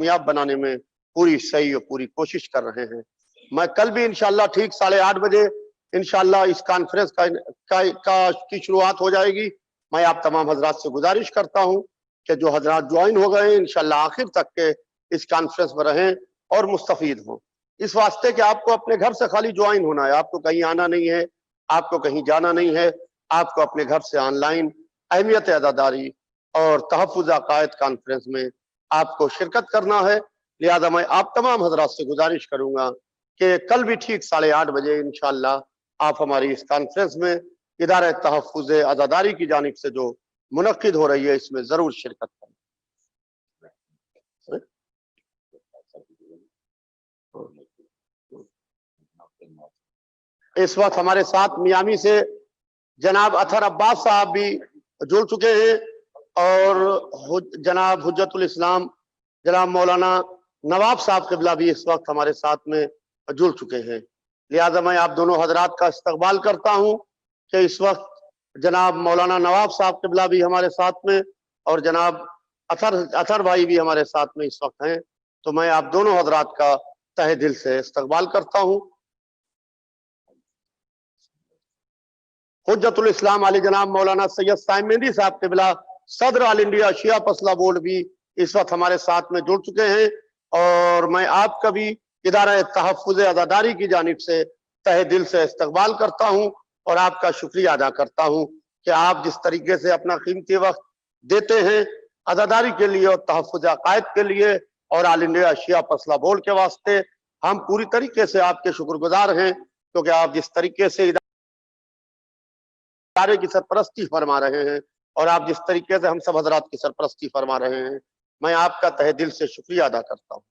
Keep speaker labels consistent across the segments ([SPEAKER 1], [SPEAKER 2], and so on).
[SPEAKER 1] کامیاب بنانے میں پوری صحیح اور پوری کوشش کر رہے ہیں۔ میں کل بھی انشاءاللہ ٹھیک 8:30 بجے انشاءاللہ اس کانفرنس کی شروعات ہو جائے گی۔ میں آپ تمام حضرات سے گزارش کرتا ہوں کہ جو حضرات جوائن ہو گئے ہیں انشاءاللہ آخر تک کے اس کانفرنس میں رہیں اور مستفید ہوں، اس واسطے کہ آپ کو اپنے گھر سے خالی جوائن ہونا ہے، آپ کو کہیں آنا نہیں ہے، آپ کو کہیں جانا نہیں ہے، آپ کو اپنے گھر سے آن لائن اہمیت عزاداری اور تحفظ عقائد کانفرنس میں آپ کو شرکت کرنا ہے۔ لہذا میں آپ تمام حضرات سے گزارش کروں گا کہ کل بھی ٹھیک 8:30 بجے انشاءاللہ آپ ہماری اس کانفرنس میں ادارہ تحفظ عزاداری کی جانب سے جو منعقد ہو رہی ہے اس میں ضرور شرکت کریں۔ اس وقت ہمارے ساتھ میامی سے جناب اطہر عباس صاحب بھی جڑ چکے ہیں اور جناب حجت الاسلام جناب مولانا نواب صاحب قبلہ بھی اس وقت ہمارے ساتھ میں جڑ چکے ہیں۔ لہذا میں آپ دونوں حضرات کا استقبال کرتا ہوں کہ اس وقت جناب مولانا نواب صاحب قبلہ بھی ہمارے ساتھ میں اور جناب اطہر بھائی بھی ہمارے ساتھ میں اس وقت ہیں، تو میں آپ دونوں حضرات کا تہ دل سے استقبال کرتا ہوں۔ حجت الاسلام علی جناب مولانا سید سائم مہندی صاحب قبلہ صدر آل انڈیا شیعہ پسلہ بورڈ بھی اس وقت ہمارے ساتھ میں جڑ چکے ہیں، اور میں آپ کا بھی ادارہ تحفظ عزاداری کی جانب سے تہ دل سے استقبال کرتا ہوں اور آپ کا شکریہ ادا کرتا ہوں کہ آپ جس طریقے سے اپنا قیمتی وقت دیتے ہیں عزاداری کے لیے اور تحفظ عقائد کے لیے اور آل انڈیا شیعہ پسلہ بورڈ کے واسطے، ہم پوری طریقے سے آپ کے شکر گزار ہیں، کیونکہ آپ جس طریقے سے ادارے کی سرپرستی فرما رہے ہیں اور آپ جس طریقے سے ہم سب حضرات کی سرپرستی فرما رہے ہیں، میں آپ کا تہ دل سے شکریہ ادا کرتا ہوں۔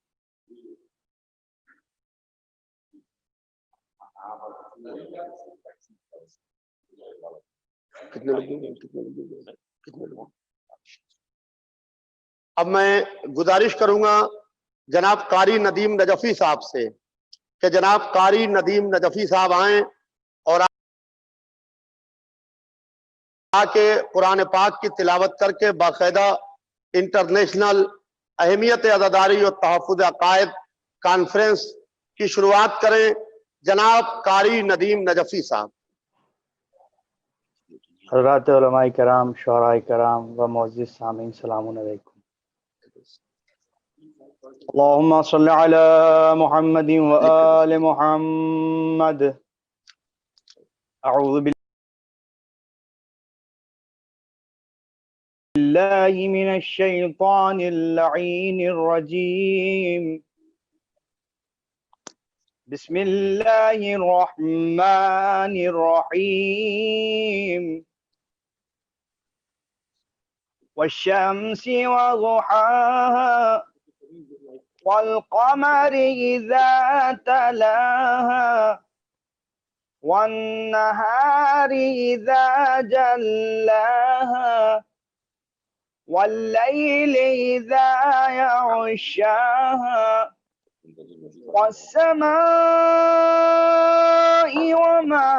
[SPEAKER 1] اب میں گزارش کروں گا جناب قاری ندیم نجفی صاحب سے کہ جناب قاری ندیم نجفی صاحب آئیں اور آ کے قرآن پاک کی تلاوت کر کے باقاعدہ انٹرنیشنل اہمیت عزاداری اور تحفظ عقائد کانفرنس کی شروعات کریں۔ جناب قاری ندیم نجفی صاحب۔
[SPEAKER 2] حضرات علماء کرام، شعراء کرام و معزز سامعین، السلام علیکم۔ اللہم صلی علی محمد و آل محمد۔ اعوذ باللہ من الشیطان اللعین الرجیم، بسم اللہ الرحمن الرحیم، والشمس وضحاها والقمر إذا تلاها والنهار إذا جلاها والليل إذا يغشاها والسماء وما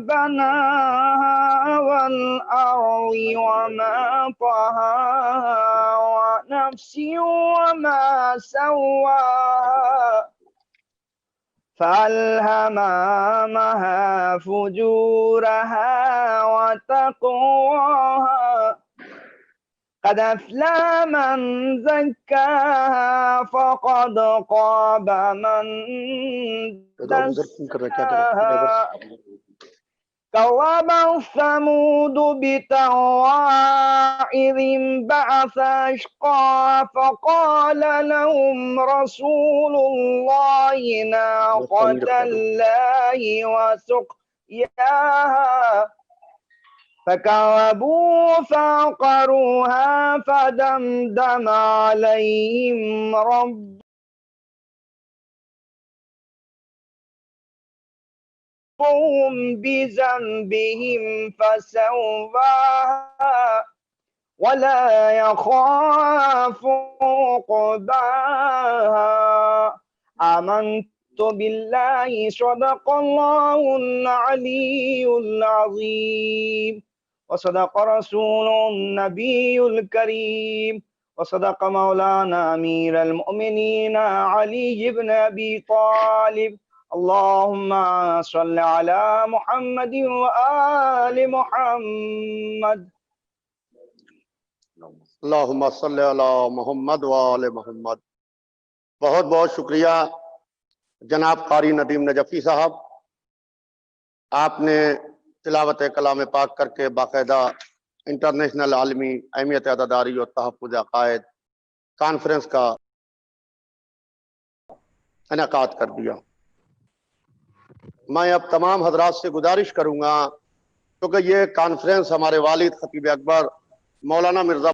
[SPEAKER 2] بناها والأرض وما طحاها ونفس وما سواها فألهمها فجورها وتقواها قد أفلح من زكاها فقد خاب من دساها كذب ثمود بطغواهم إذ بعث أشقاها فقال لهم رسول الله ناقة الله وسقياها فكذبوا فعقروها فدمدم عليهم ربهم بذنبهم فسواها ولا يخاف عقباها آمنت بالله صدق الله العلي العظيم وصدق رسول النبي الكريم وصدق مولانا أمير المؤمنين علي بن أبي طالب. اللهم صل على محمد وآل محمد.
[SPEAKER 1] اللہم صلی علی محمد وآل محمد. بہت بہت شکریہ جناب قاری ندیم نجفی صاحب. آپ نے تلاوت کلام پاک کر کے باقاعدہ انٹرنیشنل عالمی اہمیت عدداری اور تحفظ عقائد کانفرنس کا انعقاد کر دیا. میں اب تمام حضرات سے گزارش کروں گا کیونکہ یہ کانفرنس ہمارے والد خطیب اکبر مولانا مرزا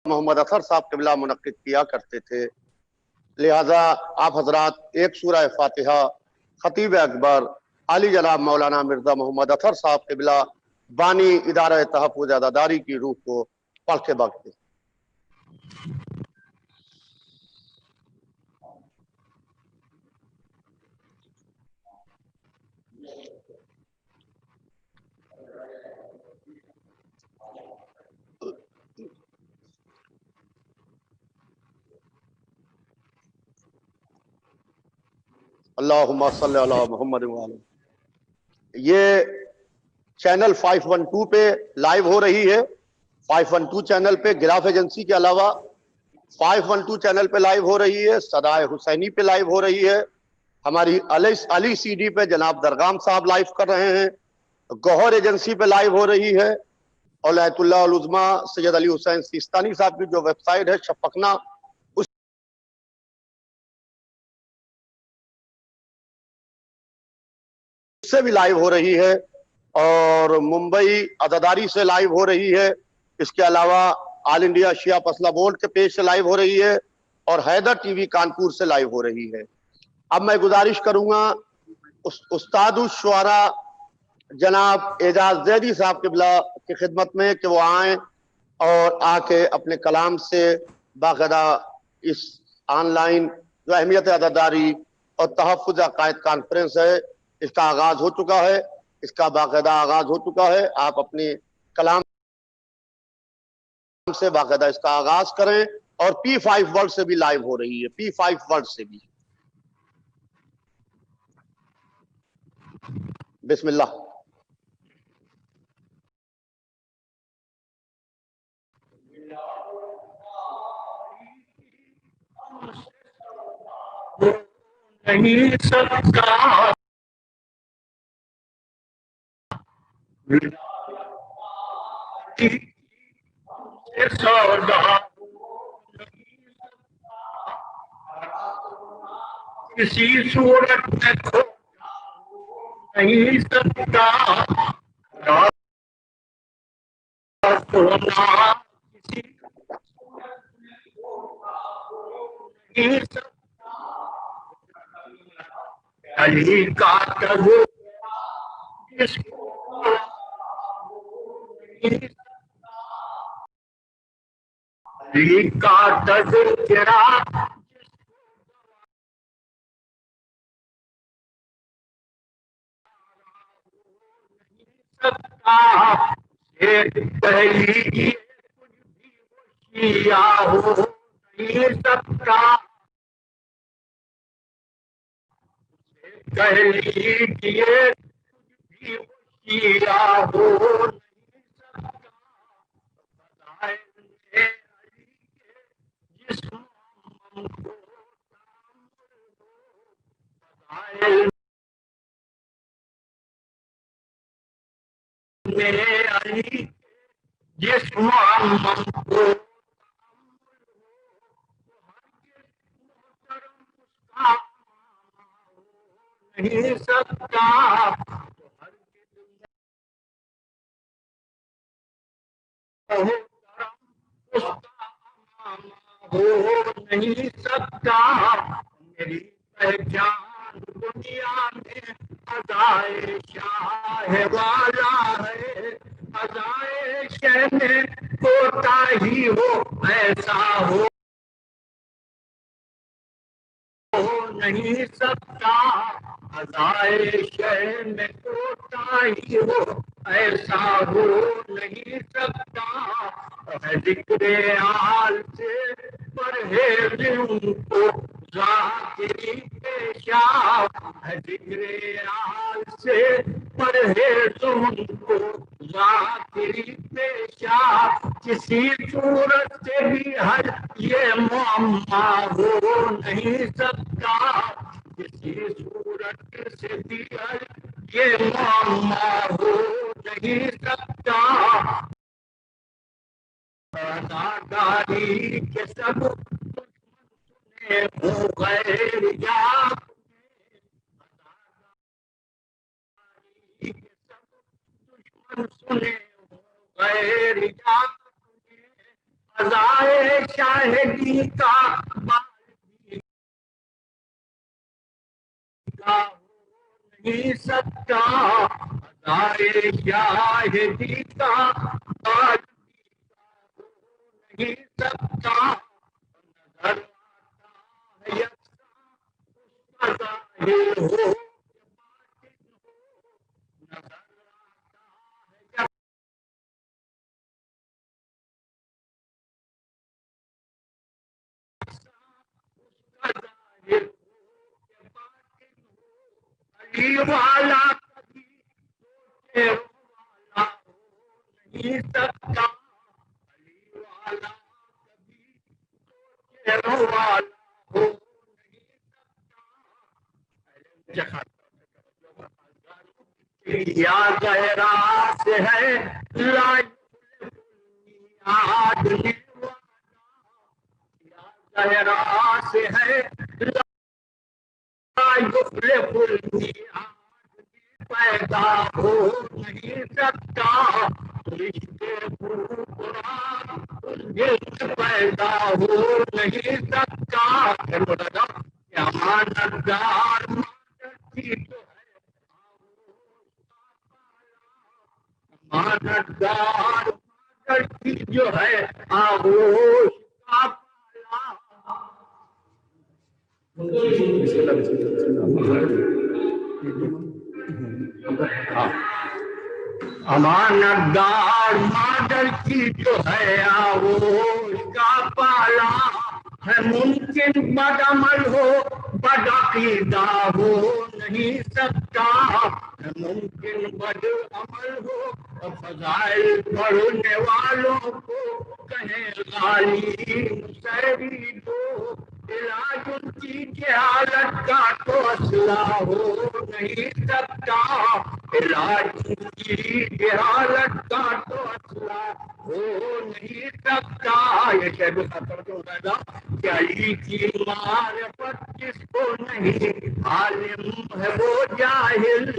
[SPEAKER 1] محمد اطہر صاحب قبلہ منعقد کیا کرتے تھے، لہذا آپ حضرات ایک سورہ فاتحہ خطیب اکبر علی جناب مولانا مرزا محمد اطہر صاحب قبلہ بانی ادارہ تحفظ عزاداری کی روح کو پڑھ کے بخشیں. اللہم صلی علی محمد وآلہ. یہ چینل 512 پہ لائیو ہو رہی ہے. 512 چینل پہ گراف ایجنسی کے علاوہ 512 چینل پہ لائیو ہو رہی ہے. صدائے حسینی پہ لائیو ہو رہی ہے. ہماری علی سی ڈی پہ جناب درگام صاحب لائیو کر رہے ہیں. گوہر ایجنسی پہ لائیو ہو رہی ہے. اولایت اللہ العظمہ سید علی حسین سیستانی صاحب کی جو ویب سائٹ ہے شفقنا سے بھی لائیو ہو رہی ہے، اور ممبئی عزاداری سے لائیو ہو رہی ہے. اس کے علاوہ آل انڈیا شیعہ پسلا بورڈ کے پیج سے لائیو ہو رہی ہے، اور حیدر ٹی وی کانپور سے لائیو ہو رہی ہے. اب میں گزارش کروں گا استاد الشعراء جناب اعجاز زیدی صاحب قبلہ کی خدمت میں کہ وہ آئیں اور آ کے اپنے کلام سے باقاعدہ اس آن لائن جو اہمیت عزاداری اور تحفظ عقائد کانفرنس ہے اس کا آغاز ہو چکا ہے، اس کا باقاعدہ آغاز ہو چکا ہے. آپ اپنے کلام سے باقاعدہ اس کا آغاز کریں. اور P5 ورلڈ سے بھی لائیو ہو رہی ہے، P5 ورلڈ سے بھی. بسم اللہ.
[SPEAKER 3] نہیں سکتا سودا کسی صورت میں کھو نہیں سکتا. سونا کسی نہیں سکتا. علی کا کرو اس کو علی کا تذکرہ سکتا. پہلی شیعہ ہو نہیں سکتا. پہلی کیے شیعہ ہو نہیں سکتا. جسم میرے علی جسم کو نہیں سکتا. ہو نہیں سکتا. میری پہچان دنیا میں ادائے شاہ والا ہے. ادائے شہ میں ہوتا ہی ہو ایسا ہو نہیں سکتا. ادائے شہ میں ہوتا ہی ہو ایسا ہو نہیں سکتا ہے ذکر آل سے پرہیز ان کو ذاکری پیشہ ہے ذکر آل سے پرہیز ان کو ذاکری پیشہ کسی صورت سے بھی حل یہ معمہ ہو نہیں سکتا کسی صورت سے بھی حل یہ معمہ ہو نہیں سکتا اداکاری کے سب ہو غیر یا دشمن سنے ہو غیر یا ازائے شاہدی کا نہیں سکتا ازائے شاہدی کا نہیں سکتا نظر آتا ہے یکساں اس کا ظاہر ہو نظر آتا ہے علی والا کبھی شیر والا ہو نہیں سکتا علی والا کبھی شیر والا ہو نہیں سکتا یا گہرا سے ہے لا آدمی یا گہرا سے ہے یخلف المیعاد پیدا ہو نہیں سکتا رشتے قرآن پیدا ہو نہیں سکتا امانتدار کی تو امانتدار کی جو ہے آغوش کا پالا امانتدار مادر کی جو ہے آغوش کا پالا ہے ممکن بد عمل ہو بد عقیدہ ہو نہیں سکتا ہے ممکن بد عمل ہو فضائل پڑھنے والوں کو کہیں غالی مسیری دو علاج ان کی جہالت کا تو اصلاح ہو نہیں سکتا علاج ان کی جہالت کا تو اصلاح ہو نہیں سکتا یہ شہد خطر جو ہوتا تھا کہ علی کی معرفت جس کو نہیں عالم ہے وہ جاہل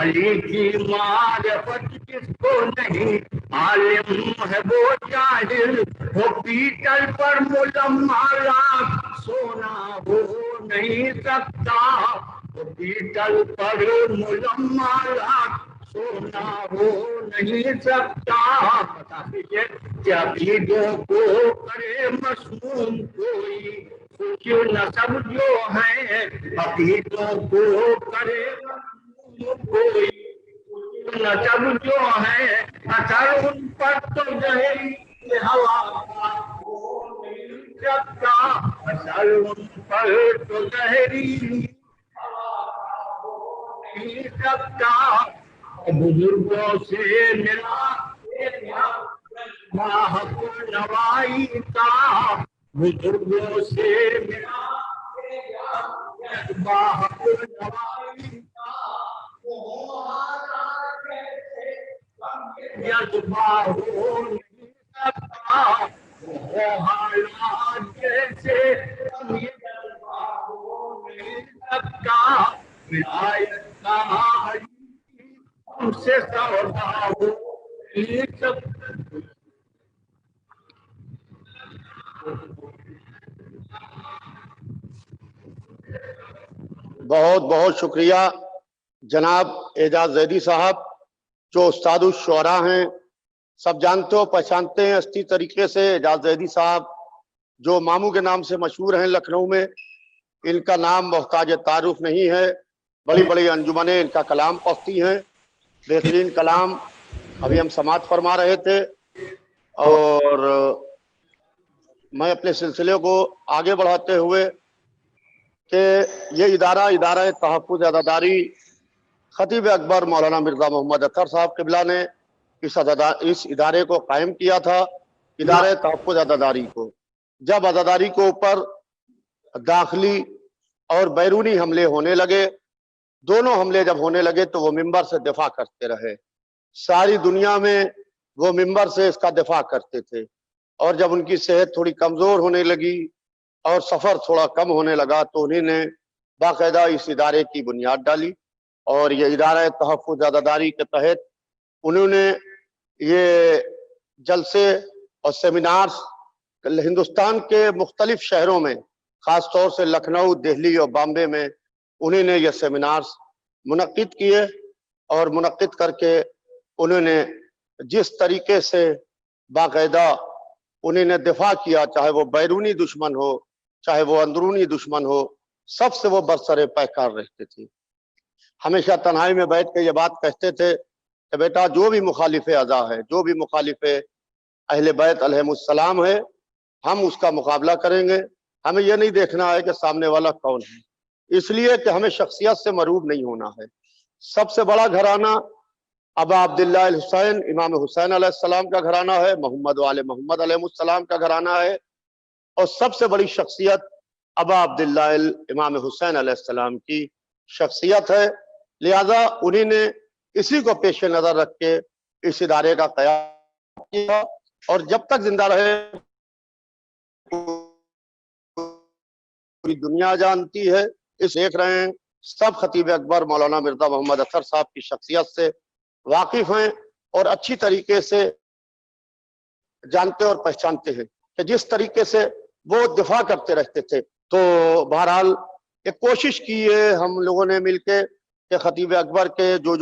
[SPEAKER 3] علی کی معرفت جس کو نہیں عالم ہے وہ جاہل وہ پیتل پر ملمحات سونا ہو نہیں سکتا وہ پیتل پر ملمحات سونا ہو نہیں سکتا بتا دیجیے کہ عقیدوں کو کرے مسموم کوئی کچھ نسب جو ہے عقیدوں کو کرے مسموم کوئی نسب جو ہے اثر ان پر تو زہری ہوا کا ہو نہیں سکتا اثر ان پر تو زہری ہوا کا ہو نہیں سکتا بزرگوں سے ملا ماحق نوائی کا بزرگوں سے ملا ماحق نوائی کا جذبہ ہو نہیں سکتا وہ حالات جیسے جذبہ ہو نہیں سکتا ولایت کا ہم سے سودا ہو نہیں سکتا
[SPEAKER 1] بہت بہت شکریہ جناب اعجاز زیدی صاحب جو استاد الشعراء ہیں. سب جانتے ہو پہچانتے ہیں اچھی طریقے سے اعجاز زیدی صاحب جو ماموں کے نام سے مشہور ہیں لکھنؤ میں. ان کا نام محتاج تعارف نہیں ہے. بڑی بڑی انجمنیں ان کا کلام پڑھتی ہیں. بہترین کلام ابھی ہم سماعت فرما رہے تھے اور میں اپنے سلسلے کو آگے بڑھاتے ہوئے کہ یہ ادارہ تحفظ عزاداری خطیب اکبر مولانا مرزا محمد اطہر صاحب قبلہ نے اس ادارے کو قائم کیا تھا، ادارہ تحفظ عزاداری کو۔ جب عزاداری کے اوپر داخلی اور بیرونی حملے ہونے لگے، دونوں حملے جب ہونے لگے تو وہ ممبر سے دفاع کرتے رہے، ساری دنیا میں وہ ممبر سے اس کا دفاع کرتے تھے، اور جب ان کی صحت تھوڑی کمزور ہونے لگی اور سفر تھوڑا کم ہونے لگا تو انہیں نے باقاعدہ اس ادارے کی بنیاد ڈالی، اور یہ ادارہ تحفظ عزاداری کے تحت انہوں نے یہ جلسے اور سیمینارز ہندوستان کے مختلف شہروں میں، خاص طور سے لکھنؤ، دہلی اور بامبے میں انہوں نے یہ سیمینارز منعقد کیے، اور منعقد کر کے انہوں نے جس طریقے سے باقاعدہ انہوں نے دفاع کیا، چاہے وہ بیرونی دشمن ہو چاہے وہ اندرونی دشمن ہو، سب سے وہ برسر پیکار رہتے تھے۔ ہمیشہ تنہائی میں بیٹھ کے یہ بات کہتے تھے کہ بیٹا جو بھی مخالف ازا ہے، جو بھی مخالف اہل بیت علیہم السلام ہے، ہم اس کا مقابلہ کریں گے، ہمیں یہ نہیں دیکھنا ہے کہ سامنے والا کون ہے، اس لیے کہ ہمیں شخصیت سے مروب نہیں ہونا ہے۔ سب سے بڑا گھرانہ ابا عبداللہ الحسین امام حسین علیہ السلام کا گھرانہ ہے، محمد وآل محمد علیہ السلام کا گھرانہ ہے، اور سب سے بڑی شخصیت ابا عبداللہ امام حسین علیہ السلام کی شخصیت ہے، لہذا انہی نے اسی کو پیش نظر رکھ کے اس ادارے کا قیام کیا، اور جب تک زندہ رہے پوری دنیا جانتی ہے، اس دیکھ رہے ہیں سب خطیب اکبر مولانا مرزا محمد اطہر صاحب کی شخصیت سے واقف ہیں اور اچھی طریقے سے جانتے اور پہچانتے ہیں کہ جس طریقے سے وہ دفاع کرتے رہتے تھے۔ تو بہرحال ایک کوشش کی ہے ہم لوگوں نے مل کے کہ خطیب اکبر کے جو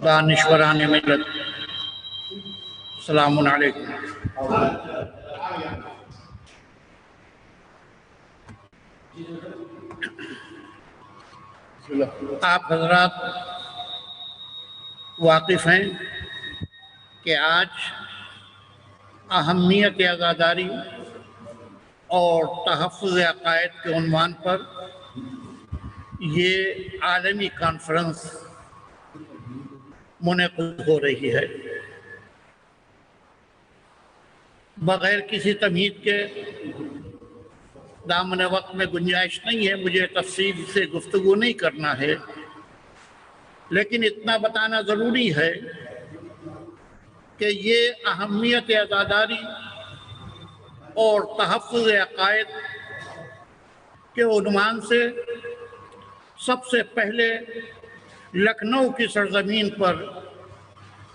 [SPEAKER 4] دانشوران ملت، السلام علیکم۔ آپ حضرات واقف ہیں کہ آج اہمیت عزاداری اور تحفظ عقائد کے عنوان پر یہ عالمی کانفرنس منعقد ہو رہی ہے۔ بغیر کسی تمہید کے دامن وقت میں گنجائش نہیں ہے، مجھے تفصیل سے گفتگو نہیں کرنا ہے، لیکن اتنا بتانا ضروری ہے کہ یہ اہمیت عزاداری اور تحفظ عقائد کے عنوان سے سب سے پہلے لکھنؤ کی سرزمین پر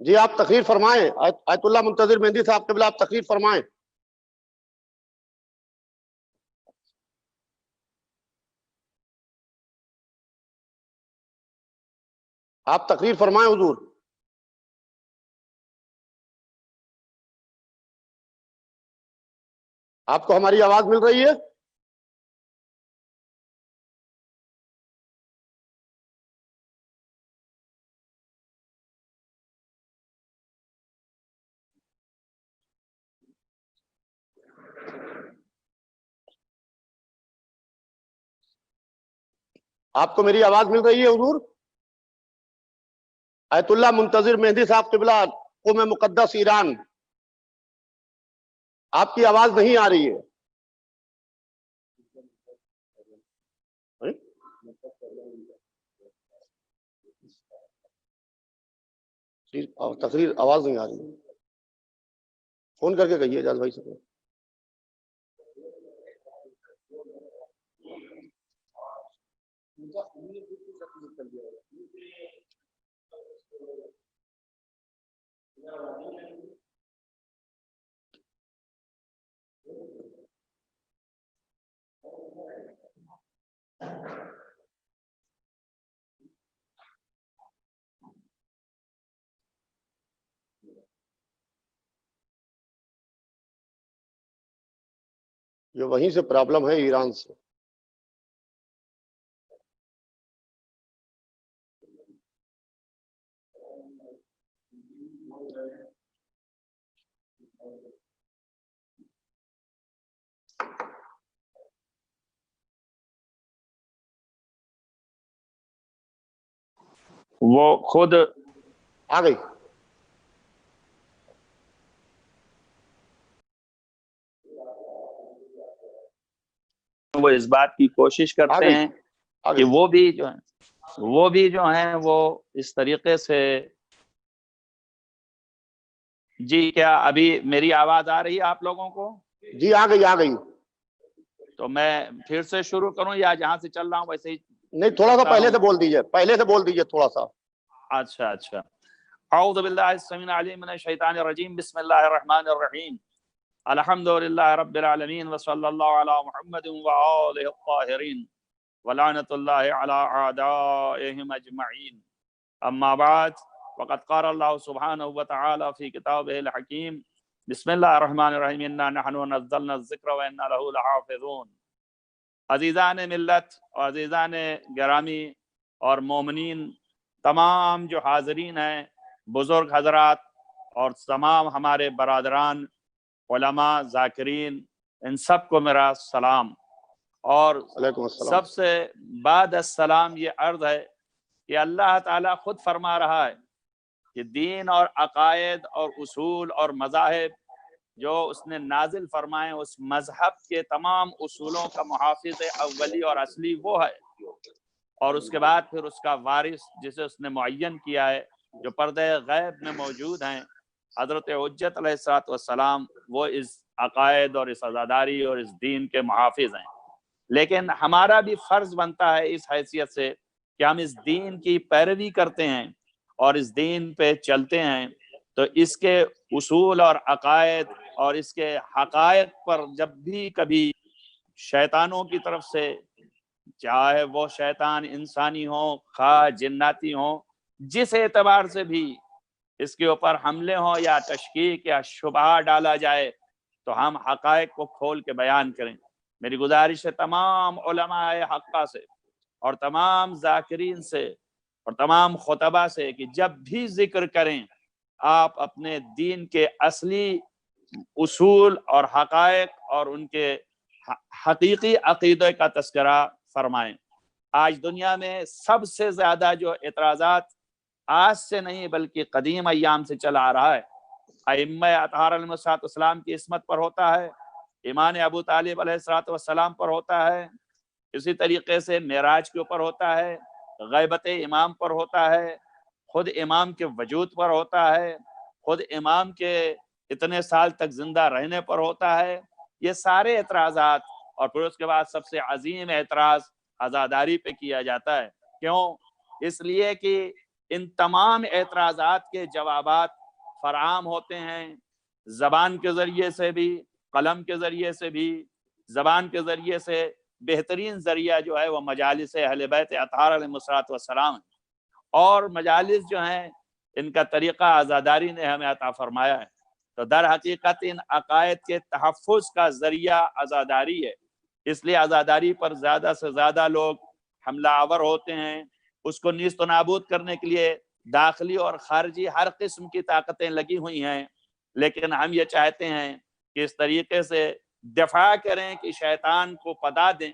[SPEAKER 1] جی آپ تقریر فرمائیں، آیت اللہ منتظر مہندی صاحب قبلہ، آپ تقریر فرمائیں. آپ تقریر فرمائیں حضور. آپ کو ہماری آواز مل رہی ہے؟ آپ کو میری آواز مل رہی ہے حضور؟ آیت اللہ منتظر مہندی صاحب قبلہ، قوم مقدس ایران، آپ کی آواز نہیں آ رہی ہے. تقریر آواز نہیں آ رہی ہے، فون کر کے کہیے اجاز بھائی سے. یہ وہیں سے پرابلم ہے، ایران سے.
[SPEAKER 5] وہ خود
[SPEAKER 1] آ گئی.
[SPEAKER 5] وہ اس بات کی کوشش کرتے ہیں کہ وہ بھی جو ہیں وہ اس طریقے سے. جی کیا ابھی میری آواز آ رہی ہے آپ لوگوں کو؟
[SPEAKER 1] جی آ گئی، آ گئی.
[SPEAKER 5] تو میں پھر سے شروع کروں یا جہاں سے چل رہا ہوں ویسے ہی؟
[SPEAKER 1] نہیں، تھوڑا سا پہلے سے بول دیجئے، پہلے سے بول دیجئے تھوڑا سا.
[SPEAKER 5] اچھا. اعوذ باللہ السمیع العلیم من الشیطان الرجیم، بسم اللہ الرحمن الرحیم، الحمدللہ رب العالمین وصلی اللہ علی محمد وآلہ الطاہرین ولعنت اللہ علی اعدائہم اجمعین. اما بعد، وقد قال اللہ سبحانہ وتعالی فی کتابہ الحکیم، بسم اللہ الرحمن الرحیم، انا نحن نزلنا الذکر وانا لہ لحافظون. عزیزان ملت اور عزیزان گرامی اور مومنین، تمام جو حاضرین ہیں، بزرگ حضرات اور تمام ہمارے برادران، علماء، ذاکرین، ان سب کو میرا سلام. اور
[SPEAKER 1] علیکم السلام.
[SPEAKER 5] سب سے بعد السلام یہ عرض ہے کہ اللہ تعالیٰ خود فرما رہا ہے کہ دین اور عقائد اور اصول اور مذاہب جو اس نے نازل فرمائے، اس مذہب کے تمام اصولوں کا محافظ اولی اور اصلی وہ ہے، اور اس کے بعد پھر اس کا وارث جسے اس نے معین کیا ہے، جو پردہ غیب میں موجود ہیں، حضرت حجت علیہ السلام، وہ اس عقائد اور اس عزاداری اور اس دین کے محافظ ہیں. لیکن ہمارا بھی فرض بنتا ہے اس حیثیت سے کہ ہم اس دین کی پیروی کرتے ہیں اور اس دین پہ چلتے ہیں، تو اس کے اصول اور عقائد اور اس کے حقائق پر جب بھی کبھی شیطانوں کی طرف سے، چاہے وہ شیطان انسانی ہوں خواہ جناتی ہوں، جس اعتبار سے بھی اس کے اوپر حملے ہوں یا تشکیک یا شبہ ڈالا جائے، تو ہم حقائق کو کھول کے بیان کریں. میری گزارش ہے تمام علماء حقہ سے اور تمام ذاکرین سے اور تمام خطبہ سے کہ جب بھی ذکر کریں، آپ اپنے دین کے اصلی اصول اور حقائق اور ان کے حقیقی عقیدے کا تذکرہ فرمائیں. آج دنیا میں سب سے زیادہ جو اعتراضات آج سے نہیں بلکہ قدیم ایام سے چلا آ رہا ہے، ائمہ اطہار علیہ السلام کی عصمت پر ہوتا ہے، ایمان ابو طالب علیہ السلام پر ہوتا ہے، اسی طریقے سے معراج کے اوپر ہوتا ہے، غیبت امام پر ہوتا ہے، خود امام کے وجود پر ہوتا ہے، خود امام کے اتنے سال تک زندہ رہنے پر ہوتا ہے، یہ سارے اعتراضات، اور پھر اس کے بعد سب سے عظیم اعتراض عزاداری پہ کیا جاتا ہے۔ کیوں؟ اس لیے کہ ان تمام اعتراضات کے جوابات فراہم ہوتے ہیں زبان کے ذریعے سے بھی، قلم کے ذریعے سے بھی۔ زبان کے ذریعے سے بہترین ذریعہ جو ہے وہ مجالس اہل بیت اطہار علیہ السلام، اور مجالس جو ہیں ان کا طریقہ عزاداری نے ہمیں عطا فرمایا ہے۔ تو در حقیقت ان عقائد کے تحفظ کا ذریعہ عزاداری ہے، اس لیے عزاداری پر زیادہ سے زیادہ لوگ حملہ آور ہوتے ہیں۔ اس کو نیست و نابود کرنے کے لیے داخلی اور خارجی ہر قسم کی طاقتیں لگی ہوئی ہیں، لیکن ہم یہ چاہتے ہیں کہ اس طریقے سے دفاع کریں کہ شیطان کو پدا دیں،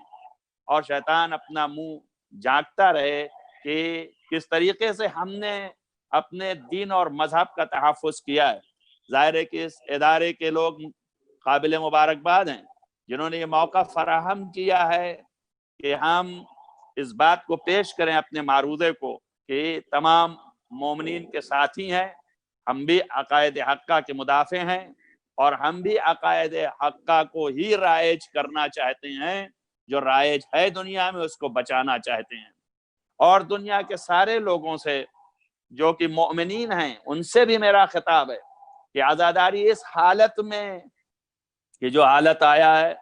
[SPEAKER 5] اور شیطان اپنا منہ جھانکتا رہے کہ کس طریقے سے ہم نے اپنے دین اور مذہب کا تحفظ کیا ہے۔ ظاہر ہے کہ اس ادارے کے لوگ قابل مبارکباد ہیں جنہوں نے یہ موقع فراہم کیا ہے کہ ہم اس بات کو پیش کریں اپنے معروضے کو کہ تمام مومنین کے ساتھی ہیں، ہم بھی عقائد حقہ کے مدافع ہیں، اور ہم بھی عقائد حقہ کو ہی رائج کرنا چاہتے ہیں، جو رائج ہے دنیا میں اس کو بچانا چاہتے ہیں۔ اور دنیا کے سارے لوگوں سے جو کہ مؤمنین ہیں ان سے بھی میرا خطاب ہے کہ عزاداری اس حالت میں، کہ جو حالت آیا ہے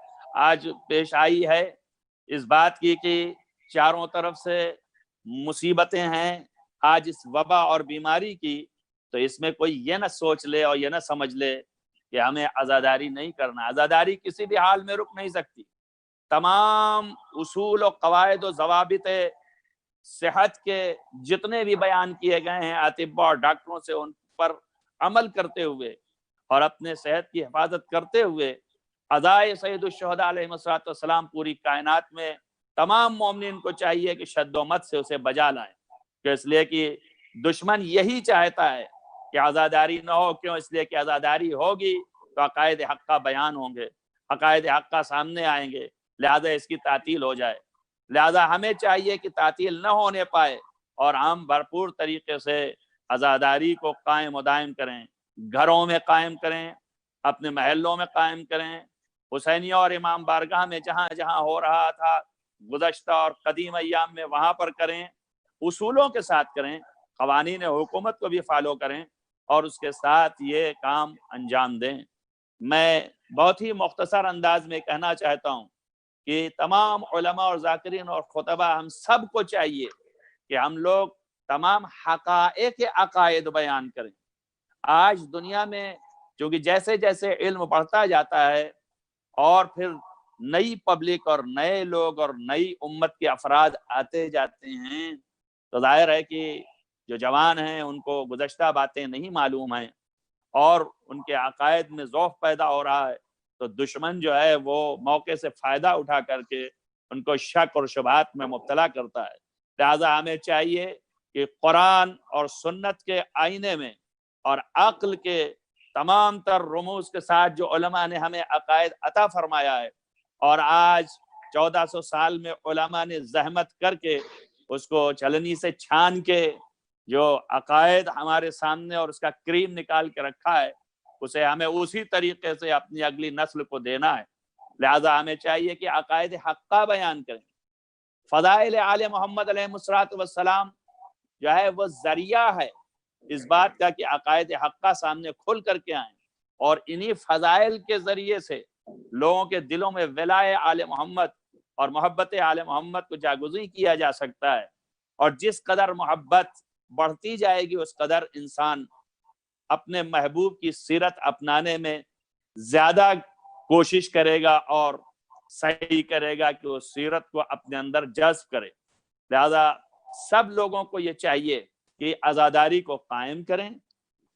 [SPEAKER 5] آج پیش آئی ہے اس بات کی کہ چاروں طرف سے مصیبتیں ہیں آج اس وبا اور بیماری کی، تو اس میں کوئی یہ نہ سوچ لے اور یہ نہ سمجھ لے کہ ہمیں عزاداری نہیں کرنا۔ عزاداری کسی بھی حال میں رک نہیں سکتی۔ تمام اصول و قواعد و ضوابط صحت کے جتنے بھی بیان کیے گئے ہیں اطباء اور ڈاکٹروں سے، ان پر عمل کرتے ہوئے اور اپنے صحت کی حفاظت کرتے ہوئے عزائے سید الشہداء علیہ السلام پوری کائنات میں تمام مومنین کو چاہیے کہ شد و مت سے اسے بجا لائیں، کہ اس لیے کہ دشمن یہی چاہتا ہے کہ عزاداری نہ ہو۔ کیوں؟ اس لیے کہ عزاداری ہوگی تو عقائد حقہ بیان ہوں گے، عقائد حقہ سامنے آئیں گے، لہذا اس کی تعطیل ہو جائے۔ لہذا ہمیں چاہیے کہ تعطیل نہ ہونے پائے اور ہم بھرپور طریقے سے عزاداری کو قائم و دائم کریں، گھروں میں قائم کریں، اپنے محلوں میں قائم کریں، حسینیہ اور امام بارگاہ میں جہاں جہاں ہو رہا تھا گزشتہ اور قدیم ایام میں وہاں پر کریں، اصولوں کے ساتھ کریں، قوانین حکومت کو بھی فالو کریں اور اس کے ساتھ یہ کام انجام دیں۔ میں بہت ہی مختصر انداز میں کہنا چاہتا ہوں کہ تمام علماء اور ذاکرین اور خطبہ ہم سب کو چاہیے کہ ہم لوگ تمام حقائق عقائد بیان کریں۔ آج دنیا میں چونکہ جیسے جیسے علم بڑھتا جاتا ہے اور پھر نئی پبلک اور نئے لوگ اور نئی امت کے افراد آتے جاتے ہیں، تو ظاہر ہے کہ جو جوان ہیں ان کو گزشتہ باتیں نہیں معلوم ہیں اور ان کے عقائد میں ضعف پیدا ہو رہا ہے، تو دشمن جو ہے وہ موقع سے فائدہ اٹھا کر کے ان کو شک اور شبہات میں مبتلا کرتا ہے۔ لہذا ہمیں چاہیے کہ قرآن اور سنت کے آئینے میں اور عقل کے تمام تر رموز کے ساتھ جو علماء نے ہمیں عقائد عطا فرمایا ہے، اور آج 1400 سال میں علماء نے زحمت کر کے اس کو چھلنی سے چھان کے جو عقائد ہمارے سامنے اور اس کا کریم نکال کے رکھا ہے، اسے ہمیں اسی طریقے سے اپنی اگلی نسل کو دینا ہے۔ لہذا ہمیں چاہیے کہ عقائد حقہ بیان کریں۔ فضائل آل محمد علیہ السلام جو ہے وہ ذریعہ ہے اس بات کا کہ عقائد حقہ سامنے کھل کر کے آئیں، اور انہی فضائل کے ذریعے سے لوگوں کے دلوں میں ولائے آل محمد اور محبت آل محمد کو جاگزیں کیا جا سکتا ہے۔ اور جس قدر محبت بڑھتی جائے گی اس قدر انسان اپنے محبوب کی سیرت اپنانے میں زیادہ کوشش کرے گا اور صحیح کرے گا کہ وہ سیرت کو اپنے اندر جذب کرے۔ لہذا سب لوگوں کو یہ چاہیے کہ عزاداری کو قائم کریں،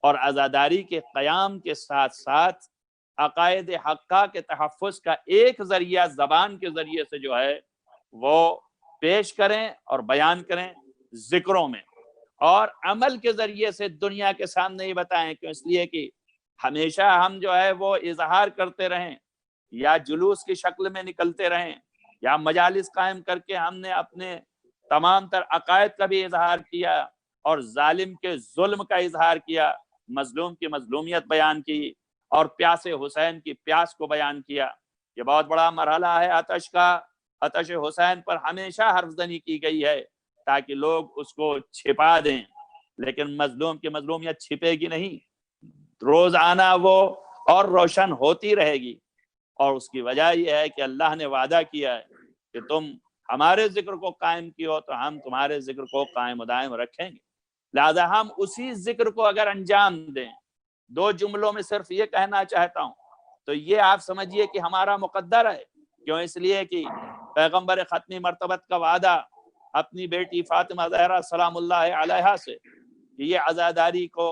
[SPEAKER 5] اور عزاداری کے قیام کے ساتھ ساتھ عقائد حقہ کے تحفظ کا ایک ذریعہ زبان کے ذریعے سے جو ہے وہ پیش کریں اور بیان کریں ذکروں میں، اور عمل کے ذریعے سے دنیا کے سامنے یہ بتائیں۔ کہ اس لیے کہ ہمیشہ ہم جو ہے وہ اظہار کرتے رہیں یا جلوس کی شکل میں نکلتے رہیں یا مجالس قائم کر کے ہم نے اپنے تمام تر عقائد کا بھی اظہار کیا اور ظالم کے ظلم کا اظہار کیا، مظلوم کی مظلومیت بیان کی اور پیاسے حسین کی پیاس کو بیان کیا، یہ بہت بڑا مرحلہ ہے آتش کا. آتش حسین پر ہمیشہ حرف زنی کی گئی ہے تاکہ لوگ اس کو چھپا دیں، لیکن مظلوم کی مظلومیت چھپے گی نہیں، روزانہ وہ اور روشن ہوتی رہے گی. اور اس کی وجہ یہ ہے کہ اللہ نے وعدہ کیا ہے کہ تم ہمارے ذکر کو قائم کیو تو ہم تمہارے ذکر کو قائم و دائم رکھیں گے. لہذا ہم اسی ذکر کو اگر انجام دیں، 2 جملوں میں صرف یہ کہنا چاہتا ہوں، تو یہ آپ سمجھیے کہ ہمارا مقدر ہے. کیوں؟ اس لیے کہ پیغمبر ختمی مرتبت کا وعدہ اپنی بیٹی فاطمہ زہرا سلام اللہ علیہا سے کہ یہ عزاداری کو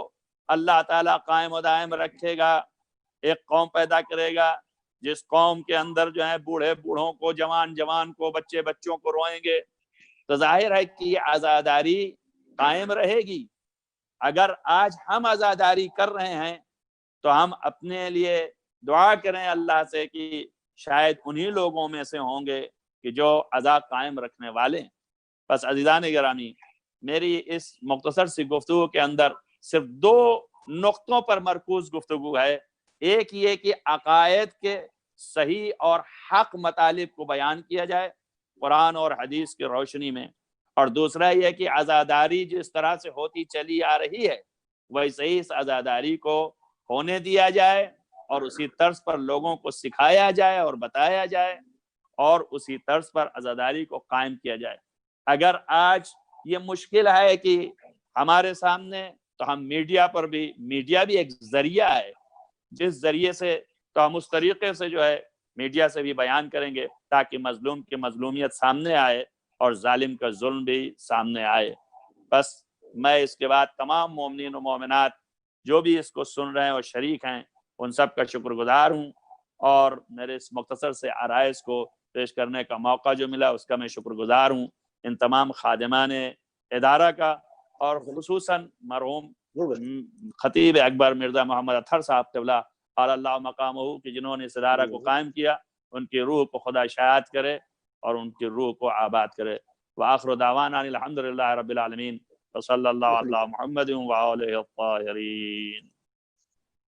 [SPEAKER 5] اللہ تعالیٰ قائم و دائم رکھے گا، ایک قوم پیدا کرے گا جس قوم کے اندر جو ہے بوڑھے بوڑھوں کو، جوان جوان کو، بچے بچوں کو روئیں گے. تو ظاہر ہے کہ یہ عزاداری قائم رہے گی. اگر آج ہم عزاداری کر رہے ہیں تو ہم اپنے لیے دعا کریں اللہ سے کہ شاید انہی لوگوں میں سے ہوں گے کہ جو عزا قائم رکھنے والے ہیں. بس عزیزان گرامی، میری اس مختصر سی گفتگو کے اندر صرف 2 نقطوں پر مرکوز گفتگو ہے. ایک یہ کہ عقائد کے صحیح اور حق مطالب کو بیان کیا جائے قرآن اور حدیث کی روشنی میں، اور دوسرا یہ کہ عزاداری جس طرح سے ہوتی چلی آ رہی ہے ویسے ہی اس عزاداری کو ہونے دیا جائے اور اسی طرز پر لوگوں کو سکھایا جائے اور بتایا جائے اور اسی طرز پر عزاداری کو قائم کیا جائے. اگر آج یہ مشکل ہے کہ ہمارے سامنے، تو ہم میڈیا بھی ایک ذریعہ ہے جس ذریعے سے تو ہم اس طریقے سے جو ہے میڈیا سے بھی بیان کریں گے تاکہ مظلوم کی مظلومیت سامنے آئے اور ظالم کا ظلم بھی سامنے آئے. بس میں اس کے بعد تمام مومنین و مومنات جو بھی اس کو سن رہے ہیں اور شریک ہیں ان سب کا شکر گزار ہوں، اور میرے اس مختصر سے عرائض کو پیش کرنے کا موقع جو ملا اس کا میں شکر گزار ہوں. ان تمام خادمان ادارہ کا اور خصوصاً مرحوم خطیب اکبر مرزا محمد اطہر صاحب قبلہ قال اللہ مقامہ کہ جنہوں نے اس ادارہ کو قائم کیا، ان کی روح کو خدا شاد کرے اور ان کی روح کو آباد کرے. وآخر دعوانا الحمدللہ رب العالمین وصلی اللہ علی محمد وآلہ الطاہرین.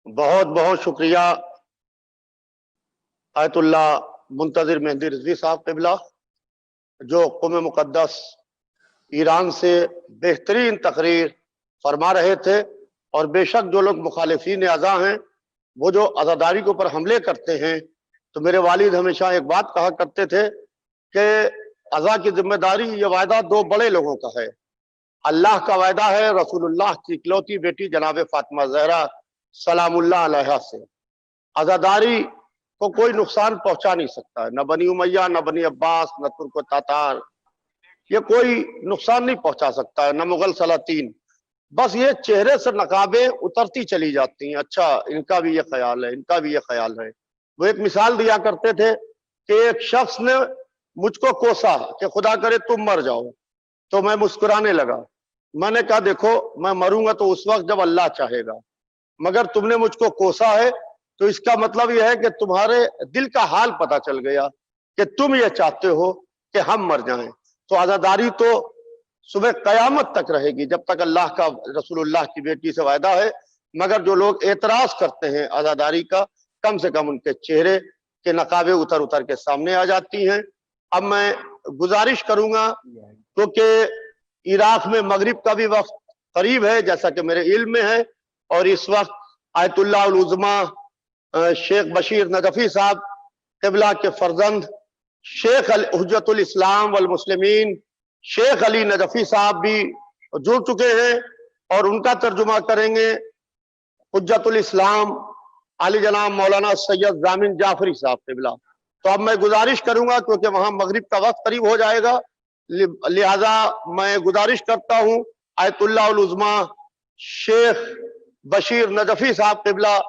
[SPEAKER 1] بہت بہت شکریہ آیت اللہ منتظر مہدی رضوی صاحب قبلہ، جو قوم مقدس ایران سے بہترین تقریر فرما رہے تھے. اور بے شک جو لوگ مخالفین عزا ہیں، وہ جو عزاداری کے اوپر حملے کرتے ہیں، تو میرے والد ہمیشہ ایک بات کہا کرتے تھے کہ عزا کی ذمہ داری، یہ وعدہ 2 بڑے لوگوں کا ہے. اللہ کا وعدہ ہے رسول اللہ کی اکلوتی بیٹی جناب فاطمہ زہرا سلام اللہ علیہا سے. عزاداری کو کوئی نقصان پہنچا نہیں سکتا ہے، نہ بنی امیہ، نہ بنی عباس، نہ ترک و تاتار، یہ کوئی نقصان نہیں پہنچا سکتا ہے، نہ مغل سلاطین. بس یہ چہرے سے نقابیں اترتی چلی جاتی ہیں. اچھا ان کا بھی یہ خیال ہے، ان کا بھی یہ خیال ہے. وہ ایک مثال دیا کرتے تھے کہ ایک شخص نے مجھ کو کوسا کہ خدا کرے تم مر جاؤ، تو میں مسکرانے لگا. میں نے کہا دیکھو میں مروں گا تو اس وقت جب اللہ چاہے گا، مگر تم نے مجھ کو کوسا ہے تو اس کا مطلب یہ ہے کہ تمہارے دل کا حال پتہ چل گیا کہ تم یہ چاہتے ہو کہ ہم مر جائیں. تو عزاداری تو صبح قیامت تک رہے گی جب تک اللہ کا رسول اللہ کی بیٹی سے وعدہ ہے. مگر جو لوگ اعتراض کرتے ہیں عزاداری کا، کم سے کم ان کے چہرے کے نقابیں اتر اتر کے سامنے آ جاتی ہیں. اب میں گزارش کروں گا کیونکہ عراق میں مغرب کا بھی وقت قریب ہے جیسا کہ میرے علم میں ہے، اور اس وقت آیت اللہ العظمہ شیخ بشیر نجفی صاحب قبلہ کے فرزند شیخ حجت الاسلام والمسلمین شیخ علی نجفی صاحب بھی جڑ چکے ہیں اور ان کا ترجمہ کریں گے حجت الاسلام علی جناب مولانا سید ضامن جعفری صاحب قبلہ. تو اب میں گزارش کروں گا کیونکہ وہاں مغرب کا وقت قریب ہو جائے گا، لہذا میں گزارش کرتا ہوں آیت اللہ العظمہ شیخ بشیر نجفی صاحب قبلہ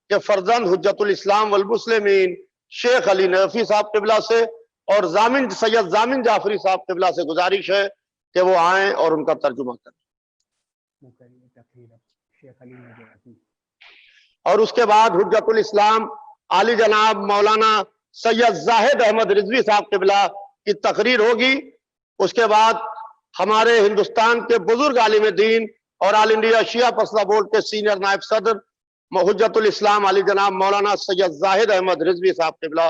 [SPEAKER 1] کے فرزند حجت الاسلام والمسلمین شیخ علی نجفی صاحب قبلہ سے اور سید ضامن جعفری صاحب قبلہ سے گزارش ہے کہ وہ آئیں اور ان کا ترجمہ کریں. اور اس کے بعد حجت الاسلام علی جناب مولانا سید زاہد احمد رضوی صاحب قبلہ کی تقریر ہوگی. اس کے بعد ہمارے ہندوستان کے بزرگ عالم دین اور آل انڈیا شیعہ فیصلہ بورڈ کے سینئر نائب صدر حجت الاسلام علی جناب مولانا سید زاہد احمد رضوی صاحب قبلہ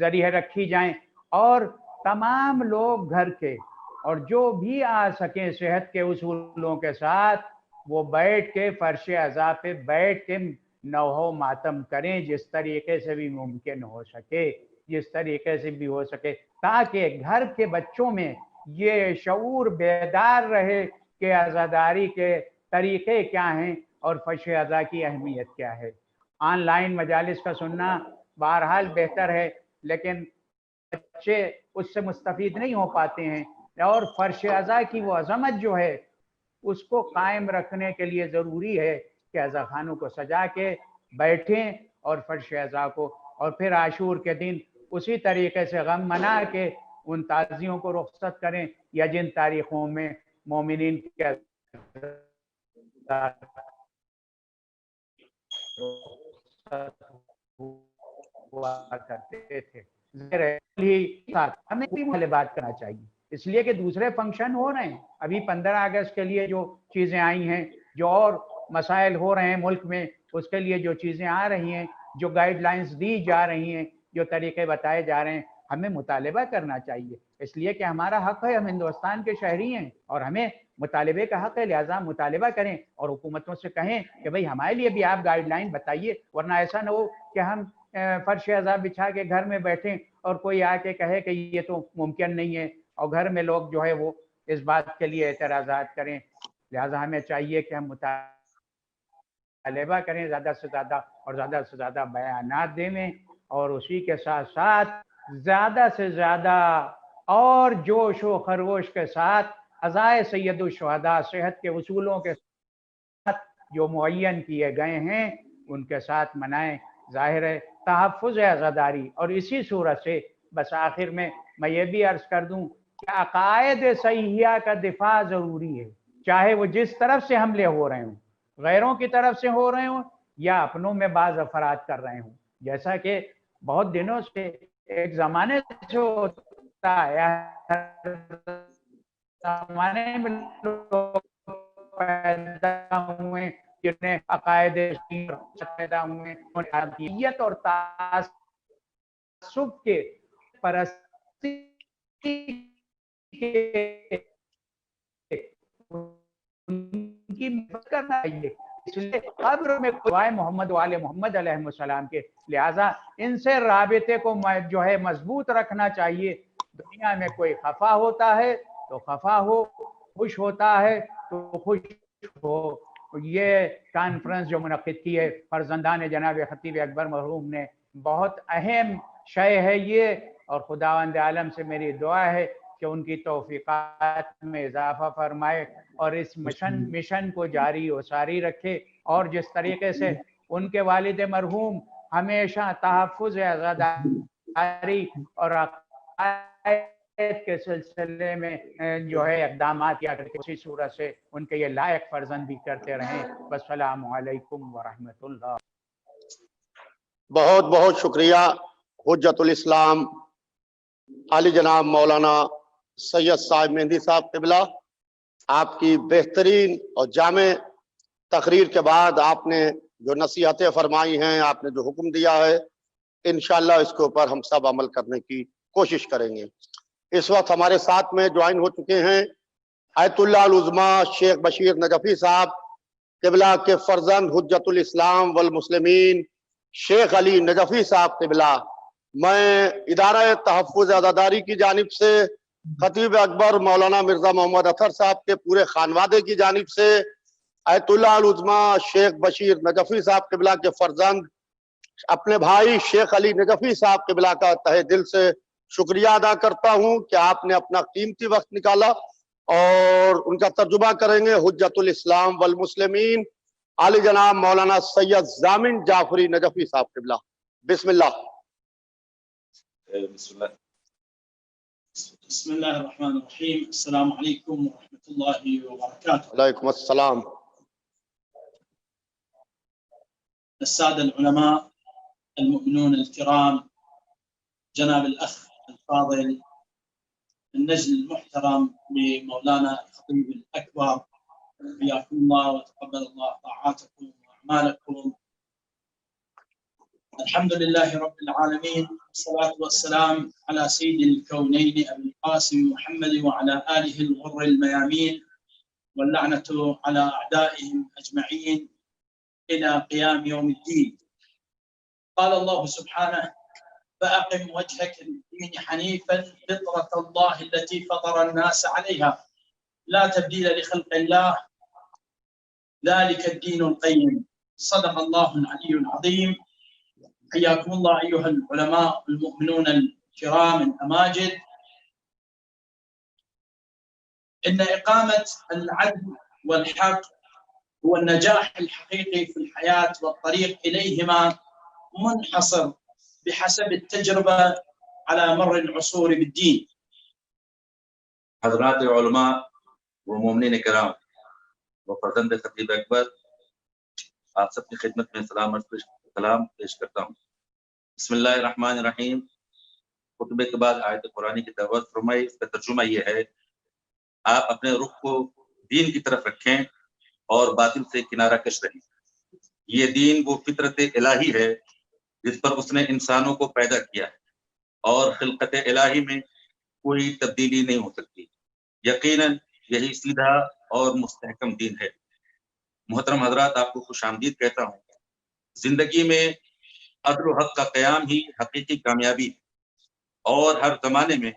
[SPEAKER 2] ذریعے رکھی جائیں اور تمام لوگ گھر کے اور جو بھی آ سکیں صحت کے اصولوں کے ساتھ وہ بیٹھ کے فرش عزا پہ بیٹھ کے نوحہ ماتم کریں جس طریقے سے بھی ممکن ہو سکے، جس طریقے سے بھی ہو سکے، تاکہ گھر کے بچوں میں یہ شعور بیدار رہے کہ عزاداری کے طریقے کیا ہیں اور فرش عزا کی اہمیت کیا ہے۔ آن لائن مجالس کا سننا بہرحال بہتر ہے، لیکن بچے اس سے مستفید نہیں ہو پاتے ہیں، اور فرش عزا کی وہ عظمت جو ہے اس کو قائم رکھنے کے لیے ضروری ہے کہ عزا خانوں کو سجا کے بیٹھیں اور فرش عزا کو، اور پھر عاشور کے دن اسی طریقے سے غم منا کے ان تعزیوں کو رخصت کریں یا جن تاریخوں میں مومنین کے ہوا کرتے تھے۔ ہمیں بھی بات کرنا چاہیے، اس لیے کہ دوسرے فنکشن ہو رہے ہیں، ابھی 15 اگست کے لیے جو چیزیں آئی ہیں، جو اور مسائل ہو رہے ہیں ملک میں، اس کے لیے جو چیزیں آ رہی ہیں، جو گائیڈ لائنز دی جا رہی ہیں، جو طریقے بتائے جا رہے ہیں، ہمیں مطالبہ کرنا چاہیے، اس لیے کہ ہمارا حق ہے، ہم ہندوستان کے شہری ہیں اور ہمیں مطالبے کا حق ہے، لہٰذا مطالبہ کریں اور حکومتوں سے کہیں کہ بھئی ہمارے لیے بھی آپ گائیڈ لائن بتائیے، ورنہ ایسا نہ ہو کہ ہم فرش عزا بچھا کے گھر میں بیٹھیں اور کوئی آ کے کہے کہ یہ تو ممکن نہیں ہے، اور گھر میں لوگ جو ہے وہ اس بات کے لیے اعتراضات کریں۔ لہٰذا ہمیں چاہیے کہ ہم مطالبہ کریں زیادہ سے زیادہ اور زیادہ سے زیادہ بیانات دیں، اور اسی کے ساتھ ساتھ زیادہ سے زیادہ اور جوش و خروش کے ساتھ عزائے سید الشہداء صحت کے اصولوں کے ساتھ جو معین کیے گئے ہیں ان کے ساتھ منائیں۔ ظاہر ہے تحفظ عزاداری، اور اسی صورت سے بس آخر میں یہ بھی عرض کر دوں کہ عقائد صحیحہ کا دفاع ضروری ہے، چاہے وہ جس طرف سے حملے ہو رہے ہوں، غیروں کی طرف سے ہو رہے ہوں یا اپنوں میں بعض افراد کر رہے ہوں، جیسا کہ بہت دنوں سے ایک زمانے سے ہوتا ہے، زمانے میں لوگ پیدا ہوئے جتنے عقائد پیدا ہوئے اور تعصب کے پرستی ان کی مدد کرنا چاہیے، اس لیے قبر میں دعائے محمد وآل محمد علیہ السلام کے، لہٰذا ان سے رابطے کو جو ہے مضبوط رکھنا چاہیے۔ دنیا میں کوئی خفا ہوتا ہے تو خفا ہو، خوش ہوتا ہے تو خوش ہو۔ یہ کانفرنس جو منعقد کی ہے فرزندان جناب خطیب اکبر مرحوم نے، بہت اہم شے ہے یہ، اور خداوند عالم سے میری دعا ہے کہ ان کی توفیقات میں اضافہ فرمائے اور اس مشن کو جاری و ساری رکھے، اور جس طریقے سے ان کے والد مرحوم ہمیشہ تحفظ عزاداری اور عقائد کے سلسلے میں جو ہے اقدامات کیا کرتے، اسی صورت سے ان کے یہ لائق فرزند بھی کرتے رہیں۔ والسلام علیکم ورحمۃ اللہ۔
[SPEAKER 1] بہت بہت شکریہ حجت الاسلام علی جناب مولانا سید صاحب مہندی صاحب قبلہ، آپ کی بہترین اور جامع تقریر کے بعد آپ نے جو نصیحتیں فرمائی ہیں، آپ نے جو حکم دیا ہے، انشاءاللہ اس کے اوپر ہم سب عمل کرنے کی کوشش کریں گے۔ اس وقت ہمارے ساتھ میں جوائن ہو چکے ہیں آیت اللہ العظمیٰ شیخ بشیر نجفی صاحب قبلہ کے فرزند حجت الاسلام والمسلمین شیخ علی نجفی صاحب قبلہ۔ میں ادارہ تحفظ عزاداری کی جانب سے، خطیب اکبر مولانا مرزا محمد اطہر صاحب کے پورے خانوادے کی جانب سے، آیت اللہ العظمیٰ شیخ بشیر نجفی صاحب قبلہ کے فرزند اپنے بھائی شیخ علی نجفی صاحب قبلہ کا تہہ دل سے شکریہ ادا کرتا ہوں کہ آپ نے اپنا قیمتی وقت نکالا، اور ان کا ترجمہ کریں گے حجت الاسلام والمسلمین علی جناب مولانا سید ضامن جعفری نجفی صاحب قبلہ۔ بسم اللہ۔
[SPEAKER 6] بسم الله الرحمن الرحيم. السلام عليكم ورحمة الله وبركاته.
[SPEAKER 1] وعلیکم السلام۔
[SPEAKER 6] السادة العلماء المؤمنون الكرام، جناب الأخ الفاضل النجل المحترم لمولانا الخطيب الأكبر، حياكم الله وتقبل الله طاعاتكم وأعمالكم. الحمد لله رب العالمين، والصلاة والسلام على سيد الكونين أبي القاسم محمد وعلى آله الغر الميامين، واللعنة على أعدائهم أجمعين إلى قيام يوم الدين. قال الله سبحانه: فأقم وجهك للدين حنيفا فطرة الله التي فطر الناس عليها لا تبديل لخلق الله ذلك الدين القيم. صدق الله العلي العظيم. حياكم الله أيها العلماء المؤمنون الكرام الأماجد. إن إقامة العدل والحق هو النجاح الحقيقي في الحياة، والطريق إليهما منحصر بحسب التجربة على مر العصور بالدين.
[SPEAKER 7] حضرات علماء و مومنین کرام و فرزند خطیب اکبر، آپ سب کی خدمت میں سلام پیش کرتا ہوں. بسم اللہ الرحمن الرحیم. خطبے کے بعد آیت قرآنی کی تلاوت فرمائی. اس کا ترجمہ یہ ہے: آپ اپنے رخ کو دین کی طرف رکھیں اور باطل سے کنارہ کش رہیں. یہ دین وہ فطرت الہی ہے جس پر اس نے انسانوں کو پیدا کیا ہے، اور خلقت الہی میں کوئی تبدیلی نہیں ہو سکتی. یقیناً یہی سیدھا اور مستحکم دین ہے. محترم حضرات، آپ کو خوش آمدید کہتا ہوں. زندگی میں عدل و حق کا قیام ہی حقیقی کامیابی ہے، اور ہر زمانے میں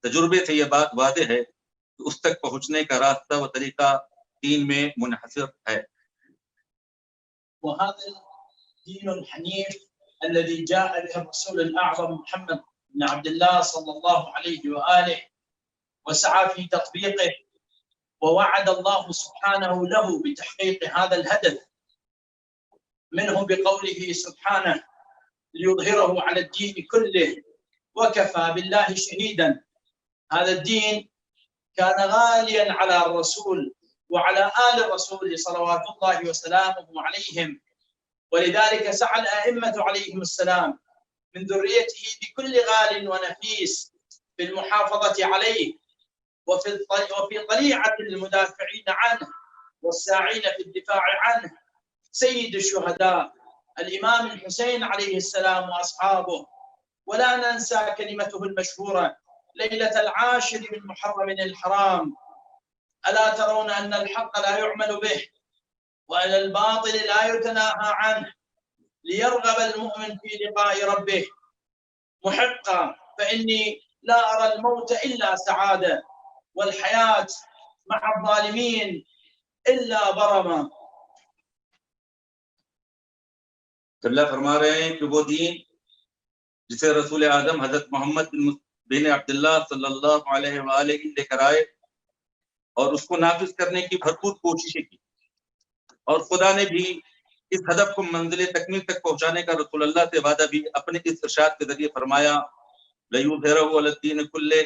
[SPEAKER 7] تجربے سے یہ بات واضح ہے کہ اس تک پہنچنے کا راستہ و طریقہ دین میں منحصر ہے.
[SPEAKER 6] وهذا الدين الحنيف الذي جاء به الرسول الأعظم محمد بن عبد الله صلى الله عليه وآله وسعى في تطبيقه، ووعد الله سبحانه له بتحقيق هذا الهدف منه بقوله سبحانه: ليظهره على الدين كله وكفى بالله شهيدا. هذا الدين كان غاليا على الرسول وعلى آل الرسول صلوات الله وسلامه عليهم، ولذلك سعى الأئمة عليهم السلام من ذريته بكل غال ونفيس في المحافظة عليه وفي طليعة المدافعين عنه والساعين في الدفاع عنه سيد الشهداء الإمام الحسين عليه السلام وأصحابه. ولا ننسى كلمته المشهورة ليلة 10 من محرم الحرام: ألا ترون أن الحق لا يعمل به وأن الباطل لا يتناهى عنه ليرغب المؤمن في لقاء ربه محقا، فإني لا أرى الموت إلا سعادة والحياة مع الظالمين إلا برما.
[SPEAKER 7] اللہ فرما رہے ہیں کہ وہ دین جسے رسول اعظم حضرت محمد بن عبداللہ صلی اللہ علیہ وآلہ لے کر آئے اور اس کو نافذ کرنے کی بھرپور کوششیں کی، اور خدا نے بھی اس ہدف کو منزل تکمیل تک پہنچانے کا رسول اللہ سے وعدہ بھی اپنے اس ارشاد کے ذریعے فرمایا: لَيُظْهِرَهُ عَلَى الدِّينِ كُلِّهِ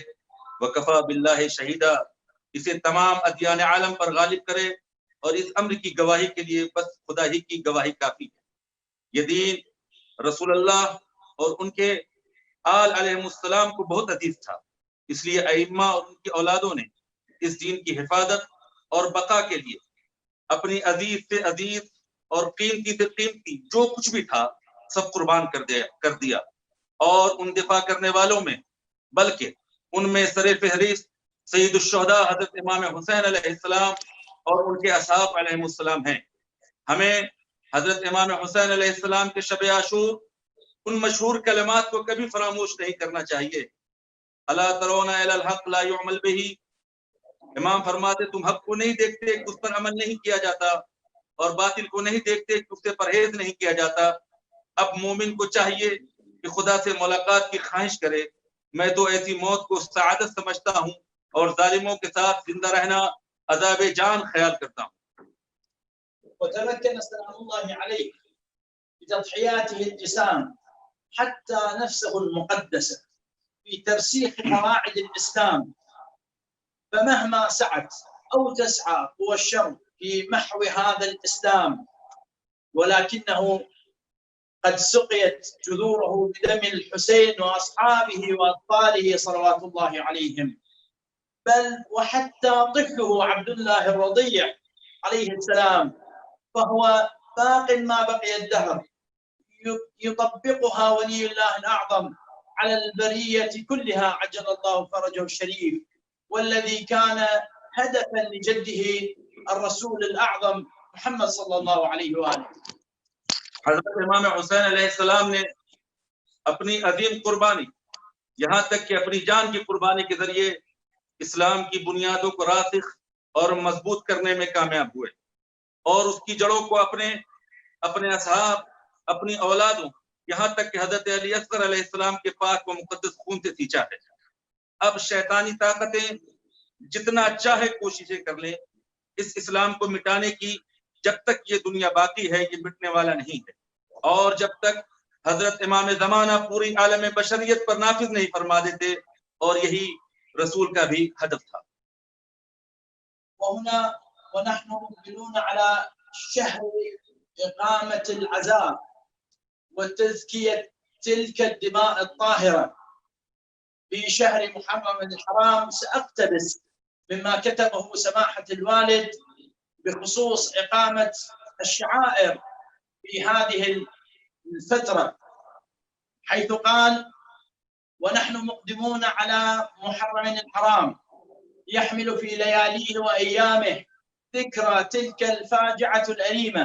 [SPEAKER 7] وَكَفَى بِاللَّهِ شَهِيدًا. اسے تمام ادیان عالم پر غالب کرے، اور اس امر کی گواہی کے لیے بس خدا ہی کی گواہی کافی ہے. یہ دین رسول اللہ اور ان کے آل علیہ السلام کو بہت عزیز تھا، اس لیے ائمہ اور ان کی اولادوں نے اس دین کی حفاظت اور بقا کے لیے اپنی عزیز سے عزیز اور قیمتی سے قیمتی جو کچھ بھی تھا سب قربان کر دیا. اور ان دفاع کرنے والوں میں بلکہ ان میں سر فہرست سید الشہداء حضرت امام حسین علیہ السلام اور ان کے اصحاب علیہ السلام ہیں. ہمیں حضرت امام حسین علیہ السلام کے شب عاشور ان مشہور کلمات کو کبھی فراموش نہیں کرنا چاہیے: الا ترون الی الحق لا يعمل به. امام فرماتے تم حق کو نہیں دیکھتے کہ اس پر عمل نہیں کیا جاتا، اور باطل کو نہیں دیکھتے کہ اس سے پرہیز نہیں کیا جاتا. اب مومن کو چاہیے کہ خدا سے ملاقات کی خواہش کرے. میں تو ایسی موت کو سعادت سمجھتا ہوں، اور ظالموں کے ساتھ زندہ رہنا عذاب جان خیال کرتا ہوں.
[SPEAKER 6] وتمكن سلام الله عليه بتضحياته الجسام حتى نفسه المقدسة في ترسيخ قواعد الإسلام، فمهما سعت أو تسعى قوى الشر في محو هذا الإسلام، ولكنه قد سقيت جذوره بدم الحسين وأصحابه وأطفاله صلوات الله عليهم، بل وحتى طفله عبد الله الرضيع عليه السلام، فهو باق ما بقي الدهر يطبقها ولي الله الأعظم على البرية كلها عجل الله فرجه الشريف، والذي كان هدفا لجده الرسول الأعظم محمد صلى الله عليه وآله.
[SPEAKER 7] حضرت امام حسین علیہ السلام نے اپنی عظیم قربانی، یہاں تک کہ اپنی جان کی قربانی کے ذریعے اسلام کی بنیادوں کو راسخ اور مضبوط کرنے میں کامیاب ہوئے، اور اس کی جڑوں کو اپنے اصحاب، اپنی اولادوں، یہاں تک کہ حضرت علی اصغر علیہ السلام کے پاک و مقدس خون سے سینچا ہے۔ اب شیطانی طاقتیں جتنا چاہے کوششیں کر لیں، اس اسلام کو مٹانے کی، جب تک یہ دنیا باقی ہے یہ مٹنے والا نہیں ہے، اور جب تک حضرت امام زمانہ پوری عالم بشریت پر نافذ نہیں فرما دیتے، اور یہی رسول کا بھی ہدف تھا۔
[SPEAKER 6] وهنا ونحن مقبلون على شهر إقامة العزاء وتزكية تلك الدماء الطاهرة في شهر محرم الحرام، سأقتبس مما كتبه سماحة الوالد بخصوص إقامة الشعائر في هذه الفترة، حيث قال: ونحن مقدمون على محرم الحرام يحمل في لياليه وأيامه ذكرى تلك الفاجعة الأليمة،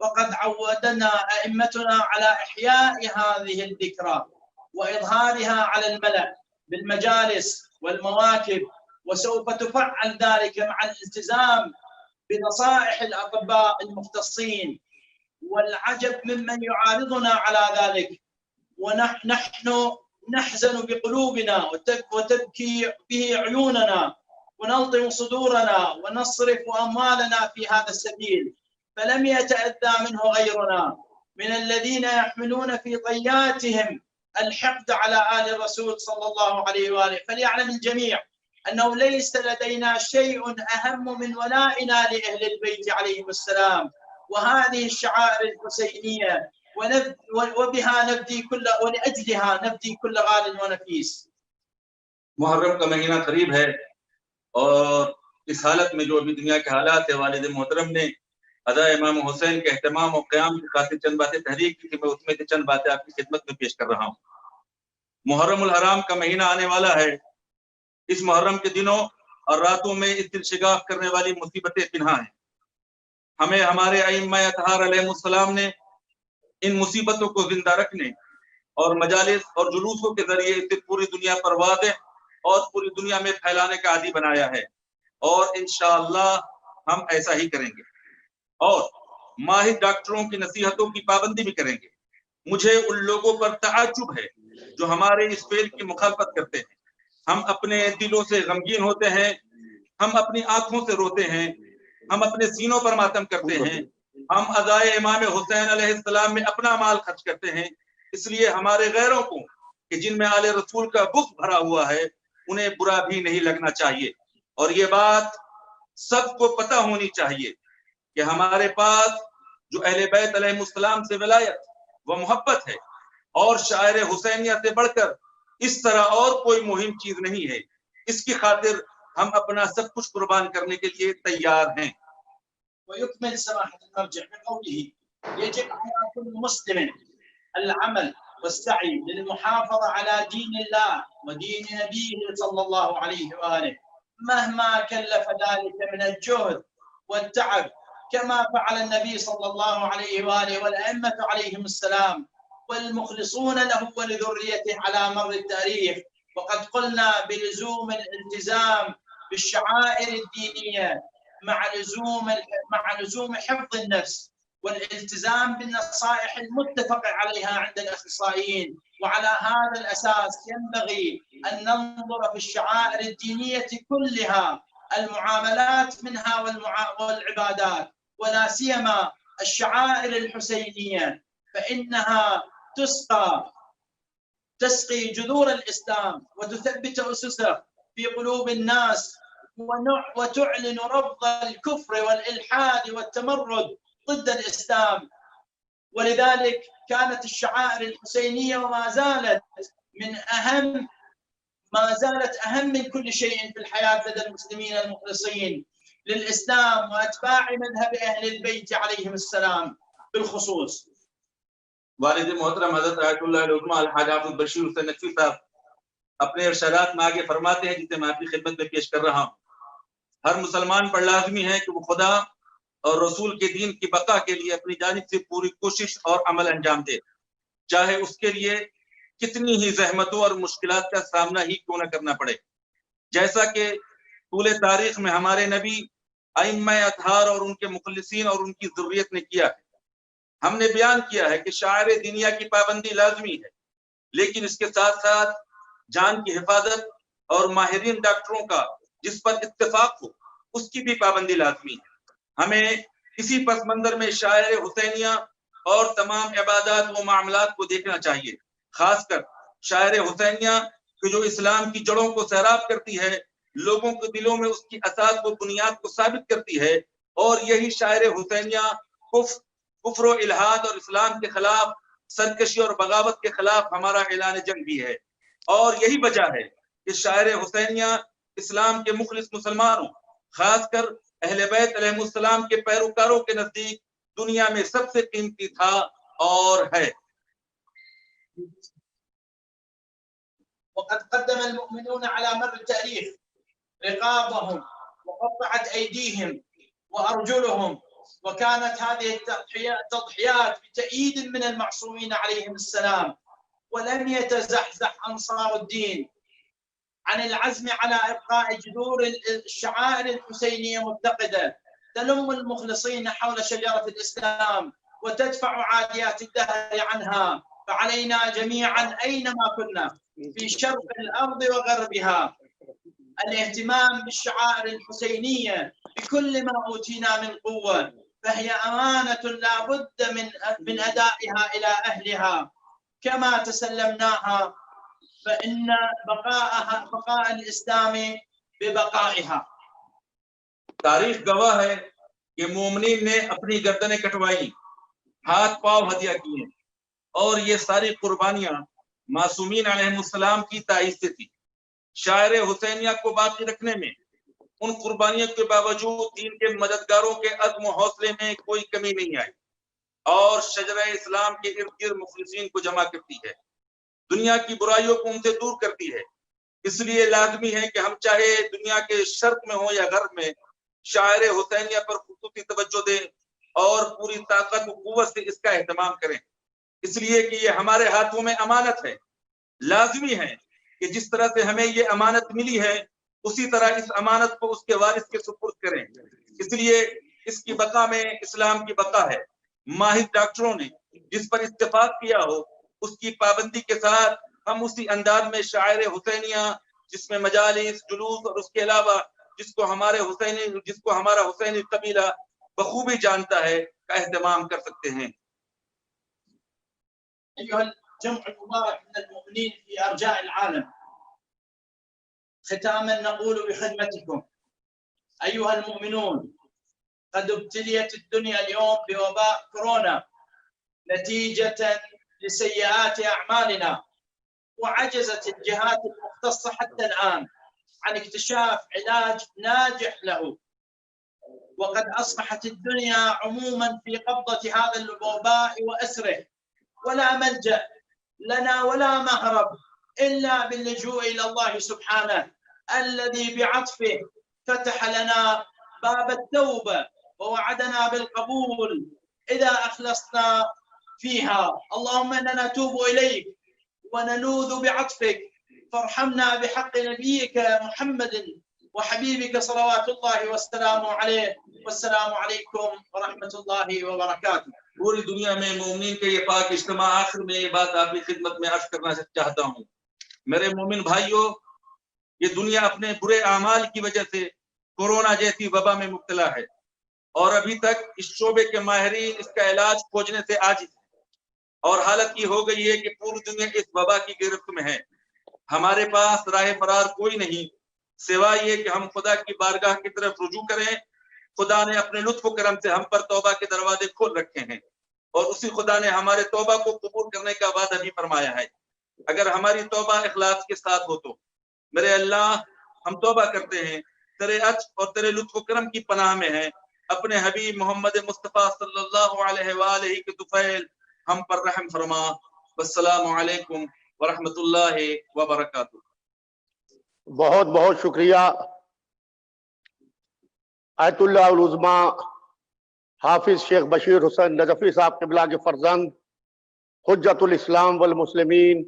[SPEAKER 6] وقد عودنا أئمتنا على إحياء هذه الذكرى وإظهارها على الملأ بالمجالس والمواكب، وسوف تفعل ذلك مع الالتزام بنصائح الأطباء المختصين. والعجب ممن يعارضنا على ذلك، ونحن نحزن بقلوبنا وتبكي به عيوننا ونلطم صدورنا ونصرف أموالنا في هذا السبيل، فلم يتأذى منه غيرنا من الذين يحملون في طياتهم الحقد على آل الرسول صلى الله عليه وآله. فليعلم الجميع أنه ليس لدينا شيء أهم من ولائنا لأهل البيت عليهم السلام، وهذه الشعائر الحسينية وبها نبدي ولأجلها نبدي كل غال ونفيس۔
[SPEAKER 7] محرم کا مہینہ قریب ہے، اور اس حالت میں جو ابھی دنیا کے حالات ہے، والد محترم نے ادائے امام حسین کے اہتمام اور قیام کی خاطر چند باتیں تحریک کی، کہ میں اس میں سے چند باتیں آپ کی خدمت میں پیش کر رہا ہوں۔ محرم الحرام کا مہینہ آنے والا ہے۔ اس محرم کے دنوں اور راتوں میں اس دل شگاف کرنے والی مصیبتیں پنہاں ہیں۔ ہمیں ہمارے ائمہ اطہار علیہ السلام نے ان مصیبتوں کو زندہ رکھنے اور مجالس اور جلوسوں کے ذریعے اسے پوری دنیا پر واضح اور پوری دنیا میں پھیلانے کا عادی بنایا ہے، اور انشاءاللہ ہم ایسا ہی کریں گے، اور ماہر ڈاکٹروں کی نصیحتوں کی پابندی بھی کریں گے۔ مجھے ان لوگوں پر تعجب ہے جو ہمارے اس فعل کی مخالفت کرتے ہیں۔ ہم اپنے دلوں سے غمگین ہوتے ہیں، ہم اپنی آنکھوں سے روتے ہیں، ہم اپنے سینوں پر ماتم کرتے ہیں، ہم ادائے امام حسین علیہ السلام میں اپنا مال خرچ کرتے ہیں۔ اس لیے ہمارے غیروں کو کہ جن میں آل رسول کا بغض بھرا ہوا ہے انہیں برا بھی نہیں لگنا چاہیے، اور یہ بات سب کو پتہ ہونی چاہیے کہ ہمارے پاس جو اہل بیت علیہ السلام سے ولایت و محبت ہے اور شاعر حسینیہ سے بڑھ کر اس طرح اور کوئی مہم چیز نہیں ہے۔ اس کی خاطر ہم اپنا سب کچھ قربان کرنے کے لیے تیار ہیں۔
[SPEAKER 6] ويكمل سماحة المرجع بقوله: يجب على كل مسلم العمل والسعي للمحافظة على دين الله ودين نبيه صلى الله عليه وآله مهما كلف ذلك من الجهد والتعب، كما فعل النبي صلى الله عليه وآله والأئمة عليهم السلام والمخلصون له ولذريته على مر التاريخ. وقد قلنا بلزوم الالتزام بالشعائر الدينية مع لزوم حفظ النفس والالتزام بالنصائح المتفق عليها عند الأخصائيين. وعلى هذا الأساس ينبغي أن ننظر في الشعائر الدينية كلها، المعاملات منها والعبادات، ولا سيما الشعائر الحسينية، فإنها تسقي جذور الإسلام وتثبت أسسه في قلوب الناس، وتعلن رفض الكفر والإلحاد والتمرد ضد الإسلام. ولذلك كانت الشعائر الحسينية وما زالت أهم من كل شيء في الحياة لدى المسلمين المخلصين للإسلام وأتباع مذهب أهل البيت عليهم السلام بالخصوص.
[SPEAKER 7] والد محترم حضرت آیت اللہ علیہ الحاج حافظ بشیر حسین نقوی صاحب اپنے ارشادات میں آگے فرماتے ہیں، جسے میں آپ کی خدمت میں پیش کر رہا ہوں. ہر مسلمان پر لازمی ہے کہ وہ خدا اور رسول کے دین کی بقا کے لیے اپنی جانب سے پوری کوشش اور عمل انجام دے، چاہے اس کے لیے کتنی ہی زحمتوں اور مشکلات کا سامنا ہی کیوں نہ کرنا پڑے. جیسا کہ طول تاریخ میں ہمارے نبی ائمہ اطہار اور ان کے مخلصین اور ان کی ذریت نے کیا ہے. ہم نے بیان کیا ہے کہ شاعر دنیا کی پابندی لازمی ہے، لیکن اس کے ساتھ ساتھ جان کی حفاظت اور ماہرین ڈاکٹروں کا جس پر اتفاق ہو اس کی بھی پابندی لازمی ہے. ہمیں اسی پس منظر میں شاعر حسینیہ اور تمام عبادات و معاملات کو دیکھنا چاہیے، خاص کر شاعر حسینیہ کہ جو اسلام کی جڑوں کو سیراب کرتی ہے، لوگوں کے دلوں میں اس کی اساس و بنیاد کو ثابت کرتی ہے. اور یہی شاعر حسینیہ کفر و الحاد اور اسلام کے خلاف سرکشی اور بغاوت کے خلاف ہمارا اعلان جنگ بھی ہے. اور یہی وجہ ہے کہ شاعر حسینیہ اسلام کے مخلص مسلمانوں، خاص کر اہل بیت علیہ السلام کے پیروکاروں کے نزدیک دنیا میں سب سے قیمتی تھا اور ہے.
[SPEAKER 6] وقد قدم المؤمنون على مر التاريخ رقابهم وقطعت أيديهم وأرجلهم، وكانت هذه التضحيات بتأييد من المعصومين عليهم السلام. ولم يتزحزح أنصار الدين عن العزم على إبقاء جذور الشعائر الحسينية متقدة تلم المخلصين حول شجرة الإسلام وتدفع عاديات الدهر عنها. فعلينا جميعا أينما كنا في شرق الأرض وغربها الاهتمام بالشعائر الحسينية بكل ما أوتينا من قوة، فهي أمانة لا بد من أدائها إلى أهلها كما تسلمناها، فإن بقاء الإسلام ببقائها.
[SPEAKER 7] تاریخ گواہ ہے کہ مومنین نے اپنی گردنیں کٹوائی، ہاتھ پاؤں ہدیہ کیے، اور یہ ساری قربانیاں معصومین علیہ السلام کی تائید سے تھی. شاعر حسینیہ کو باقی رکھنے میں ان قربانیوں کے باوجود دین کے مددگاروں کے عزم و حوصلے میں کوئی کمی نہیں آئی، اور شجرہ اسلام کے ارد گرد مخلصین کو جمع کرتی ہے، دنیا کی برائیوں کو ان سے دور کرتی ہے. اس لیے لازمی ہے کہ ہم چاہے دنیا کے شرق میں ہوں یا غرب میں شاعر حسینیہ پر خصوصی توجہ دیں اور پوری طاقت و قوت سے اس کا اہتمام کریں، اس لیے کہ یہ ہمارے ہاتھوں میں امانت ہے. لازمی ہے کہ جس طرح سے ہمیں یہ امانت ملی ہے اسی طرح اس امانت کو اس کے وارث کے سپرد کریں. اس لیے اس کی بقا میں اسلام کی بقا ہے. ماہر ڈاکٹروں نے جس پر اتفاق کیا ہو اس کی پابندی کے ساتھ ہم اسی انداز میں شاعر حسینیہ جس میں مجالس، جلوس اور اس کے علاوہ جس کو ہمارا حسینی قبیلہ بخوبی جانتا ہے کا اہتمام کر سکتے ہیں.
[SPEAKER 6] أيها الجمع المبارك من المؤمنين في أرجاء العالم، ختاما نقول بخدمتكم أيها المؤمنون، قد ابتليت الدنيا اليوم بوباء كورونا نتيجة لسيئات أعمالنا، وعجزت الجهات المختصة حتى الآن عن اكتشاف علاج ناجح له. وقد أصبحت الدنيا عموما في قبضة هذا الوباء وأسره، ولا ملجأ لنا ولا مهرب إلا باللجوء إلى الله سبحانه الذي بعطفه فتح لنا باب التوبة ووعدنا بالقبول إذا أخلصنا فيها. اللهم إننا نتوب إليك ونلوذ بعطفك، فارحمنا بحق نبيك محمد وحبيبك صلوات الله والسلام عليه، والسلام عليكم ورحمة الله وبركاته.
[SPEAKER 7] پوری دنیا میں مومنین کے یہ پاک اجتماع، آخر میں یہ بات آپ کی خدمت میں عرض کرنا چاہتا ہوں. میرے مومن بھائیوں، یہ دنیا اپنے برے اعمال کی وجہ سے کورونا جیسی وبا میں مبتلا ہے، اور ابھی تک اس شعبے کے ماہرین اس کا علاج کھوجنے سے عاجز ہیں، اور حالت یہ ہو گئی ہے کہ پوری دنیا اس وبا کی گرفت میں ہے. ہمارے پاس راہ فرار کوئی نہیں سوائے یہ کہ ہم خدا کی بارگاہ کی طرف رجوع کریں. خدا نے اپنے لطف و کرم سے ہم پر توبہ کے دروازے کھول رکھے ہیں، اور اسی خدا نے ہمارے توبہ کو قبول کرنے کا وعدہ بھی فرمایا ہے اگر ہماری توبہ اخلاص کے ساتھ ہو تو. میرے اللہ، ہم توبہ کرتے ہیں، تیرے عطف اور تیرے لطف و کرم کی پناہ میں ہیں. اپنے حبیب محمد مصطفیٰ صلی اللہ علیہ وآلہ کے طفیل ہم پر رحم فرما. والسلام علیکم ورحمۃ اللہ وبرکاتہ.
[SPEAKER 1] بہت بہت شکریہ آیت اللہ العظما حافظ شیخ بشیر حسین نجفی صاحب قبلہ کے فرزند حجت الاسلام والمسلمین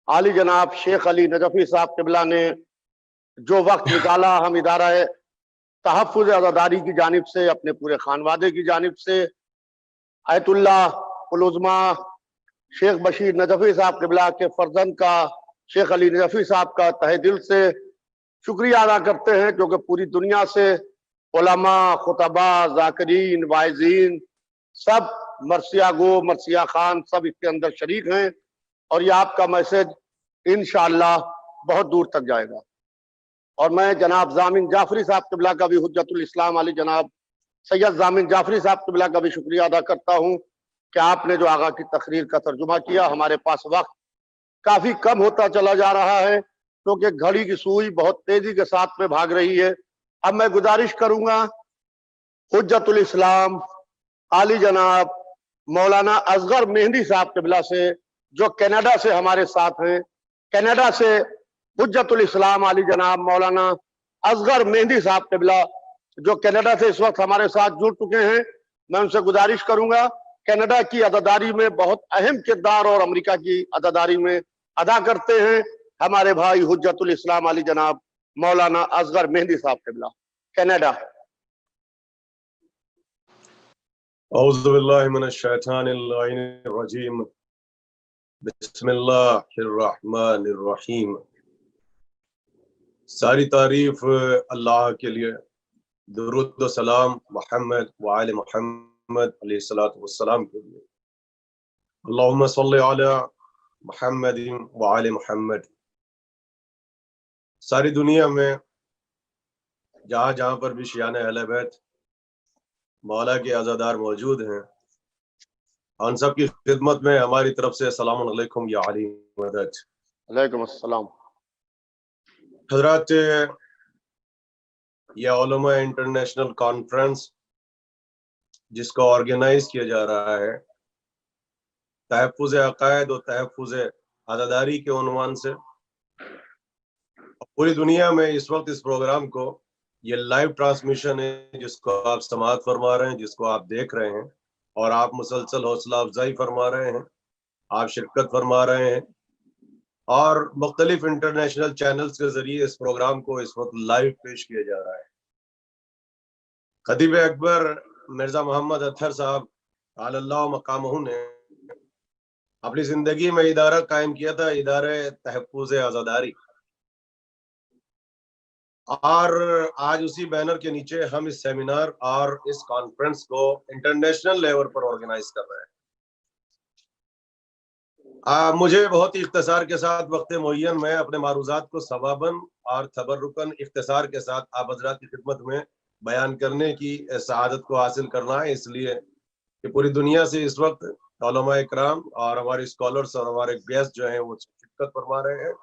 [SPEAKER 1] عالی جناب شیخ علی نجفی صاحب قبلہ نے جو وقت نکالا، ہم ادارہ تحفظ عزاداری کی جانب سے، اپنے پورے خانوادے کی جانب سے آیت اللہ العظما شیخ بشیر نجفی صاحب قبلہ کے فرزند کا، شیخ علی نجفی صاحب کا تہہ دل سے شکریہ ادا کرتے ہیں، کیونکہ پوری دنیا سے علماء، خطباء، ذاکرین، واعظین سب مرثیہ گو، مرثیہ خان سب اس کے اندر شریک ہیں، اور یہ آپ کا میسج انشاءاللہ بہت دور تک جائے گا. اور میں جناب ضامن جعفری صاحب قبلہ کا بھی، حجت الاسلام علی جناب سید ضامن جعفری صاحب قبلہ کا بھی شکریہ ادا کرتا ہوں کہ آپ نے جو آقا کی تقریر کا ترجمہ کیا. ہمارے پاس وقت کافی کم ہوتا چلا جا رہا ہے کیونکہ گھڑی کی سوئی بہت تیزی کے ساتھ میں بھاگ رہی ہے. اب میں گزارش کروں گا حجت الاسلام علی جناب مولانا اصغر مہندی صاحب قبلہ سے، جو کینیڈا سے ہمارے ساتھ ہیں. کینیڈا سے حجت الاسلام علی جناب مولانا اصغر مہندی صاحب قبلہ جو کینیڈا سے اس وقت ہمارے ساتھ جڑ چکے ہیں، میں ان سے گزارش کروں گا. کینیڈا کی عزاداری میں بہت اہم کردار اور امریکہ کی عزاداری میں ادا کرتے ہیں ہمارے بھائی حجت الاسلام علی جناب مولانا اصغر مہندی صاحب قبلہ، کینیڈا.
[SPEAKER 8] اعوذ باللہ من الشیطان اللعین الرجیم. بسم اللہ الرحمن الرحیم. ساری تعریف اللہ کے لیے، درود و سلام محمد وآل محمد علیہ الصلوۃ والسلام کے لیے. اللہم صلی علی محمد وآل محمد. ساری دنیا میں جہاں جہاں پر بھی شیعان اہل بیت مولا کے عزادار موجود ہیں، ان سب کی خدمت میں ہماری طرف سے السلام علیکم یا علی مدد.
[SPEAKER 1] علیکم السلام.
[SPEAKER 8] حضرات، یہ علماء انٹرنیشنل کانفرنس جس کو آرگنائز کیا جا رہا ہے تحفظ عقائد و تحفظ عزاداری کے عنوان سے، پوری دنیا میں اس وقت اس پروگرام کو، یہ لائیو ٹرانسمیشن ہے جس کو آپ سماعت فرما رہے ہیں، جس کو آپ دیکھ رہے ہیں، اور آپ مسلسل حوصلہ افزائی فرما رہے ہیں، آپ شرکت فرما رہے ہیں، اور مختلف انٹرنیشنل چینلز کے ذریعے اس پروگرام کو اس وقت لائیو پیش کیا جا رہا ہے. خطیب اکبر مرزا محمد اطہر صاحب علی اللہ مقامہ نے اپنی زندگی میں ادارہ قائم کیا تھا، ادارہ تحفظ عزاداری، اور آج اسی بینر کے نیچے ہم اس سیمینار اور اس کانفرنس کو انٹرنیشنل لیول پر آرگنائز کر رہے ہیں. مجھے بہت ہی اختصار کے ساتھ وقت معین میں اپنے معروضات کو ثواباً اور تبرکاً اختصار کے ساتھ آپ حضرات کی خدمت میں بیان کرنے کی سعادت کو حاصل کرنا ہے، اس لیے کہ پوری دنیا سے اس وقت علماء اکرام اور ہمارے اسکالرز اور ہمارے گیسٹ جو ہیں وہ شرکت فرما رہے ہیں.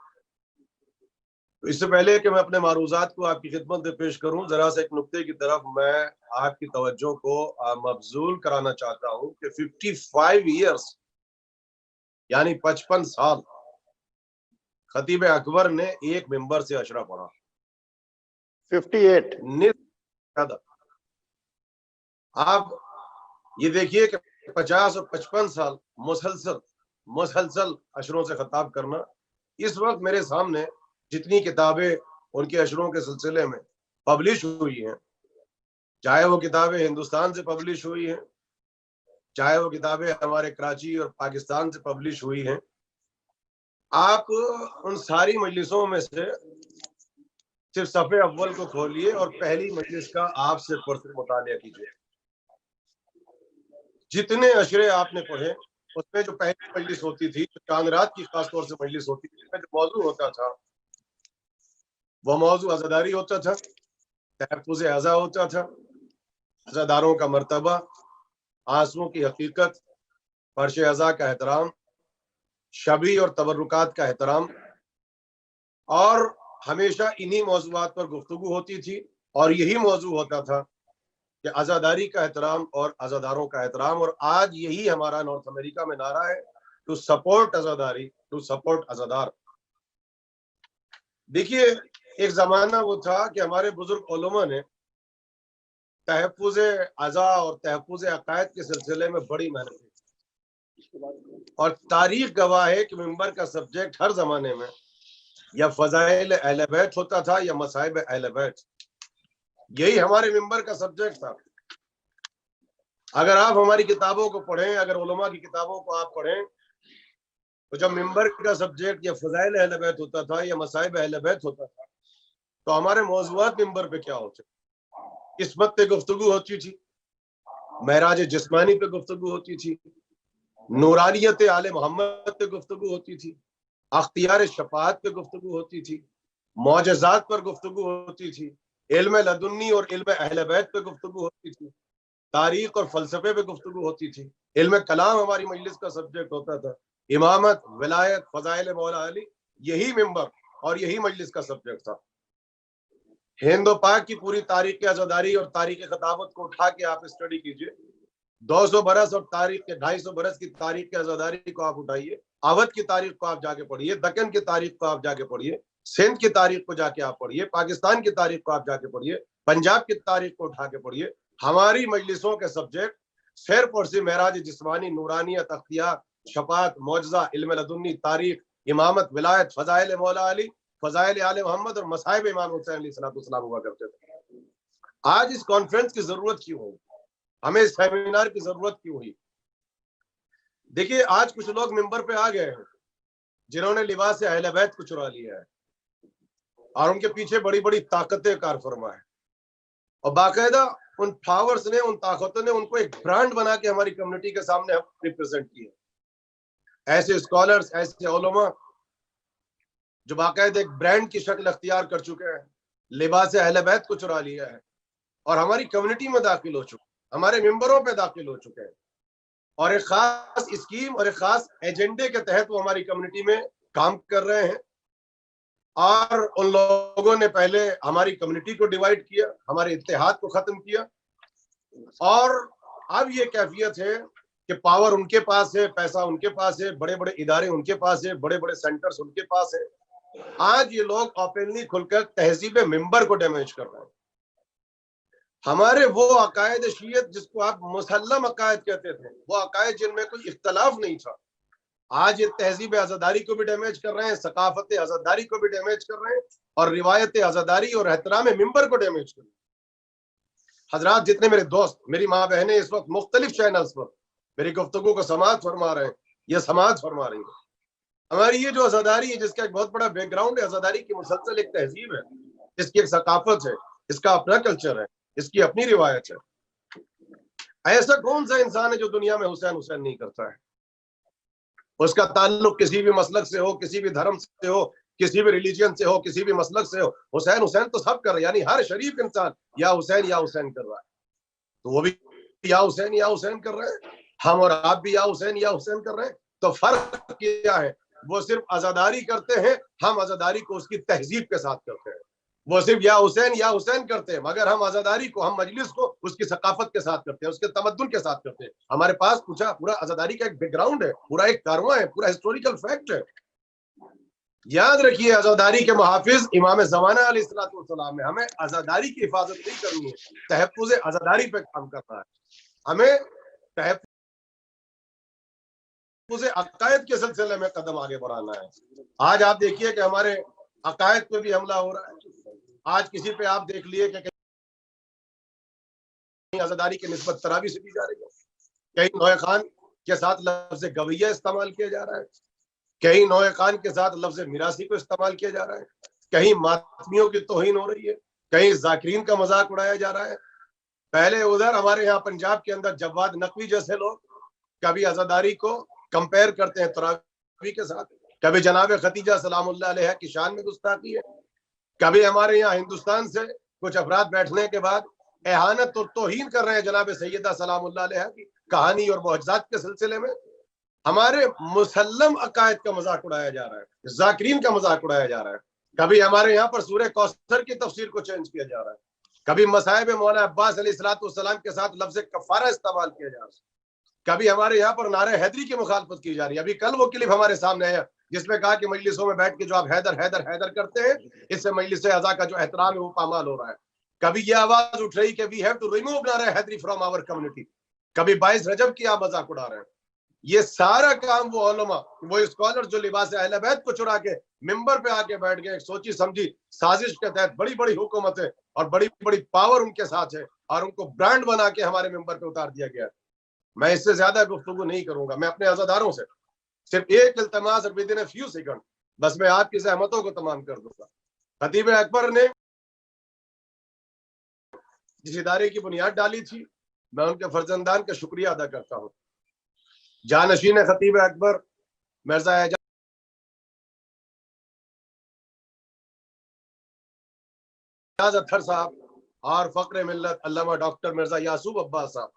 [SPEAKER 8] تو اس سے پہلے کہ میں اپنے معروضات کو آپ کی خدمت میں پیش کروں، ذرا سے ایک نقطے کی طرف میں آپ کی توجہ کو مبذول کرانا چاہتا ہوں کہ 55 ایئرس یعنی 55 سال خطیب اکبر نے ایک ممبر سے اشرا پڑھا.
[SPEAKER 1] 58.
[SPEAKER 8] آپ یہ دیکھیے کہ 50 اور 55 سال مسلسل اشروں سے خطاب کرنا. اس وقت میرے سامنے جتنی کتابیں ان کے اشروں کے سلسلے میں پبلش ہوئی ہیں، چاہے وہ کتابیں ہندوستان سے پبلش ہوئی ہیں، چاہے وہ کتابیں ہمارے کراچی اور پاکستان سے پبلش ہوئی ہیں، آپ ان ساری مجلسوں میں سے صرف صفحے اول کو کھولیے اور پہلی مجلس کا آپ سے پرسر مطالعہ کیجیے. جتنے اشرے آپ نے پڑھے اس میں جو پہلی مجلس ہوتی تھی، چاند رات کی خاص طور سے مجلس ہوتی تھی، جو موضوع ہوتا تھا وہ موضوع عزاداری ہوتا تھا، تحفظ عزا ہوتا تھا، عزاداروں کا مرتبہ، آنسوؤں کی حقیقت، فرش عزا کا احترام، شبی اور تبرکات کا احترام، اور ہمیشہ انہی موضوعات پر گفتگو ہوتی تھی. اور یہی موضوع ہوتا تھا کہ عزاداری کا احترام اور عزاداروں کا احترام، اور آج یہی ہمارا نارتھ امریکہ میں نعرہ ہے، ٹو سپورٹ عزاداری، ٹو سپورٹ عزادار۔ دیکھیے ایک زمانہ وہ تھا کہ ہمارے بزرگ علماء نے تحفظ عزا اور تحفظ عقائد کے سلسلے میں بڑی محنت کی، اور تاریخ گواہ ہے کہ منبر کا سبجیکٹ ہر زمانے میں یا فضائل اہل بیت ہوتا تھا یا مصائب اہل بیت، یہی ہمارے منبر کا سبجیکٹ تھا۔ اگر آپ ہماری کتابوں کو پڑھیں، اگر علماء کی کتابوں کو آپ پڑھیں، تو جب منبر کا سبجیکٹ یا فضائل اہل بیت ہوتا تھا یا مصائب اہل بیت ہوتا تھا، تو ہمارے موضوعات منبر پہ کیا ہوتے؟ قسمت پہ گفتگو ہوتی تھی، معراج جسمانی پہ گفتگو ہوتی تھی، نورانیت آل محمد پہ گفتگو ہوتی تھی، اختیار شفاعت پہ گفتگو ہوتی تھی، معجزات پر گفتگو ہوتی تھی، علم لدنی اور علم اہل بیت پہ گفتگو ہوتی تھی، تاریخ اور فلسفے پہ گفتگو ہوتی تھی، علم کلام ہماری مجلس کا سبجیکٹ ہوتا تھا، امامت، ولایت، فضائل مولا علی، یہی منبر اور یہی مجلس کا سبجیکٹ تھا۔ ہند و پاک کی پوری تاریخ عزاداری اور تاریخ خطابت کو اٹھا کے آپ اسٹڈی کیجئے، 200 برس اور تاریخ کے 250 برس کی تاریخ عزاداری کو آپ اٹھائیے، اودھ کی تاریخ کو آپ جا کے پڑھیے، دکن کی تاریخ کو آپ جا کے پڑھیے، سندھ کی تاریخ کو جا کے آپ پڑھیے، پاکستان کی تاریخ کو آپ جا کے پڑھیے، پنجاب کی تاریخ کو اٹھا کے پڑھیے۔ ہماری مجلسوں کے سبجیکٹ صرف اور صرف معراج جسمانی، نورانیت، اختیار، شفاعت، معجزہ، علم لدنی، تاریخ، امامت، ولایت، فضائل مولا علی، فضائل آل محمد اور مصائب امام حسین علیہ السلام ہوا کرتے تھے۔ آج اس کانفرنس کی ضرورت کیوں ہوئی؟ ہمیں اس سیمینار کی ضرورت کیوں ہوئی؟ دیکھیے آج کچھ لوگ منبر پہ آ گئے ہیں جنہوں نے لباس اہل بیت کو چرا لیا ہے، اور ان کے پیچھے بڑی بڑی طاقتیں کار فرما ہے، اور باقاعدہ ان پاورز نے، ان طاقتوں نے ان کو ایک برانڈ بنا کے ہماری کمیونٹی کے سامنے ریپرزینٹ کیا۔ ایسے اسکالرز، ایسے علماء جو باقاعدہ ایک برانڈ کی شکل اختیار کر چکے ہیں، لباس اہل بیت کو چرا لیا ہے، اور ہماری کمیونٹی میں داخل ہو چکے ہیں، ہمارے ممبروں پہ داخل ہو چکے ہیں، اور ایک خاص اسکیم اور ایک خاص ایجنڈے کے تحت وہ ہماری کمیونٹی میں کام کر رہے ہیں۔ اور ان لوگوں نے پہلے ہماری کمیونٹی کو ڈیوائیڈ کیا، ہمارے اتحاد کو ختم کیا، اور اب یہ کیفیت ہے کہ پاور ان کے پاس ہے، پیسہ ان کے پاس ہے، بڑے بڑے ادارے ان کے پاس ہے، بڑے بڑے سینٹرز ان کے پاس ہے۔ آج یہ لوگ اوپنلی کھل کر تہذیب منبر کو ڈیمیج کر رہے ہیں۔ ہمارے وہ عقائد شیعت جس کو آپ مسلم عقائد کہتے تھے، وہ عقائد جن میں کوئی اختلاف نہیں تھا، آج یہ تہذیب عزاداری کو بھی ڈیمیج کر رہے ہیں، ثقافت عزاداری کو بھی ڈیمیج کر رہے ہیں، اور روایت عزاداری اور احترام منبر کو ڈیمیج کر رہے ہیں۔ حضرات جتنے میرے دوست، میری ماں بہنیں اس وقت مختلف چینلز پر میری گفتگو کو سماعت فرما رہے ہیں، یہ سماعت فرما رہی ہیں، ہماری یہ جو عزاداری ہے جس کا ایک بہت بڑا بیک گراؤنڈ ہے، عزاداری کی مسلسل ایک تہذیب ہے، اس کی ایک ثقافت ہے، اس کا اپنا کلچر ہے، اس کی اپنی روایت ہے۔ ایسا کون سا انسان ہے جو دنیا میں حسین حسین نہیں کرتا ہے؟ اس کا تعلق کسی بھی مسلک سے ہو، کسی بھی دھرم سے ہو، کسی بھی ریلیجن سے ہو، کسی بھی مسلک سے ہو، حسین حسین تو سب کر رہے ہیں، یعنی ہر شریف انسان یا حسین کر رہا ہے، تو وہ بھی یا حسین کر رہے ہیں، ہم اور آپ بھی یا حسین کر رہے ہیں۔ تو فرق کیا ہے؟ وہ صرف عزاداری کرتے ہیں، ہم عزاداری کو اس کی تہذیب کے ساتھ کرتے ہیں۔ وہ صرف یا حسین کرتے ہیں، مگر ہم عزاداری کو، ہم مجلس کو اس کی ثقافت کے ساتھ کرتے ہیں، اس کے تمدن کے ساتھ کرتے ہیں۔ ہمارے پاس پورا عزاداری کا ایک بیک گراؤنڈ ہے، پورا ایک کارواں ہے، پورا ہسٹوریکل فیکٹ ہے۔ یاد رکھیے عزاداری کے محافظ امام زمانہ علیہ السلام ہے، ہمیں عزاداری کی حفاظت نہیں کرنی ہے، تحفظ عزاداری پہ کام کرنا ہے، ہمیں تحفظ عقائد کے سلسلے میں قدم آگے بڑھانا ہے۔ آج آپ دیکھیے کہ ہمارے عقائد پہ بھی حملہ ہو رہا ہے۔ آج کسی پہ آپ دیکھ لیے کہ عزاداری کی نسبت تراویح سے دی جا رہی ہے، کہیں نوئے خان کے ساتھ لفظ گویہ استعمال کیا جا رہا ہے، کہیں نوئے خان کے ساتھ لفظ میراثی کو استعمال کیا جا رہا ہے، کہیں ماتمیوں کی توہین ہو رہی ہے، کہیں ذاکرین کا مذاق اڑایا جا رہا ہے۔ پہلے ادھر ہمارے یہاں پنجاب کے اندر جواد نقوی جیسے لوگ کبھی عزاداری کو کمپیئر کرتے ہیں تراویح کے ساتھ، کبھی جناب ختیجہ سلام اللہ علیہ کی شان میں گستاخی ہے، کبھی ہمارے یہاں ہندوستان سے کچھ افراد بیٹھنے کے بعد اہانت اور توہین کر رہے ہیں جناب سیدہ سلام اللہ علیہ کی کہانی اور معجزات کے سلسلے میں۔ ہمارے مسلم عقائد کا مذاق اڑایا جا رہا ہے، ذاکرین کا مذاق اڑایا جا رہا ہے، کبھی ہمارے یہاں پر سورہ کوثر کی تفسیر کو چینج کیا جا رہا ہے۔ کبھی مصائب مولانا عباس علیہ السلام کے ساتھ لفظ کفارہ استعمال کیا جا رہا ہے، کبھی ہمارے یہاں پر نعرہ حیدری کی مخالفت کی جا رہی ہے. ابھی کل وہ کلپ ہمارے سامنے آیا جس میں کہا کہ مجلسوں میں بیٹھ کے جو آپ حیدر حیدر حیدر کرتے ہیں اس سے مجلس اعضاء کا جو احترام ہے وہ پامال ہو رہا ہے. کبھی یہ آواز اٹھ رہی کہ وی ہیو ٹو ریموو نعرہ حیدری فرام آور کمیونٹی. کبھی 22 رجب کی آپ مذاق اڑا رہے ہیں. یہ سارا کام وہ علماء، وہ اسکالر جو لباس اہل بیت کو چرا کے ممبر پہ آ کے بیٹھ گئے، ایک سوچی سمجھی سازش کے تحت بڑی بڑی حکومتیں اور بڑی بڑی پاور ان کے ساتھ ہے اور ان کو برانڈ بنا کے ہمارے ممبر پہ اتار دیا گیا ہے. میں اس سے زیادہ گفتگو نہیں کروں گا. میں اپنے عزاداروں سے صرف ایک التماس اور ودن فیو سیکنڈ بس میں آپ کی زحمتوں کو تمام کر دوں گا. خطیب اکبر نے جس ادارے کی بنیاد ڈالی تھی میں ان کے فرزندان کا شکریہ ادا کرتا ہوں. جانشین خطیب اکبر مرزا اعجاز اطہر صاحب اور فخر ملت علامہ ڈاکٹر مرزا یعقوب عباس صاحب،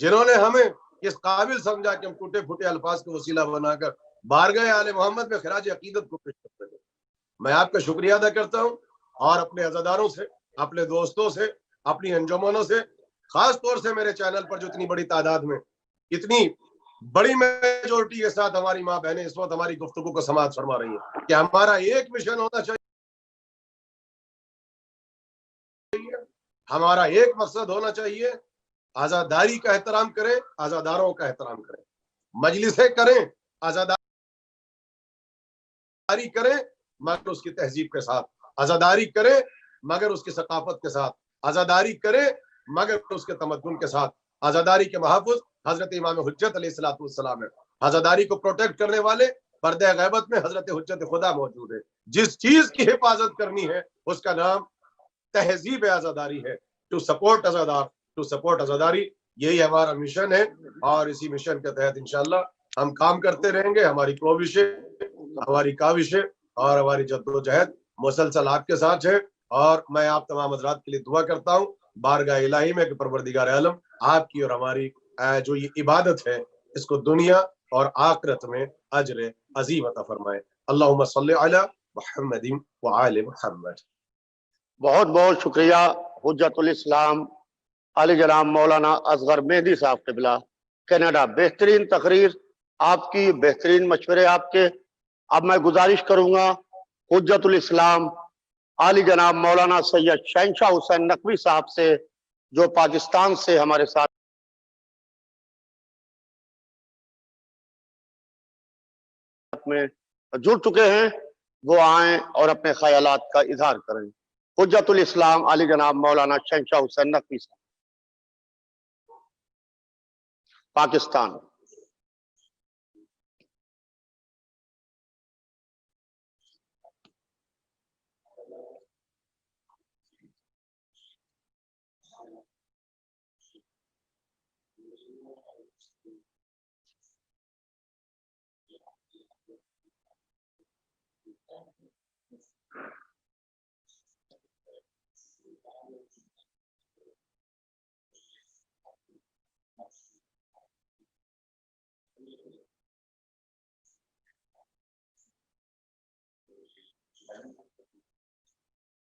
[SPEAKER 8] جنہوں نے ہمیں اس قابل سمجھا کہ ہم ٹوٹے پھوٹے الفاظ کو وسیلہ بنا کر بارگاہ آل محمد میں خراج عقیدت کو پیش کرتے ہیں. میں آپ کا شکریہ ادا کرتا ہوں اور اپنے عزاداروں سے، اپنے دوستوں سے، اپنی انجمنوں سے، خاص طور سے میرے چینل پر جو اتنی بڑی تعداد میں اتنی بڑی میجورٹی کے ساتھ ہماری ماں بہنیں اس وقت ہماری گفتگو کو سماعت فرما رہی ہیں کہ ہمارا ایک مشن ہونا چاہیے، ہمارا ایک مقصد ہونا چاہیے، آزاداری کا احترام کریں، آزاداروں کا احترام کریں، مجلسیں کریں، آزاداری کریں مگر اس کی تہذیب کے ساتھ، آزاداری کریں مگر اس کی ثقافت کے ساتھ، آزاداری کریں مگر اس کے تمدن کے ساتھ. آزاداری کے محافظ حضرت امام حجت علیہ السلام ہے. آزاداری کو پروٹیکٹ کرنے والے پردہ غیبت میں حضرت حجت خدا موجود ہے. جس چیز کی حفاظت کرنی ہے اس کا نام تہذیب آزاداری ہے. ٹو سپورٹ آزادار، ٹو سپورٹ آزاداری، یہی ہمارا مشن ہے اور اسی مشن کے تحت انشاءاللہ ہم کام کرتے رہیں گے. ہماری کوششیں، ہماری کاوشیں اور ہماری جدوجہد مسلسل آپ کے ساتھ ہے اور میں آپ تمام حضرات کے لیے دعا کرتا ہوں بارگاہ الہی میں کہ پروردگار عالم آپ کی اور ہماری جو یہ عبادت ہے اس کو دنیا اور آخرت میں اجر عظیم عطا فرمائے. اللہم صلی علی محمد وآل محمد.
[SPEAKER 1] بہت بہت شکریہ حجت الاسلام علی جناب مولانا اصغر مہدی صاحب قبلہ کینیڈا. بہترین تقریر آپ کی، بہترین مشورے آپ کے. اب میں گزارش کروں گا حجت الاسلام علی جناب مولانا سید شہنشاہ حسین نقوی صاحب سے جو پاکستان سے ہمارے ساتھ میں جڑ چکے ہیں وہ آئیں اور اپنے خیالات کا اظہار کریں. حجت الاسلام علی جناب مولانا شہنشاہ حسین نقوی صاحب، پاکستان.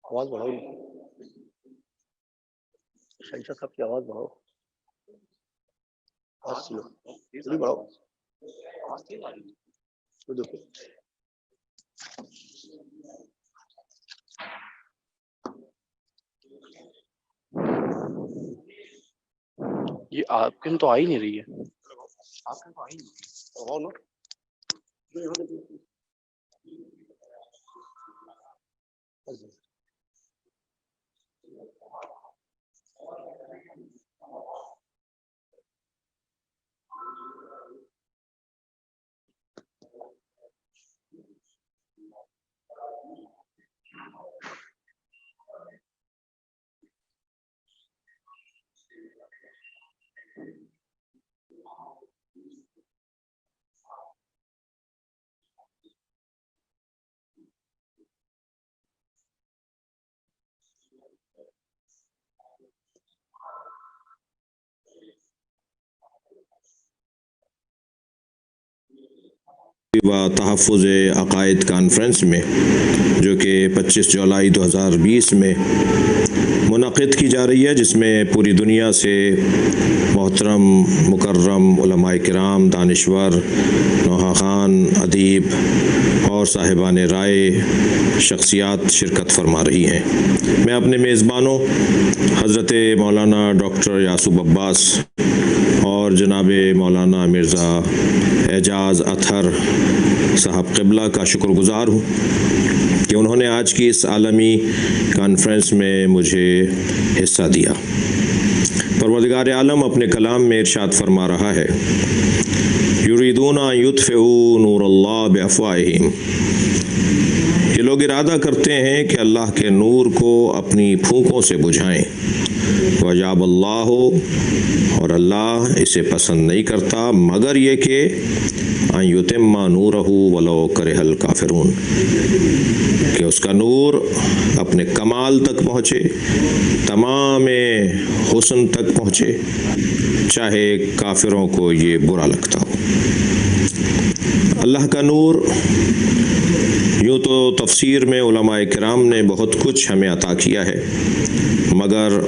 [SPEAKER 1] آواز بڑھاؤ، شہنشاہ صاحب کی آواز بڑھاؤ، بڑھاؤ.
[SPEAKER 9] یہ آپ کے تو آ ہی نہیں رہی ہے.
[SPEAKER 10] و تحفظ عقائد کانفرنس میں جو کہ 25 جولائی 2020 میں منعقد کی جا رہی ہے، جس میں پوری دنیا سے محترم مکرم علماء کرام، دانشور، نوحہ خوان، ادیب اور صاحبان رائے شخصیات شرکت فرما رہی ہیں۔ میں اپنے میزبانوں حضرت مولانا ڈاکٹر یعصوب عباس اور جناب مولانا مرزا اعجاز اطہر صاحب قبلہ کا شکر گزار ہوں کہ انہوں نے آج کی اس عالمی کانفرنس میں مجھے حصہ دیا۔ پروردگار عالم اپنے کلام میں ارشاد فرما رہا ہے، یریدون ان یطفئوا نور اللہ بافواہہم، یہ لوگ ارادہ کرتے ہیں کہ اللہ کے نور کو اپنی پھونکوں سے بجھائیں، وَيَأْبَى اللَّهُ، اور اللہ اسے پسند نہیں کرتا مگر یہ کہ ان یتم نورہ ولو کرہ الکافرون، کہ اس کا نور اپنے کمال تک پہنچے، تمام حسن تک پہنچے، چاہے کافروں کو یہ برا لگتا ہو۔ اللہ کا نور، یوں تو تفسیر میں علماء کرام نے بہت کچھ ہمیں عطا کیا ہے، مگر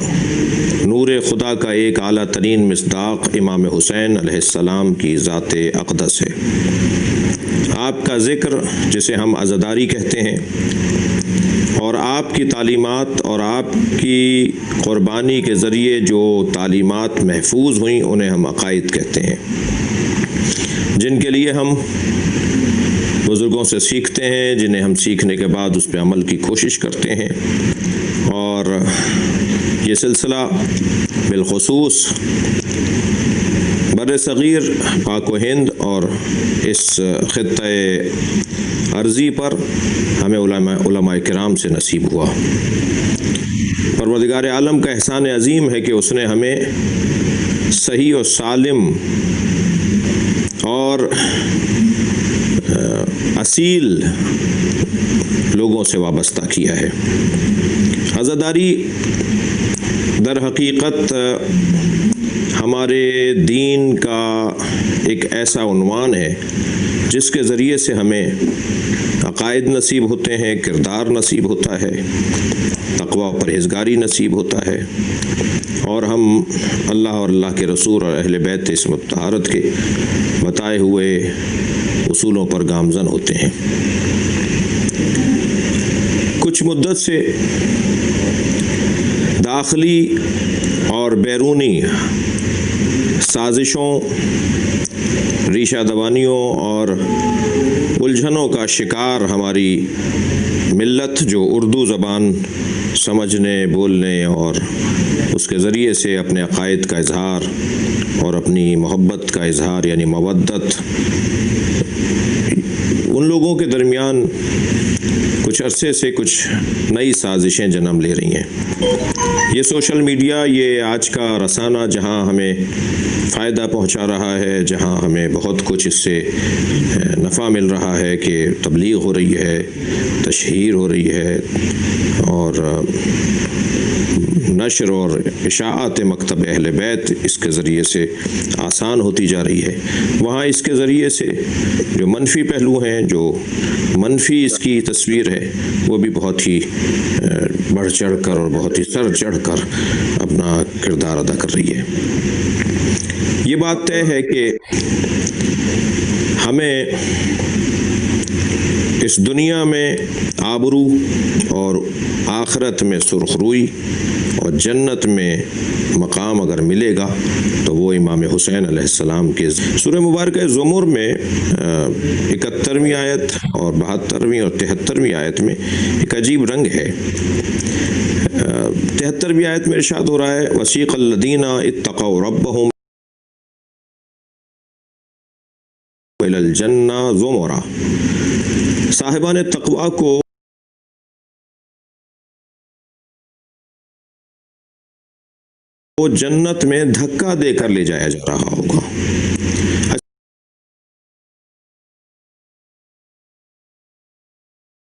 [SPEAKER 10] نور خدا کا ایک اعلیٰ ترین مصداق امام حسین علیہ السلام کی ذات اقدس ہے۔ آپ کا ذکر، جسے ہم عزاداری کہتے ہیں، اور آپ کی تعلیمات اور آپ کی قربانی کے ذریعے جو تعلیمات محفوظ ہوئیں انہیں ہم عقائد کہتے ہیں، جن کے لیے ہم بزرگوں سے سیکھتے ہیں، جنہیں ہم سیکھنے کے بعد اس پہ عمل کی کوشش کرتے ہیں۔ اور یہ سلسلہ بالخصوص بر صغیر پاک و ہند اور اس خطۂ ارضی پر ہمیں علماء کرام سے نصیب ہوا۔ پروردگار عالم کا احسان عظیم ہے کہ اس نے ہمیں صحیح و سالم اور اصیل لوگوں سے وابستہ کیا ہے۔ عزاداری در حقیقت ہمارے دین کا ایک ایسا عنوان ہے جس کے ذریعے سے ہمیں عقائد نصیب ہوتے ہیں، کردار نصیب ہوتا ہے، تقوی و پرہیزگاری نصیب ہوتا ہے، اور ہم اللہ اور اللہ کے رسول اور اہل بیت عصمت طہارت کے بتائے ہوئے اصولوں پر گامزن ہوتے ہیں۔ کچھ مدت سے داخلی اور بیرونی سازشوں، ریشہ دوانیوں اور الجھنوں کا شکار ہماری ملت، جو اردو زبان سمجھنے، بولنے اور اس کے ذریعے سے اپنے عقائد کا اظہار اور اپنی محبت کا اظہار یعنی مودت، ان لوگوں کے درمیان کچھ عرصے سے کچھ نئی سازشیں جنم لے رہی ہیں۔ یہ سوشل میڈیا، یہ آج کا رسانہ جہاں ہمیں فائدہ پہنچا رہا ہے، جہاں ہمیں بہت کچھ اس سے نفع مل رہا ہے کہ تبلیغ ہو رہی ہے، تشہیر ہو رہی ہے، اور نشر اور اشاعت مکتب اہل بیت اس کے ذریعے سے آسان ہوتی جا رہی ہے، وہاں اس کے ذریعے سے جو منفی پہلو ہیں، جو منفی اس کی تصویر ہے، وہ بھی بہت ہی بڑھ چڑھ کر اور بہت ہی سر چڑھ کر اپنا کردار ادا کر رہی ہے۔ یہ بات طے ہے کہ ہمیں اس دنیا میں آبرو اور آخرت میں سرخ روئی اور جنت میں مقام اگر ملے گا تو وہ امام حسین علیہ السلام کے سورہ مبارکہ زمر میں 71ویں آیت اور 72ویں اور 73ویں آیت میں ایک عجیب رنگ ہے۔ 73ویں آیت میں ارشاد ہو رہا ہے، وَسِيقَ الَّذِينَ اتَّقَوْا رَبَّهُمْ إِلَى الْجَنَّةِ زُمَرًا، صاحبان تقوی کو وہ جنت میں دھکا دے کر لے جایا جا رہا ہوگا۔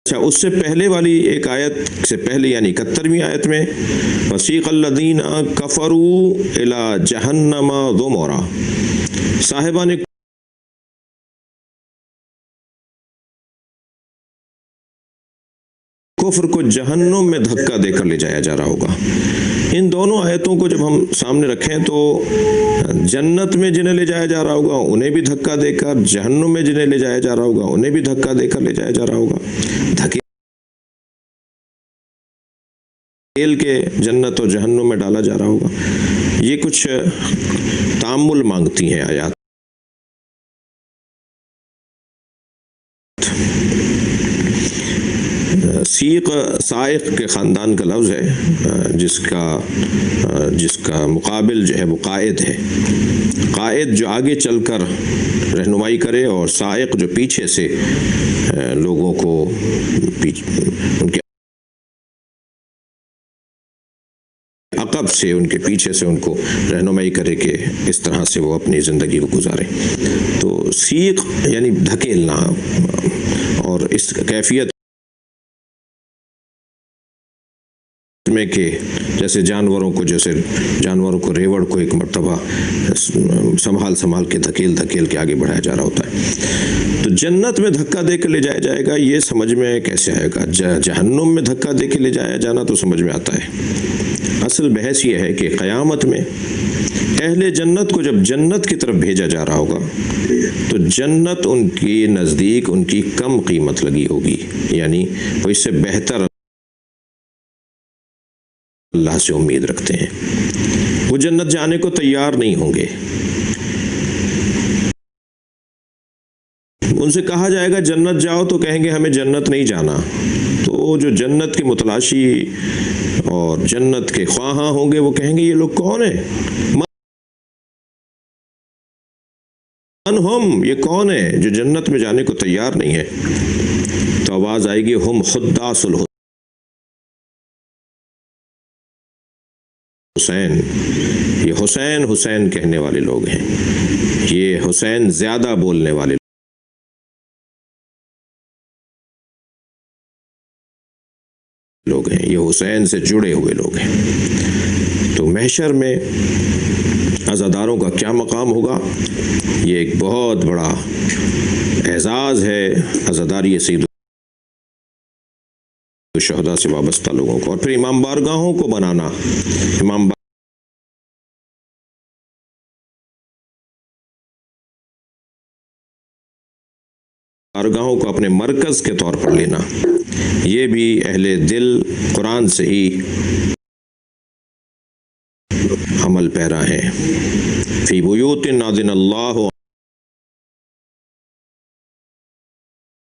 [SPEAKER 10] اچھا، اس سے پہلے والی ایک آیت سے پہلے یعنی 71ویں آیت میں وَسِيقَ الَّذِينَ كَفَرُوا إِلَى جَهَنَّمَ زُمَرًا، صاحبان کفر کو جہنم میں دھکا دے کر لے جایا جا رہا ہوگا۔ ان دونوں آیتوں کو جب ہم سامنے رکھیں تو جنت میں جنہیں لے جایا جا رہا ہوگا انہیں بھی دھکا دے کر، جہنم میں جنہیں لے جایا جا رہا ہوگا انہیں بھی دھکا دے کر لے جایا جا رہا ہوگا، دھکیل کے جنت اور جہنم میں ڈالا جا رہا ہوگا۔ یہ کچھ تأمل مانگتی ہیں آیات۔ سیق سائق کے خاندان کا لفظ ہے جس کا مقابل جو ہے وہ قائد ہے۔ قائد جو آگے چل کر رہنمائی کرے اور سائق جو پیچھے سے لوگوں کو ان کے عقب سے، ان کے پیچھے سے ان کو رہنمائی کرے کہ اس طرح سے وہ اپنی زندگی کو گزارے۔ تو سیق یعنی دھکیلنا، اور اس کیفیت میں کہ جیسے جانوروں کو ریوڑ کو ایک مرتبہ سنبھال کے دھکیل کے آگے بڑھایا جا رہا ہوتا ہے۔ تو جنت میں دھکا دے کے لے جایا جائے گا، یہ سمجھ میں کیسے آئے گا؟ جہنم میں دھکا دے کے لے جایا جانا تو سمجھ میں آتا ہے۔ اصل بحث یہ ہے کہ قیامت میں اہل جنت کو جب جنت کی طرف بھیجا جا رہا ہوگا تو جنت ان کی نزدیک ان کی کم قیمت لگی ہوگی، یعنی وہ اس سے بہتر اللہ سے امید رکھتے ہیں، وہ جنت جانے کو تیار نہیں ہوں گے۔ ان سے کہا جائے گا جنت جاؤ تو کہیں گے ہمیں جنت نہیں جانا۔ تو جو جنت کے متلاشی اور جنت کے خواہاں ہوں گے وہ کہیں گے یہ لوگ کون ہیں؟ من ہم، یہ کون ہے جو جنت میں جانے کو تیار نہیں ہے؟ تو آواز آئے گی ہم خداس حسین، یہ حسین کہنے والے لوگ ہیں، یہ حسین زیادہ بولنے والے لوگ ہیں، یہ حسین سے جڑے ہوئے لوگ ہیں۔ تو محشر میں عزاداروں کا کیا مقام ہوگا؟ یہ ایک بہت بڑا اعزاز ہے عزاداری سید الشہداء سے وابستہ لوگوں کو، اور پھر امام بارگاہوں کو بنانا، امام بارگاہوں کو اپنے مرکز کے طور پر لینا، یہ بھی اہل دل قرآن سے ہی عمل پیرا ہیں۔ فی بیوت اذن اللہ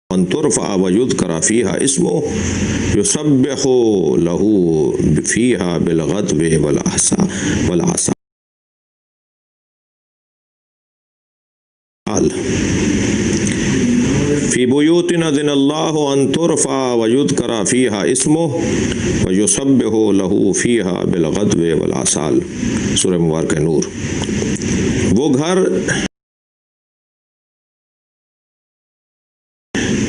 [SPEAKER 10] ان ترفع ویذکر فیہا اسمہ یسبح لہ فیہا بالغدو والآصال۔ فی بیوت اذن اللہ ان ترفع ویذکر فیہا اسمہ ویسبح لہ فیہا بالغدو والآصال، سورہ مبارکہ نور۔ وہ گھر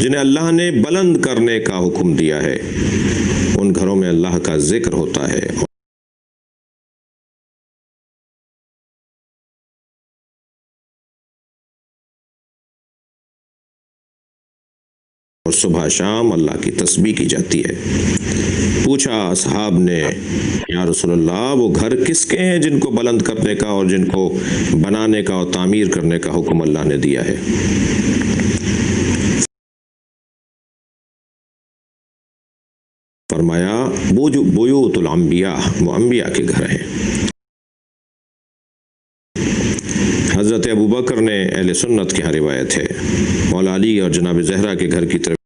[SPEAKER 10] جنہیں اللہ نے بلند کرنے کا حکم دیا ہے، ان گھروں میں اللہ کا ذکر ہوتا ہے، اور صبح شام اللہ کی تسبیح کی جاتی ہے۔ پوچھا اصحاب نے یا رسول اللہ وہ گھر کس کے ہیں جن کو بلند کرنے کا اور جن کو بنانے کا اور تعمیر کرنے کا حکم اللہ نے دیا ہے؟ فرمایا بیوت الانبیاء، وہ انبیاء کے گھر ہیں۔ حضرت ابوبکر نے اہل سنت کے ہاں روایت ہے، مولا علی اور جناب زہرا کے گھر کی طرف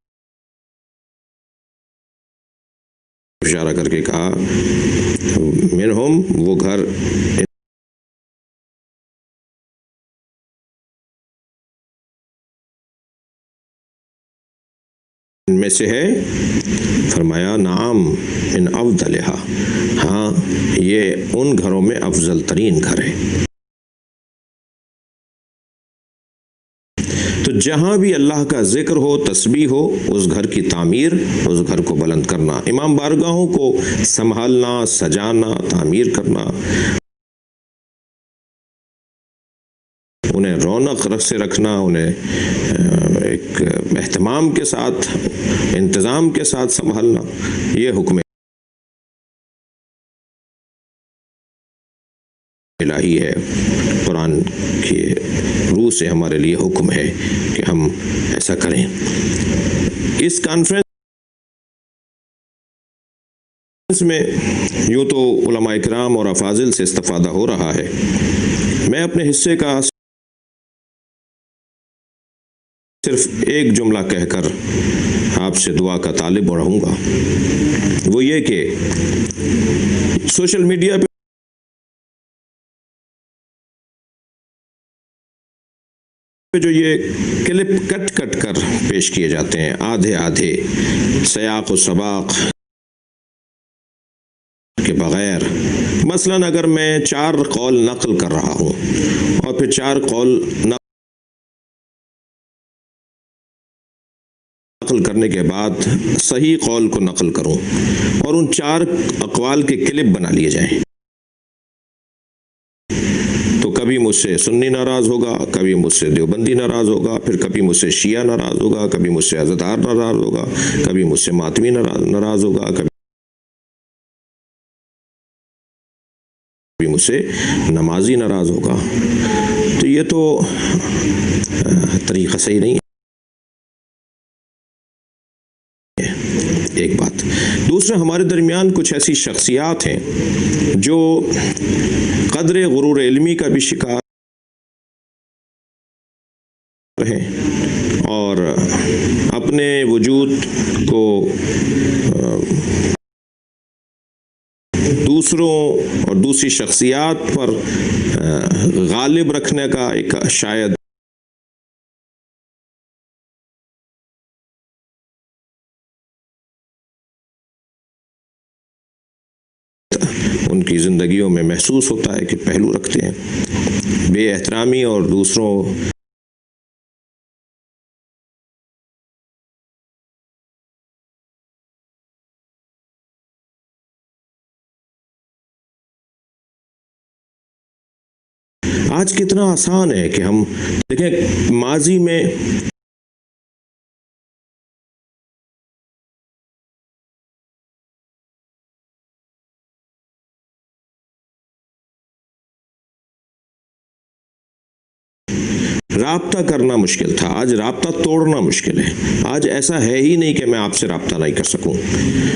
[SPEAKER 10] اشارہ کر کے کہا منہم، وہ گھر ان میں سے ہے؟ فرمایا نعم ان افضلہا، ہاں یہ ان گھروں میں افضل ترین گھر ہے۔ تو جہاں بھی اللہ کا ذکر ہو، تسبیح ہو، اس گھر کی تعمیر، اس گھر کو بلند کرنا، امام بارگاہوں کو سنبھالنا، سجانا، تعمیر کرنا، انہیں رونق سے رکھنا، انہیں ایک اہتمام کے ساتھ، انتظام کے ساتھ سنبھالنا، یہ حکم الہی ہے، قرآن کی روح سے ہمارے لیے حکم ہے کہ ہم ایسا کریں۔ اس کانفرنس میں یوں تو علماء کرام اور افاضل سے استفادہ ہو رہا ہے، میں اپنے حصے کا صرف ایک جملہ کہہ کر آپ سے دعا کا طالب رہوں گا، وہ یہ کہ سوشل میڈیا پہ جو یہ کلپ کٹ کر پیش کیے جاتے ہیں، آدھے سیاق و سباق کے بغیر، مثلا اگر میں 4 قول نقل کر رہا ہوں اور پھر 4 قول نقل کرنے کے بعد صحیح قول کو نقل کروں اور ان 4 اقوال کے کلپ بنا لیے جائیں، تو کبھی مجھ سے سنی ناراض ہوگا، کبھی مجھ سے دیوبندی ناراض ہوگا، پھر کبھی مجھ سے شیعہ ناراض ہوگا، کبھی مجھ سے عزادار ناراض ہوگا، کبھی مجھ سے ماتمی ناراض ہوگا، کبھی مجھ سے نمازی ناراض ہوگا۔ تو یہ تو طریقہ صحیح نہیں ہے، ایک بات۔ دوسرا، ہمارے درمیان کچھ ایسی شخصیات ہیں جو قدر غرور علمی کا بھی شکار ہیں اور اپنے وجود کو دوسروں اور دوسری شخصیات پر غالب رکھنے کا ایک شاید ان کی زندگیوں میں محسوس ہوتا ہے کہ پہلو رکھتے ہیں، بے احترامی اور دوسروں آج کتنا آسان ہے کہ ہم دیکھیں ماضی میں رابطہ کرنا مشکل تھا، آج رابطہ توڑنا مشکل ہے۔ آج ایسا ہے ہی نہیں کہ میں آپ سے رابطہ نہیں کر سکوں۔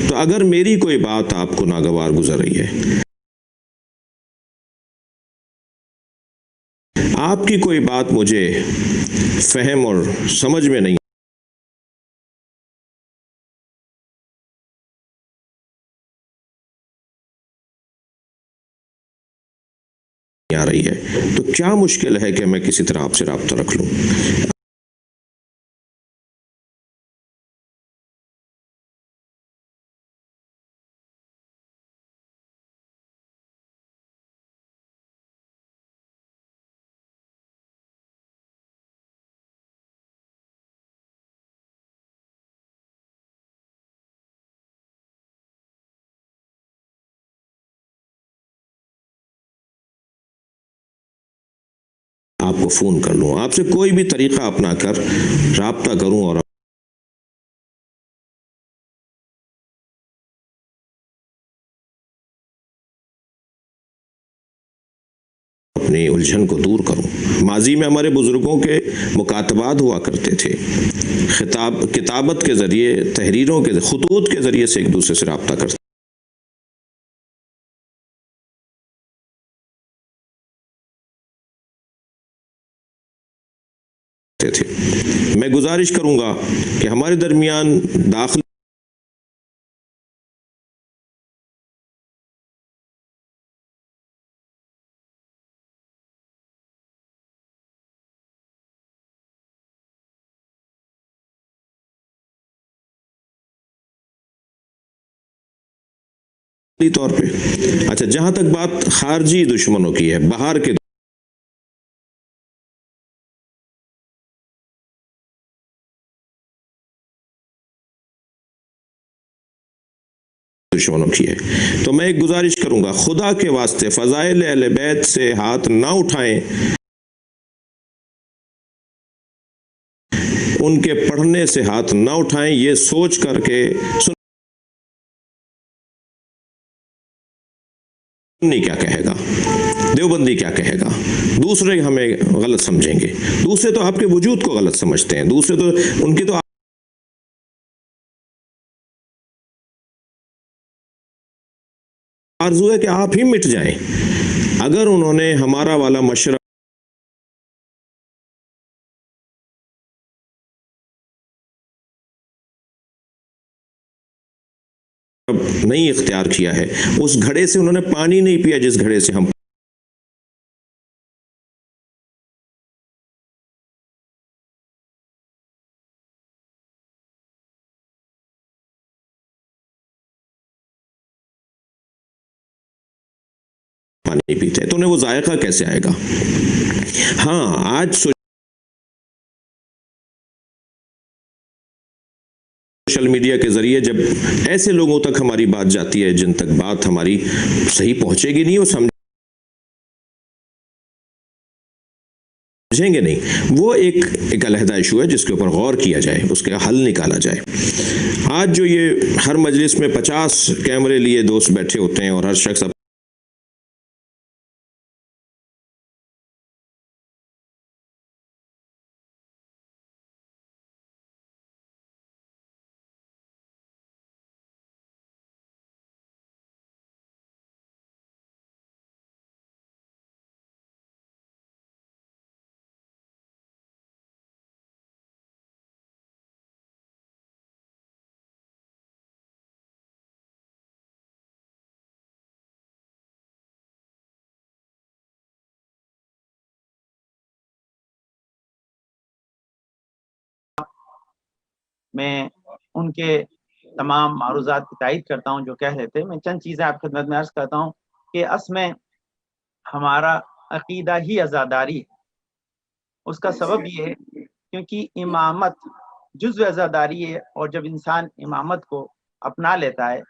[SPEAKER 10] تو اگر میری کوئی بات آپ کو ناگوار گزر رہی ہے، آپ کی کوئی بات مجھے فہم اور سمجھ میں نہیں آ رہی ہے، تو کیا مشکل ہے کہ میں کسی طرح آپ سے رابطہ رکھ لوں؟ آپ کو فون کر لوں، آپ سے کوئی بھی طریقہ اپنا کر رابطہ کروں اور اپنی الجھن کو دور کروں۔ ماضی میں ہمارے بزرگوں کے مکاتبات ہوا کرتے تھے، کتابت کے ذریعے، تحریروں کے خطوط کے ذریعے سے ایک دوسرے سے رابطہ کرتے تھے۔ میں گزارش کروں گا کہ ہمارے درمیان داخلی طور پہ اچھا، جہاں تک بات خارجی دشمنوں کی ہے، باہر کے دشمنوں کی ہے، تو میں ایک گزارش کروں گا، خدا کے واسطے فضائل اہل بیت سے ہاتھ نہ اٹھائیں، ان کے پڑھنے سے ہاتھ نہ اٹھائیں، یہ سوچ کر کے سنی کیا کہے گا، دیوبندی کیا کہے گا، دوسرے ہمیں غلط سمجھیں گے، دوسرے تو آپ کے وجود کو غلط سمجھتے ہیں، دوسرے تو ان کی تو آرزو ہے کہ آپ ہی مٹ جائیں۔ اگر انہوں نے ہمارا والا مشرب نہیں اختیار کیا ہے، اس گھڑے سے انہوں نے پانی نہیں پیا جس گھڑے سے ہم پانی پیتے ہیں، تو انہیں وہ ذائقہ کیسے آئے گا؟ ہاں، آج سوشل میڈیا کے ذریعے جب ایسے لوگوں تک ہماری بات جاتی ہے جن تک بات ہماری صحیح پہنچے گی نہیں، وہ سمجھیں گے نہیں، وہ ایک علیحدہ ایشو ہے جس کے اوپر غور کیا جائے، اس کا حل نکالا جائے۔ آج جو یہ ہر مجلس میں 50 کیمرے لیے دوست بیٹھے ہوتے ہیں اور ہر شخص
[SPEAKER 11] میں ان کے تمام معروضات کی تائید کرتا ہوں جو کہہ رہے تھے۔ میں چند چیزیں آپ کی خدمت میں عرض کرتا ہوں کہ اصل میں ہمارا عقیدہ ہی عزاداری ہے۔ اس کا سبب یہ ہے کیونکہ امامت جزو عزاداری ہے، اور جب انسان امامت کو اپنا لیتا ہے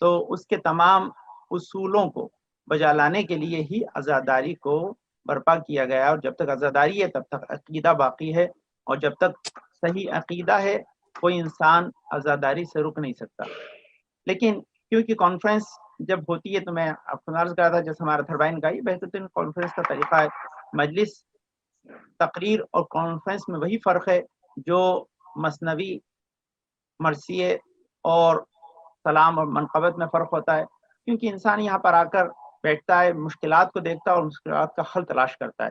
[SPEAKER 11] تو اس کے تمام اصولوں کو بجا لانے کے لیے ہی عزاداری کو برپا کیا گیا، اور جب تک عزاداری ہے تب تک عقیدہ باقی ہے، اور جب تک صحیح عقیدہ ہے کوئی انسان عزاداری سے رک نہیں سکتا۔ لیکن کیونکہ کانفرنس جب ہوتی ہے تو میں آپ کو عرض کر رہا تھا جیسے ہمارا تھربائن کا یہ بہترین کانفرنس کا طریقہ ہے۔ مجلس، تقریر اور کانفرنس میں وہی فرق ہے جو مثنوی، مرثیے اور سلام اور منقبت میں فرق ہوتا ہے، کیونکہ انسان یہاں پر آ کر بیٹھتا ہے، مشکلات کو دیکھتا ہے اور مشکلات کا حل تلاش کرتا ہے،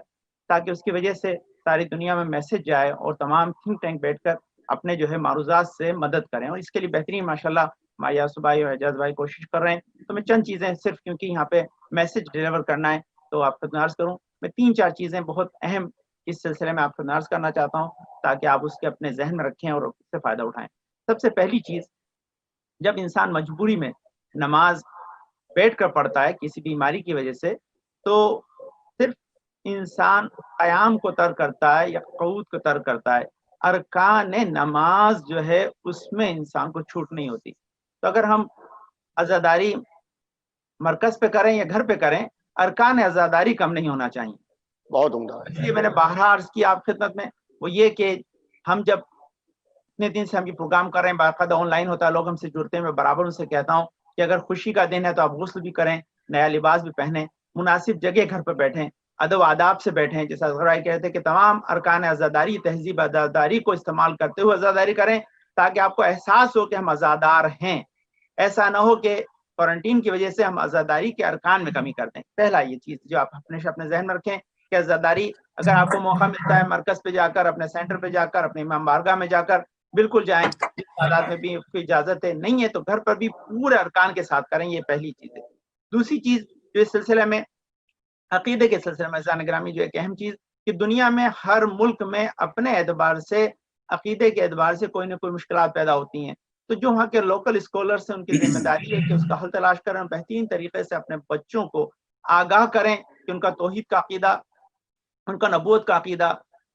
[SPEAKER 11] تاکہ اس کی وجہ سے ساری دنیا میں میسج جائے اور تمام تھنک ٹینک بیٹھ کر اپنے جو ہے معروضات سے مدد کریں، اور اس کے لیے بہترین ماشاءاللہ مایاس بھائی اور اعجاز بھائی کوشش کر رہے ہیں۔ تو میں چند چیزیں صرف کیونکہ یہاں پہ میسج ڈیلیور کرنا ہے تو آپ کو عرض کروں، میں 3-4 چیزیں بہت اہم اس سلسلے میں آپ کو عرض کرنا چاہتا ہوں تاکہ آپ اس کے اپنے ذہن میں رکھیں اور اس سے فائدہ اٹھائیں۔ سب سے پہلی چیز، جب انسان مجبوری میں نماز بیٹھ کر پڑھتا ہے کسی بیماری کی وجہ سے، تو صرف انسان قیام کو ترک کرتا ہے یا قعود کو ترک کرتا ہے، ارکان نماز جو ہے اس میں انسان کو چھوٹ نہیں ہوتی۔ تو اگر ہم عزاداری مرکز پہ کریں یا گھر پہ کریں، ارکان عزاداری کم نہیں ہونا چاہیے۔
[SPEAKER 1] بہت عمدہ
[SPEAKER 11] اس لیے میں نے باہر عرض کیا آپ خدمت میں، وہ یہ کہ ہم جب اتنے دن سے ہم یہ پروگرام کر رہے ہیں، باقاعدہ آن لائن ہوتا ہے، لوگ ہم سے جڑتے ہیں، میں برابر ان سے کہتا ہوں کہ اگر خوشی کا دن ہے تو آپ غسل بھی کریں، نیا لباس بھی پہنیں، مناسب جگہ گھر پہ بیٹھیں، ادب و آداب سے بیٹھیں، جیسا اصغر بھائی کہتے ہیں کہ تمام ارکان عزاداری، تہذیب عزاداری کو استعمال کرتے ہوئے عزاداری کریں، تاکہ آپ کو احساس ہو کہ ہم عزادار ہیں۔ ایسا نہ ہو کہ کوارنٹین کی وجہ سے ہم عزاداری کے ارکان میں کمی کر دیں۔ پہلا یہ چیز جو آپ اپنے ذہن میں رکھیں کہ عزاداری اگر آپ کو موقع ملتا ہے مرکز پہ جا کر، اپنے سینٹر پہ جا کر، اپنے امام بارگاہ میں جا کر بالکل جائیں، جس حالات میں بھی کوئی اجازت ہے، نہیں ہے تو گھر پر بھی پورے ارکان کے ساتھ کریں، یہ پہلی چیز ہے۔ دوسری چیز جو اس سلسلے میں عقیدے کے سلسلے میں عزیزان گرامی جو ایک اہم چیز کہ دنیا میں ہر ملک میں اپنے اعتبار سے عقیدے کے اعتبار سے کوئی نہ کوئی مشکلات پیدا ہوتی ہیں، تو جو وہاں کے لوکل اسکالرس ہیں ان کی ذمہ داری ہے کہ اس کا حل تلاش کریں، بہترین طریقے سے اپنے بچوں کو آگاہ کریں کہ ان کا توحید کا عقیدہ، ان کا نبوت کا عقیدہ،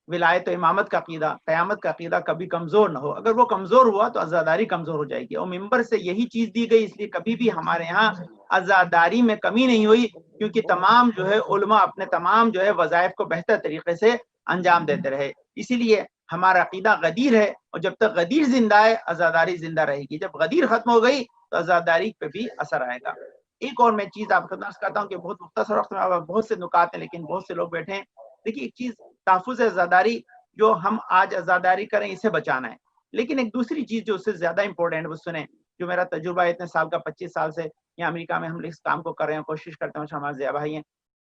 [SPEAKER 11] ولایت و امامت کا عقیدہ، قیامت کا عقیدہ کبھی کمزور نہ ہو۔ اگر وہ کمزور ہوا تو عزاداری کمزور ہو جائے گی، اور ممبر سے یہی چیز دی گئی، اس لیے کبھی بھی ہمارے ہاں عزاداری میں کمی نہیں ہوئی، کیونکہ تمام جو ہے علماء اپنے تمام جو ہے وظائف کو بہتر طریقے سے انجام دیتے رہے۔ اسی لیے ہمارا عقیدہ غدیر ہے، اور جب تک غدیر زندہ ہے عزاداری زندہ رہے گی، جب غدیر ختم ہو گئی تو عزاداری پہ بھی اثر آئے گا۔ ایک اور میں چیز آپ خدمت کرتا ہوں کہ بہت مختصر وقت میں بہت سے نکات ہیں لیکن بہت سے لوگ بیٹھے ہیں. دیکھیے ایک چیز تحفظ عزاداری جو ہم آج عزاداری کریں اسے بچانا ہے, لیکن ایک دوسری چیز جو اس سے زیادہ امپورٹنٹ وہ سنیں, جو میرا تجربہ ہے اتنے سال کا 25 سال سے یہاں امریکہ میں ہم اس کام کو کر رہے ہیں, کوشش کرتے ہیں, ہمارے ضیاء بھائی ہیں.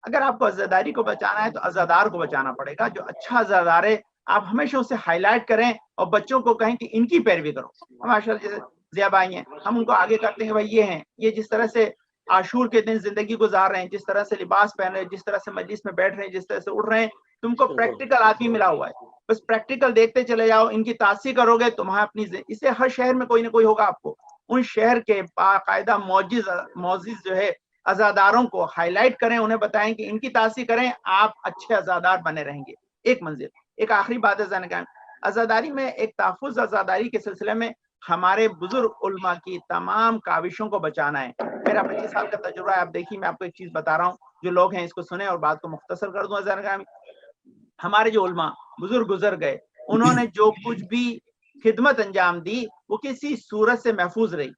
[SPEAKER 11] اگر آپ کو عزاداری کو بچانا ہے تو عزادار کو بچانا پڑے گا. جو اچھا عزادار ہے آپ ہمیشہ اسے ہائی لائٹ کریں اور بچوں کو کہیں کہ ان کی پیروی کرو. ماشاء اللہ جیسے ضیاء بھائی ہیں, ہم ان کو آگے کرتے ہیں کہ بھائی یہ ہیں, یہ جس طرح سے عاشور کے دن زندگی گزار رہے ہیں, جس طرح سے لباس پہن رہے ہیں, جس طرح سے مجلس میں بیٹھ رہے ہیں, جس طرح سے اٹھ رہے ہیں, تم کو پریکٹیکل آدمی ملا ہوا ہے. بس پریکٹیکل دیکھتے چلے جاؤ, ان کی تاثیر کرو گے, تمہارا اپنی اسے ہر شہر میں کوئی نہ کوئی ہوگا. آپ کو ان شہر کے باقاعدہ معزز جو ہے عزاداروں کو ہائی لائٹ کریں, انہیں بتائیں کہ ان کی تاثیر کریں, آپ اچھے عزادار بنے رہیں گے. ایک منزل. ایک آخری بات ہے عزاداری میں, ایک تحفظ عزاداری کے سلسلے میں ہمارے بزرگ علماء کی تمام کاوشوں کو بچانا ہے. میرا 25 سال کا تجربہ ہے. آپ دیکھیے میں آپ کو ایک چیز بتا رہا ہوں, جو لوگ ہیں اس کو سنیں اور بات کو مختصر کر دوں. ہمارے جو علماء بزرگ گزر گئے, انہوں نے جو کچھ بھی خدمت انجام دی وہ کسی صورت سے محفوظ رہی.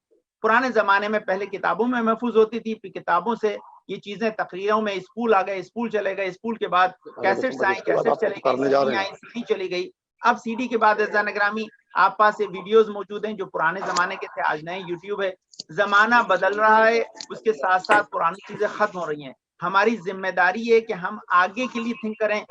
[SPEAKER 11] پرانے زمانے میں پہلے کتابوں میں محفوظ ہوتی تھی, پھر کتابوں سے یہ چیزیں تقریروں میں اسکول آ گئے, اسکول چلے گئے, اسکول کے بعد کیسٹس آئیں, کیسٹ چلے گئی, CD آئیں, CD چلی گئی. اب CD کے بعد عزیزان گرامی آپ پاس ویڈیوز موجود ہیں جو پرانے زمانے کے تھے, آج نئے یوٹیوب ہے. زمانہ بدل رہا ہے, اس کے ساتھ ساتھ پرانی چیزیں ختم ہو رہی ہیں. ہماری ذمہ داری ہے کہ ہم آگے کے لیے تھنک کریں.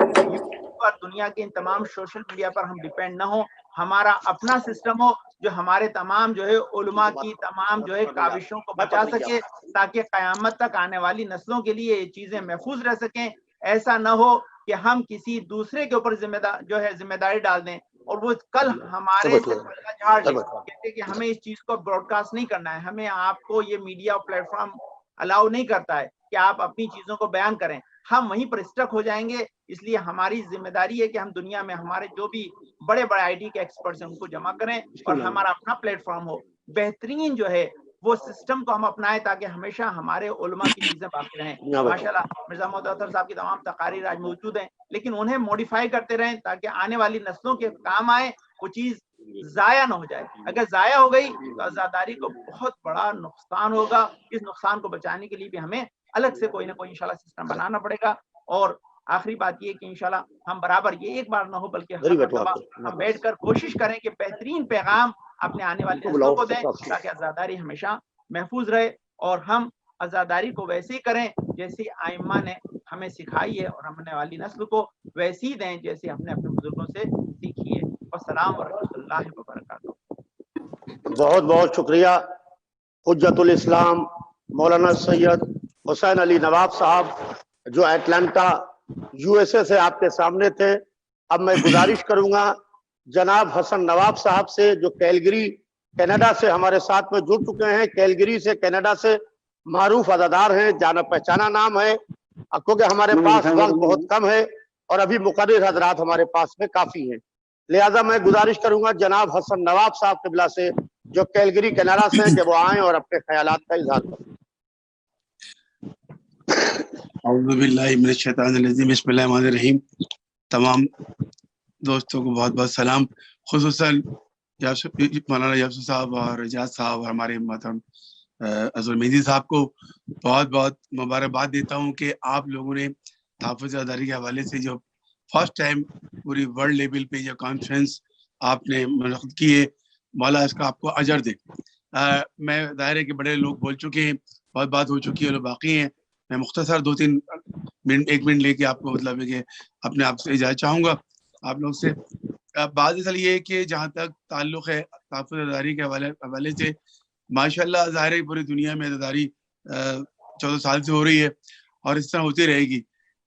[SPEAKER 11] اور دنیا کے ان تمام سوشل میڈیا پر ہم ڈیپینڈ نہ ہوں, ہمارا اپنا سسٹم ہو جو ہمارے تمام جو ہے علماء کی تمام جو ہے کاوشوں کو بچا سکے, تاکہ قیامت تک آنے والی نسلوں کے لیے یہ چیزیں محفوظ رہ سکیں. ایسا نہ ہو کہ ہم کسی دوسرے کے اوپر ذمہ داری ڈال دیں اور وہ کل ہمارے سے پلہ جھاڑ لے, کہتے کہ ہمیں اس چیز کو براڈ کاسٹ نہیں کرنا ہے, ہمیں آپ کو یہ میڈیا پلیٹ فارم الاؤ نہیں کرتا ہے کہ آپ اپنی چیزوں کو بیان کریں. ہم وہیں پر اسٹک ہو جائیں گے. اس لیے ہماری ذمہ داری ہے کہ ہم دنیا میں ہمارے جو بھی بڑے بڑے آئی ٹی کے ایکسپرٹس ہیں ان کو جمع کریں اور ہمارا اپنا پلیٹ فارم ہو. بہترین جو ہے وہ سسٹم کو ہم اپنائیں تاکہ ہمیشہ ہمارے علماء کی چیزیں باقی رہیں. ماشاءاللہ مرزا محمد اطہر صاحب کی تمام تقاریر آج موجود ہیں, لیکن انہیں موڈیفائی کرتے رہیں تاکہ آنے والی نسلوں کے کام آئے, وہ چیز ضائع نہ ہو جائے. اگر ضائع ہو گئی تو عزاداری کو بہت بڑا نقصان ہوگا. اس نقصان کو بچانے کے لیے بھی ہمیں الگ سے کوئی نہ کوئی انشاءاللہ سسٹم بنانا پڑے گا. اور آخری بات یہ کہ انشاءاللہ ہم برابر یہ ایک بار نہ ہو بلکہ ہر مرتبہ ہم بیٹھ کر کوشش کریں کہ بہترین پیغام اپنے آنے والی نسلوں کو دیں تاکہ عزاداری ہمیشہ محفوظ رہے. اور ہم عزاداری کو ویسے ہی کریں جیسی ائمہ نے ہمیں سکھائی ہے, اور ہم آنے والی نسل کو ویسے ہی دیں جیسے ہم نے اپنے بزرگوں سے سیکھی ہے. السلام ورحمۃ اللہ وبرکاتہ.
[SPEAKER 1] بہت بہت شکریہ حجت الاسلام مولانا سید حسین علی نواب صاحب جو اٹلانٹا USA سے آپ کے سامنے تھے. اب میں گزارش کروں گا جناب حسن نواب صاحب سے جو کیلگری کینیڈا سے ہمارے ساتھ میں جڑ چکے ہیں. کیلگری سے کینیڈا سے معروف عزادار ہیں, جانا پہچانا نام ہے. کیونکہ ہمارے پاس وقت بہت کم ہے اور ابھی مقرر حضرات ہمارے پاس میں کافی ہیں, لہذا میں گزارش کروں گا جناب حسن نواب صاحب قبلہ سے جو کیلگری کینیڈا سے ہیں کہ وہ آئیں اور اپنے خیالات کا اظہار کریں.
[SPEAKER 12] اعوذ باللہ من الشیطان الرجیم, بسم اللہ الرحمن الرحیم. تمام دوستوں کو بہت بہت سلام, خصوصاً مولانا یاسر صاحب اور اجاز صاحب اور ہمارے محترم اظہر مہدی صاحب کو بہت بہت مبارکباد دیتا ہوں کہ آپ لوگوں نے تحفظ عزاداری کے حوالے سے جو فرسٹ ٹائم پوری ورلڈ لیول پہ جو کانفرنس آپ نے منعقد کی ہے, مولا اس کا آپ کو اجر دے. میں ظاہر ہے کہ بڑے لوگ بول چکے ہیں, بہت بات ہو چکی ہے اور باقی ہیں. میں مختصر 2-3 منٹ 1 منٹ لے کے آپ کو مطلب ہے کہ اپنے آپ سے اجازت چاہوں گا آپ لوگ سے. بات اصل یہ ہے کہ جہاں تک تعلق ہے تحفظ عزاداری کے حوالے سے, ماشاءاللہ ظاہر ہے پوری دنیا میں عزاداری 14 سال سے ہو رہی ہے اور اس طرح ہوتی رہے گی.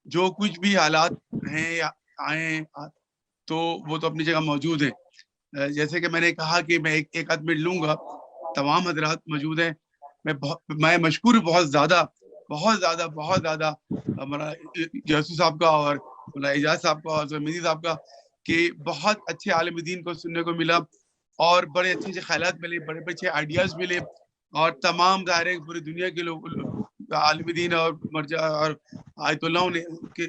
[SPEAKER 12] جو کچھ بھی حالات ہیں یا آئے ہیں تو وہ تو اپنی جگہ موجود ہیں. جیسے کہ میں نے کہا کہ میں ایک آدھ منٹ لوں گا, تمام حضرات موجود ہیں. میں مشکور بہت زیادہ ہمارا یاسر صاحب کا اور اجاز صاحب کا اور مہدی صاحب کا کہ بہت اچھے عالم دین کو سننے کو ملا اور بڑے اچھے خیالات ملے, بڑے اچھے آئیڈیاز ملے اور تمام ظاہر پوری دنیا کے لوگ عالم دین اور مرجع اور آیت اللہ نے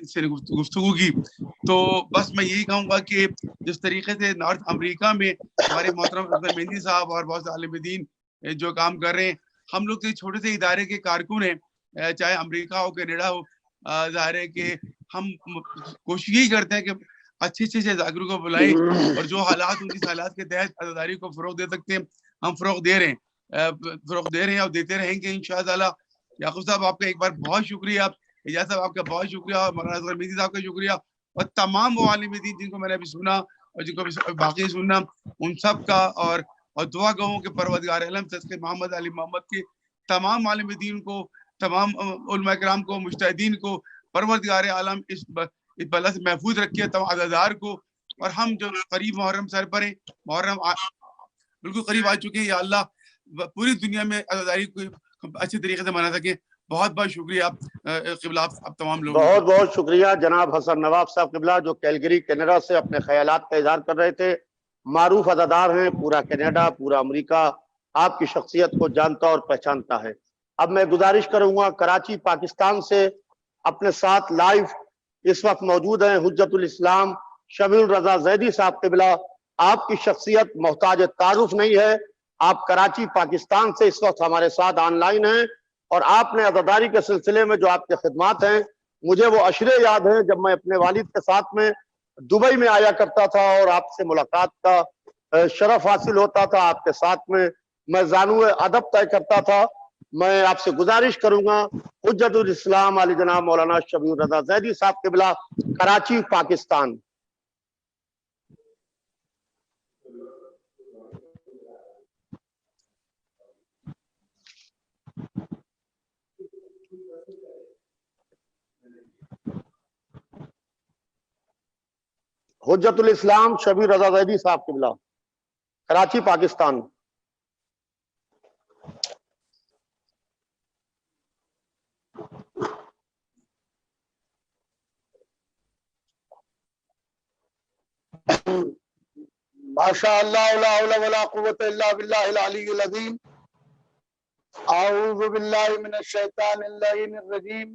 [SPEAKER 12] سے گفتگو کی. تو بس میں یہی کہوں گا کہ جس طریقے سے نارتھ امریکہ میں ہمارے محترم مہدی صاحب اور بہت سے عالم دین جو کام کر رہے ہیں, ہم لوگ تو چھوٹے سے ادارے کے کارکن ہیں, چاہے امریکہ ہو کینیڈا ہو. ظاہر ہے کہ ہم کوشش یہی کرتے ہیں کہ اچھے اچھے ذاکروں کو بلائیں, اور جو حالات ان کی حالات کے تحت عزاداری کو فروغ دے سکتے ہیں ہم فروغ دے رہے ہیں اور دیتے رہیں گے انشاءاللہ. یعقوب صاحب آپ کا ایک بار بہت شکریہ, اعجاز صاحب آپ کا بہت شکریہ, اور مولانا اصغر میری صاحب کا شکریہ, اور تمام وہ عالم دین جن کو میں نے ابھی سنا اور جن کو باقی سننا ان سب کا, اور دعا گاہوں کے پروردگار عالم صدقے محمد علی محمد کے تمام عالم دین کو, تمام علماء کرام کو, مجتہدین کو پروردگار عالم اس بلا سے محفوظ رکھے, تمام عزادار کو. اور ہم جو قریب محرم سر پر ہیں, محرم بالکل قریب آ چکے ہیں, یا اللہ پوری دنیا میں عزاداری کو اچھے طریقے سے منا سکے. بہت بہت شکریہ قبلہ آپ تمام لوگوں
[SPEAKER 1] بہت بہت شکریہ جناب حسن نواب صاحب قبلہ, جو کیلگری کینیڈا سے اپنے خیالات کا اظہار کر رہے تھے. معروف عزادار ہیں, پورا کینیڈا پورا امریکہ آپ کی شخصیت کو جانتا اور پہچانتا ہے. اب میں گزارش کروں گا, کراچی پاکستان سے اپنے ساتھ لائیو اس وقت موجود ہیں حجت الاسلام شبیع الرضا زیدی صاحب قبلہ. آپ کی شخصیت محتاج تعارف نہیں ہے, آپ کراچی پاکستان سے اس وقت ہمارے ساتھ آن لائن ہیں, اور آپ نے عزاداری کے سلسلے میں جو آپ کے خدمات ہیں, مجھے وہ اشرے یاد ہیں جب میں اپنے والد کے ساتھ میں دبئی میں آیا کرتا تھا اور آپ سے ملاقات کا شرف حاصل ہوتا تھا, آپ کے ساتھ میں زانو ادب طے کرتا تھا. میں آپ سے گزارش کروں گا حجت الاسلام علی جناب مولانا شبیع الرضا زیدی صاحب قبلہ, کراچی پاکستان. حجت الاسلام شبیع الرضا زیدی صاحب قبلہ, کراچی پاکستان. ماشاء اللہ لا حول ولا قوت الا باللہ العلی العظیم. اعوذ باللہ من الشیطان اللعین الرجیم.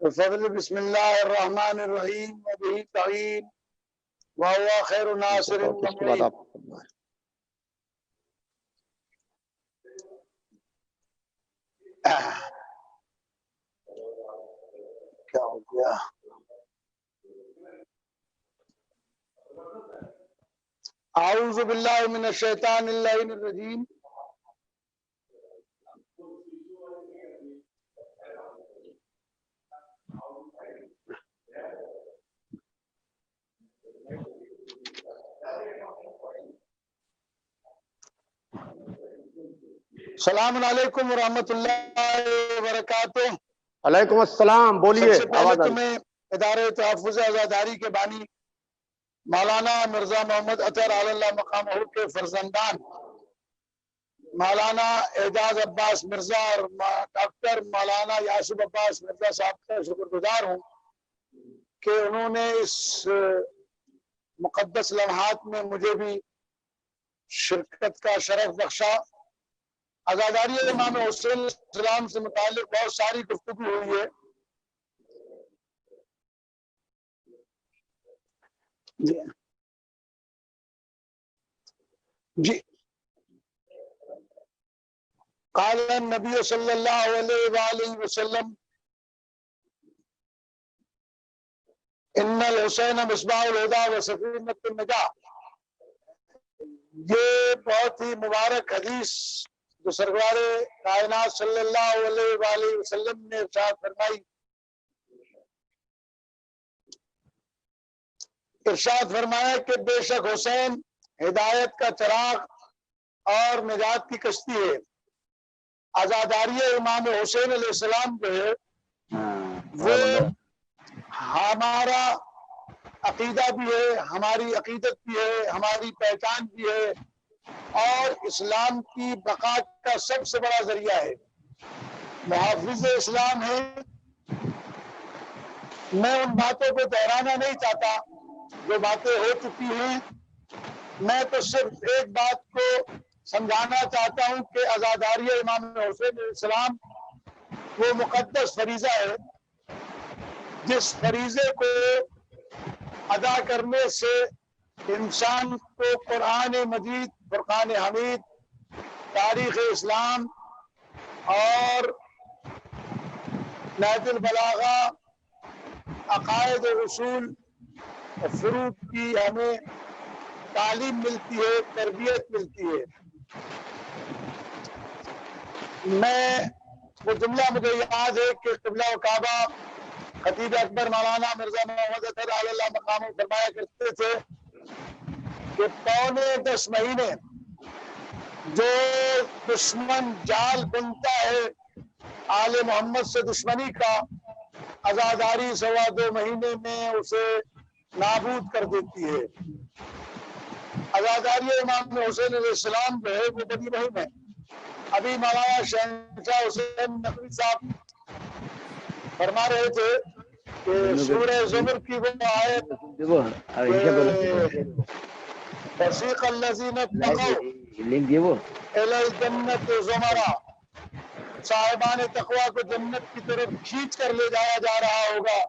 [SPEAKER 1] بفضل بسم اللہ الرحمن الرحیم وبہ تعین وہو خیر ناصر ومعین. کیا ہو گیا؟ اعوذ باللہ من الشیطان اللعین الرجیم. السلام علیکم ورحمۃ اللہ وبرکاتہ. علیکم السلام, بولیے. سب سے پہلے تو میں ادارے تحفظ عزاداری کے بانی مولانا مرزا محمد اطہر علی اللہ مقامہ کے فرزندان مولانا اعجاز عباس مرزا اور ڈاکٹر مولانا یاسب عباس مرزا صاحب کا شکر گزار ہوں کہ انہوں نے اس مقدس لمحات میں مجھے بھی شرکت کا شرف بخشا. عزاداری امام حسین علیہ السلام سے متعلق بہت ساری گفتگو ہوئی ہے. جی قال النبی صلی اللہ علیہ وآلہ وسلم ان الحسین مصباح الہدی و سفینۃ النجاہ. یہ بہت ہی مبارک حدیث جو سرکار کائنات صلی اللہ علیہ وآلہ وسلم نے ارشاد فرمائی. ارشاد فرمایا کہ بے شک حسین ہدایت کا چراغ اور نجات کی کشتی ہے. عزاداری امام حسین علیہ السلام جو ہے وہ ہمارا عقیدہ بھی ہے, ہماری عقیدت بھی ہے, ہماری پہچان بھی ہے, اور اسلام کی بقا کا سب سے بڑا ذریعہ ہے. محافظ اسلام ہے. میں ان باتوں کو دہرانا نہیں چاہتا جو باتیں ہو چکی ہیں. میں تو صرف ایک بات کو سمجھانا چاہتا ہوں کہ عزاداری امام حسین علیہ السلام وہ مقدس فریضہ ہے جس فریضے کو ادا کرنے سے انسان کو قرآن مجید, فرقان حمید, تاریخ اسلام
[SPEAKER 13] اور نہج البلاغہ عقائد و اصول فروع کی ہمیں تعلیم ملتی ہے، تربیت ملتی ہے۔ وہ جملہ مجھے یاد ہے کہ قبلہ و کعبہ خطیب اکبر مولانا مرزا محمد اطہر علی اللہ مقامہ فرمایا کرتے تھے کہ 9.25 مہینے جو دشمن جال بنتا ہے آل محمد سے دشمنی کا، عزاداری 2.25 مہینے میں اسے نابود کر دیتی ہے۔ عزاداری امام حسین علیہ السلام جو ہے وہ بڑی مہم ہے۔ ابھی مولانا شہنشاہ حسین نقوی صاحب فرما رہے تھے کہ سورہ زمر کی وہ آیت وسیق الذین اتقوا الی الجنۃ زمرا، صاحبان تقویٰ کو جنت کی طرف کھینچ کر لے جایا جا رہا ہوگا۔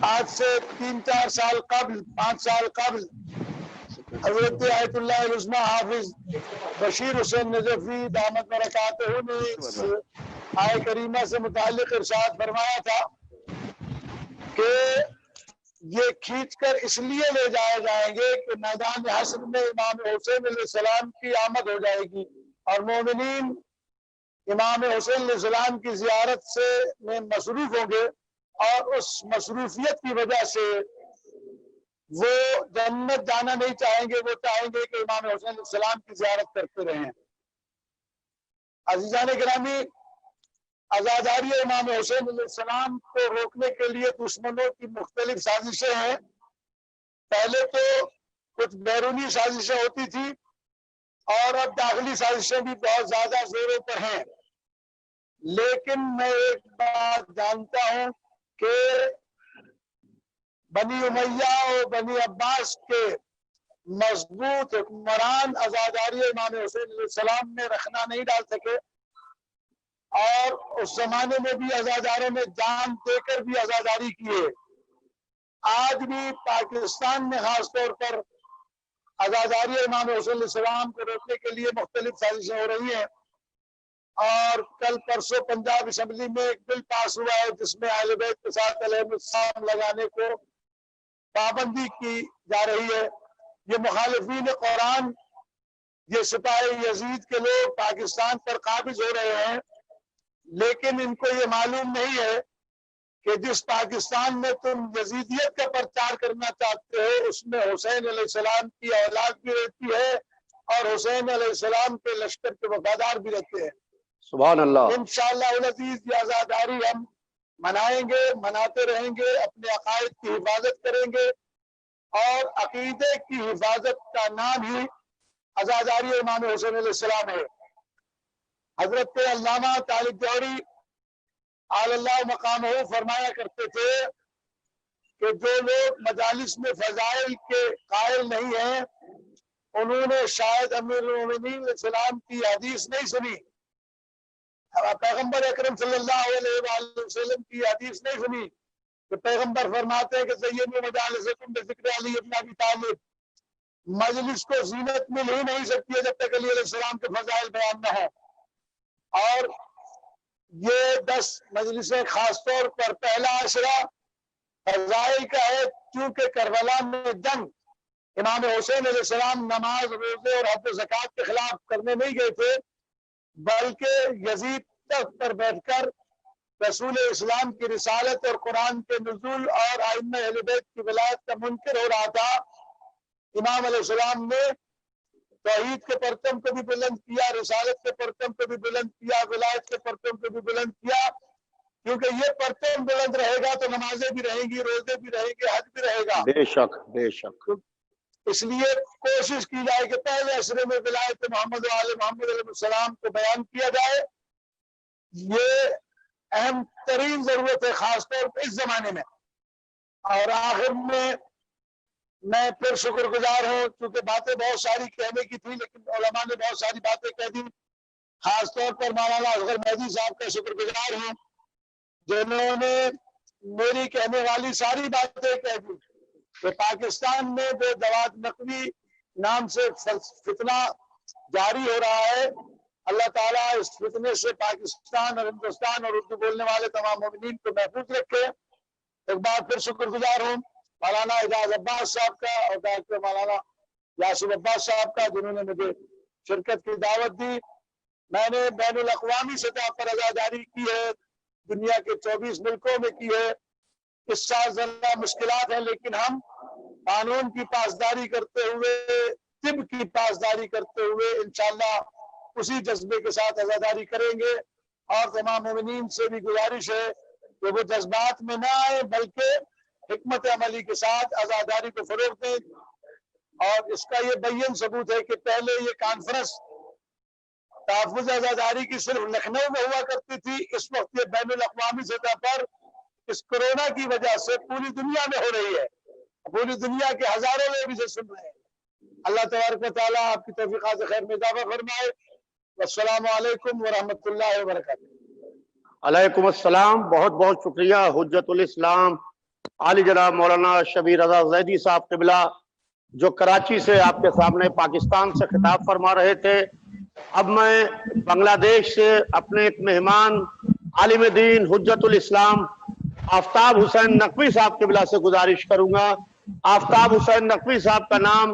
[SPEAKER 13] آج سے 3-4 سال قبل، 5 سال قبل حضرت آیت اللہ العظمیٰ حافظ بشیر حسین نجفی دامت برکاتہ نے اس آیت کریمہ سے متعلق ارشاد فرمایا تھا کہ یہ کھینچ کر اس لیے لے جائے جائیں گے کہ میدان حشر میں امام حسین علیہ السلام کی آمد ہو جائے گی، اور مومنین امام حسین علیہ السلام کی زیارت سے میں مصروف ہوں گے، اور اس مصروفیت کی وجہ سے وہ جنت جانا نہیں چاہیں گے، وہ چاہیں گے کہ امام حسین علیہ السلام کی زیارت کرتے رہیں۔ عزیزان گرامی، عزاداری امام حسین علیہ السلام کو روکنے کے لیے دشمنوں کی مختلف سازشیں ہیں۔ پہلے تو کچھ بیرونی سازشیں ہوتی تھی اور اب داخلی سازشیں بھی بہت زیادہ زوروں پر ہیں، لیکن میں ایک بات جانتا ہوں کہ بنی امیہ اور بنی عباس کے مضبوط حکمران عزاداری امام حسین علیہ السلام میں رکھنا نہیں ڈال سکے، اور اس زمانے میں بھی عزاداروں نے جان دے کر بھی عزاداری کی ہے۔ آج بھی پاکستان میں خاص طور پر عزاداری امام حسین علیہ السلام کو روکنے کے لیے مختلف سازشیں ہو رہی ہیں، اور کل پرسوں پنجاب اسمبلی میں ایک بل پاس ہوا ہے جس میں اہل بیت کے ساتھ علیہم السلام لگانے کو پابندی کی جا رہی ہے۔ یہ مخالفین قرآن، یہ سپاہی یزید کے لوگ پاکستان پر قابض ہو رہے ہیں، لیکن ان کو یہ معلوم نہیں ہے کہ جس پاکستان میں تم یزیدیت کا پرچار کرنا چاہتے ہو اس میں حسین علیہ السلام کی اولاد بھی رہتی ہے اور حسین علیہ السلام کے لشکر کے وفادار بھی رہتے ہیں۔
[SPEAKER 1] سبحان اللہ۔
[SPEAKER 13] انشاءاللہ العزیز یہ عزاداری ہم منائیں گے، مناتے رہیں گے، اپنے عقائد کی حفاظت کریں گے، اور عقیدے کی حفاظت کا نام ہی عزاداری امام حسین علیہ السلام ہے۔ حضرت علامہ طالب جوہری علی اللہ مقامہ فرمایا کرتے تھے کہ جو لوگ مجالس میں فضائل کے قائل نہیں ہیں انہوں نے شاید امیر المومنین علیہ السلام کی حدیث نہیں سنی، پیغمبر اکرم صلی اللہ علیہ وآلہ وسلم کی حدیث نہیں سنی کہ پیغمبر فرماتے ہیں کہ زینوا مجالسکم بذکر علی ابن ابی طالب۔ مجلس کو زینت مل ہی نہیں سکتی ہے جب تک علی علیہ السلام کے فضائل بیان نہ ہو، اور یہ 10 مجلسیں خاص طور پر پہلا عشرہ فضائل کا ہے، کیونکہ کربلا میں جنگ امام حسین علیہ السلام نماز، روزے اور حج و زکوٰۃ کے خلاف کرنے نہیں گئے تھے، بلکہ یزید تخت پر بیٹھ کر رسول اسلام کی رسالت اور قرآن کے نزول اور ائمہ اہل بیت کی ولایت کا منکر ہو رہا تھا۔ امام علیہ السلام نے توحید کے پرچم کو بھی بلند کیا، رسالت کے پرچم کو بھی بلند کیا، ولایت کے پرچم کو بھی بلند کیا، کیونکہ یہ پرچم بلند رہے گا تو نمازیں بھی رہیں گی، روزے بھی رہیں گے، حج بھی رہے گا۔
[SPEAKER 1] بے شک بے شک۔
[SPEAKER 13] اس لیے کوشش کی جائے کہ پہلے عشرے میں ولایت محمد و آل محمد علیہ السلام کو بیان کیا جائے۔ یہ اہم ترین ضرورت ہے خاص طور پر اس زمانے میں۔ اور آخر میں پھر شکر گزار ہوں، کیونکہ باتیں بہت ساری کہنے کی تھی لیکن علماء نے بہت ساری باتیں کہہ دی۔ خاص طور پر مولانا اصغر مہدی صاحب کا شکر گزار ہوں جنہوں نے میری کہنے والی ساری باتیں کہہ دی کہ پاکستان میں جو جواد نقوی نام سے فتنہ جاری ہو رہا ہے، اللہ تعالیٰ اس فتنے سے پاکستان اور ہندوستان اور اردو بولنے والے تمام مومنین کو محفوظ رکھے۔ ایک بار پھر شکر گزار ہوں مولانا اعجاز عباس صاحب کا اور ڈاکٹر مولانا یاسر عباس صاحب کا، جنہوں نے مجھے شرکت کی دعوت دی۔ میں نے بین الاقوامی سطح پر عزاداری کی ہے، دنیا کے 24 ملکوں میں کی ہے۔ اس سال ذرا مشکلات ہیں، لیکن ہم قانون کی پاسداری کرتے ہوئے، طب کی پاسداری کرتے ہوئے انشاءاللہ اسی جذبے کے ساتھ عزاداری کریں گے۔ اور تمام مومنین سے بھی گزارش ہے کہ وہ جذبات میں نہ آئے بلکہ حکمت عملی کے ساتھ عزاداری کو فروغ دیں۔ اور اس کا یہ بین ثبوت ہے کہ پہلے یہ کانفرنس تحفظ عزاداری کی صرف لکھنؤ میں ہوا کرتی تھی، اس وقت یہ بین الاقوامی سطح پر اس کورونا کی وجہ سے پوری دنیا میں ہو رہی ہے، پوری دنیا کے ہزاروں لوگ اسے سن رہے ہیں۔ اللہ تبارک و تعالیٰ آپ کی توفیقات خیر میں اضافہ فرمائے۔ السلام علیکم ورحمۃ اللہ وبرکاتہ۔
[SPEAKER 1] علیکم السلام، بہت بہت شکریہ حجت الاسلام عالی جناب مولانا شبیر رضا زیدی صاحب قبلہ، جو کراچی سے آپ کے سامنے پاکستان سے خطاب فرما رہے تھے۔ اب میں بنگلہ دیش سے اپنے ایک مہمان عالم دین حجت الاسلام آفتاب حسین نقوی صاحب قبلہ سے گزارش کروں گا۔ آفتاب حسین نقوی صاحب کا نام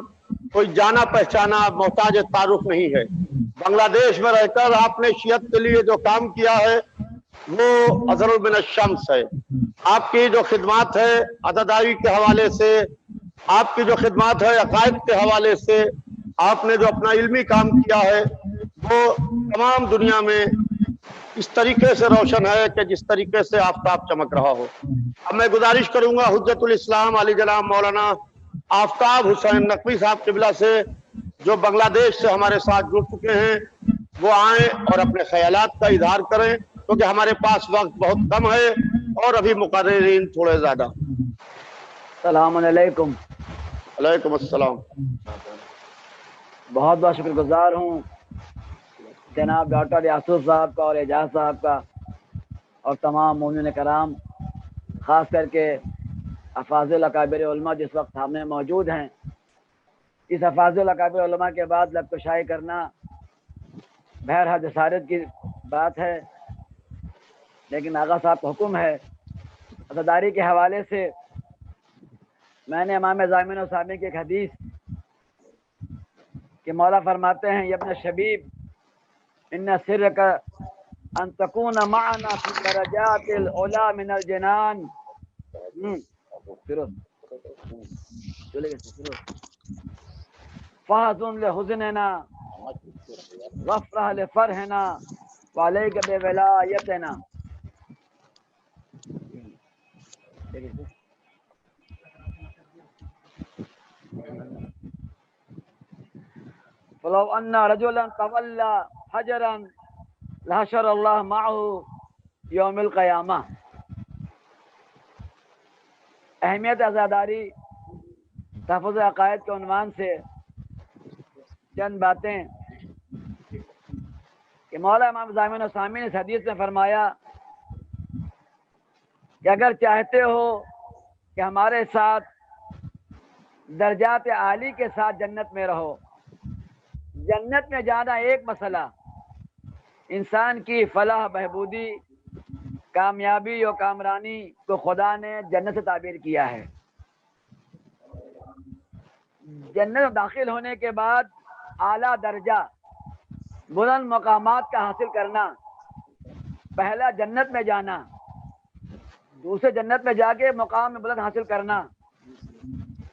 [SPEAKER 1] کوئی جانا پہچانا محتاج تعارف نہیں ہے۔ بنگلہ دیش میں رہ کر آپ نے شیعت کے لیے جو کام کیا ہے وہ اظہر من الشمس ہے۔ آپ کی جو خدمات ہے عزاداری کے حوالے سے، آپ کی جو خدمات ہے عقائد کے حوالے سے، آپ نے جو اپنا علمی کام کیا ہے وہ تمام دنیا میں اس طریقے سے روشن ہے کہ جس طریقے سے آفتاب چمک رہا ہو۔ اب میں گزارش کروں گا حجت الاسلام علی جناب مولانا آفتاب حسین نقوی صاحب قبلہ سے، جو بنگلہ دیش سے ہمارے ساتھ جڑ چکے ہیں، وہ آئیں اور اپنے خیالات کا اظہار کریں، کیونکہ ہمارے پاس وقت بہت کم ہے اور ابھی مقررین تھوڑے زیادہ۔
[SPEAKER 14] السلام علیکم۔
[SPEAKER 1] علیکم السلام۔
[SPEAKER 14] بہت بہت شکر گزار ہوں جناب ڈاکٹر یاسر صاحب کا اور اعجاز صاحب کا اور تمام مومنین کرام، خاص کر کے افاضل اکابر علماء جس وقت سامنے موجود ہیں۔ اس افاضل اکابر علماء کے بعد لب کشائی کرنا بہرحال جسارت کی بات ہے، لیکن آغا صاحب کا حکم ہے۔ عزاداری کے حوالے سے میں نے امام ضامن و سامع کی ایک حدیث کہ مولا فرماتے ہیں یا ابن شبیب ان سرک ان تکون معنا فی درجات العلا من الجنان فحزن لحزننا وافرح لفرحنا وعلیک بولایتنا۔ فلو ان رجلا تولى حجرا لحشر اللہ معه یوم القیامہ۔ اہمیت عزاداری تحفظ عقائد کے عنوان سے چند باتیں کہ مولا امام ضامن و سامع نے اس حدیث میں فرمایا کہ اگر چاہتے ہو کہ ہمارے ساتھ درجات عالی کے ساتھ جنت میں رہو، جنت میں جانا ایک مسئلہ، انسان کی فلاح بہبودی، کامیابی اور کامرانی کو خدا نے جنت سے تعبیر کیا ہے۔ جنت میں داخل ہونے کے بعد اعلیٰ درجہ، بلند مقامات کا حاصل کرنا، پہلا جنت میں جانا، دوسرے جنت میں جا کے مقام میں بلند حاصل کرنا،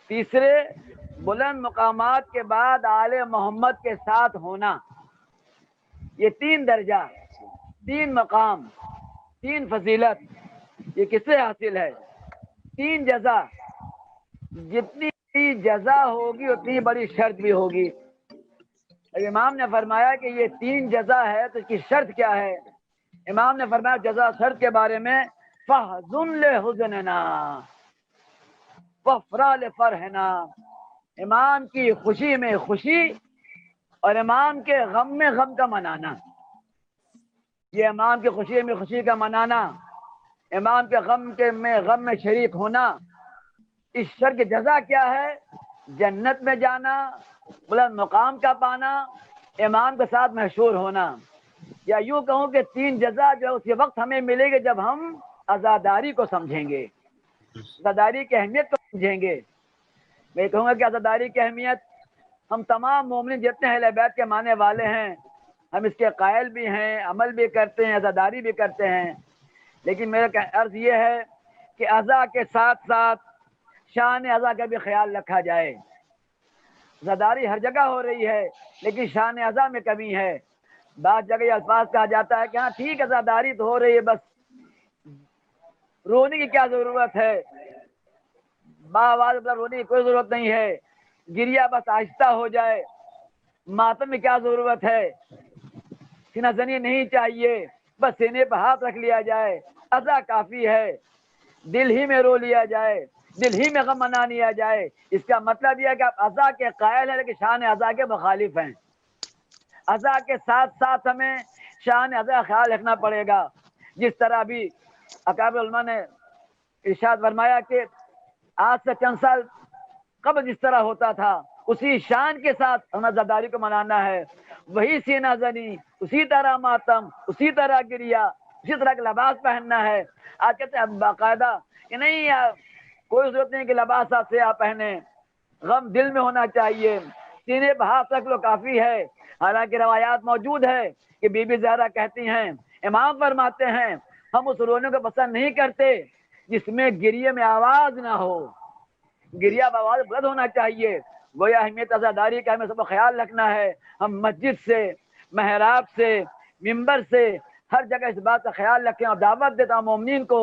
[SPEAKER 14] تیسرے بلند مقامات کے بعد آل محمد کے ساتھ ہونا۔ یہ تین درجہ، تین مقام، تین فضیلت، یہ کس سے حاصل ہے؟ تین جزا۔ جتنی جزا ہوگی اتنی بڑی شرط بھی ہوگی۔ امام نے فرمایا کہ یہ تین جزا ہے تو اس کی شرط کیا ہے؟ امام نے فرمایا جزا شرط کے بارے میں فحزن لحزننا وافرح لفرحنا، امام کی خوشی میں خوشی اور امام کے غم میں غم کا منانا۔ یہ امام کی خوشی میں خوشی کا منانا، امام کے غم میں شریک ہونا، اس شر کی جزا کیا ہے؟ جنت میں جانا، بلند مقام کا پانا، امام کے ساتھ محشور ہونا۔ یا یوں کہوں کہ 3 جزا جو ہے اسی وقت ہمیں ملے گی جب ہم عزاداری کو سمجھیں گے، عزاداری کی اہمیت کو سمجھیں گے۔ میں کہوں گا کہ عزاداری کی اہمیت ہم تمام مومنین جتنے اہل بیت کے ماننے والے ہیں ہم اس کے قائل بھی ہیں، عمل بھی کرتے ہیں، عزاداری بھی کرتے ہیں، لیکن میرا عرض یہ ہے کہ عزا کے ساتھ ساتھ شان عزا کا بھی خیال رکھا جائے۔ عزاداری ہر جگہ ہو رہی ہے لیکن شان عزا میں کمی ہے۔ بعض جگہ یہ الفاظ کہا جاتا ہے کہ ہاں ٹھیک ہے عزاداری تو ہو رہی ہے، بس رونے کی کیا ضرورت ہے، باآواز رونے کی کوئی ضرورت نہیں ہے، گریا بس آہستہ ہو جائے، ماتم میں کیا ضرورت ہے، سینہ زنی نہیں چاہیے، بس سینے پہ ہاتھ رکھ لیا جائے، عزا کافی ہے، دل ہی میں رو لیا جائے، دل ہی میں غم منا لیا جائے۔ اس کا مطلب یہ ہے کہ آپ عزا کے قائل ہیں لیکن شان عزا کے مخالف ہیں۔ عزا کے ساتھ ساتھ ہمیں شان عزا کا خیال رکھنا پڑے گا، جس طرح بھی اکابر علماء نے ارشاد فرمایا کہ آج سے چند سال قبل جس طرح ہوتا تھا اسی شان کے ساتھ ہمیں عزاداری کو منانا ہے، وہی سینہ زنی، اسی طرح ماتم، اسی طرح گریا، اسی طرح کا لباس پہننا ہے۔ آج کہتے ہیں باقاعدہ کہ نہیں یار کوئی ضرورت نہیں کہ لباس آپ سیاہ پہنے، غم دل میں ہونا چاہیے، سینے پہ ہاتھ رکھ لو کافی ہے۔ حالانکہ روایات موجود ہے کہ بی بی زہرا کہتی ہیں، امام فرماتے ہیں ہم اس رونے کو پسند نہیں کرتے جس میں گریے میں آواز نہ ہو، گریا بآواز بلند ہونا چاہیے۔ گویا اہمیت عزاداری کا ہمیں سب کو خیال رکھنا ہے۔ ہم مسجد سے، محراب سے، ممبر سے ہر جگہ اس بات کا خیال رکھیں، اور دعوت دیتا ہوں مومنین کو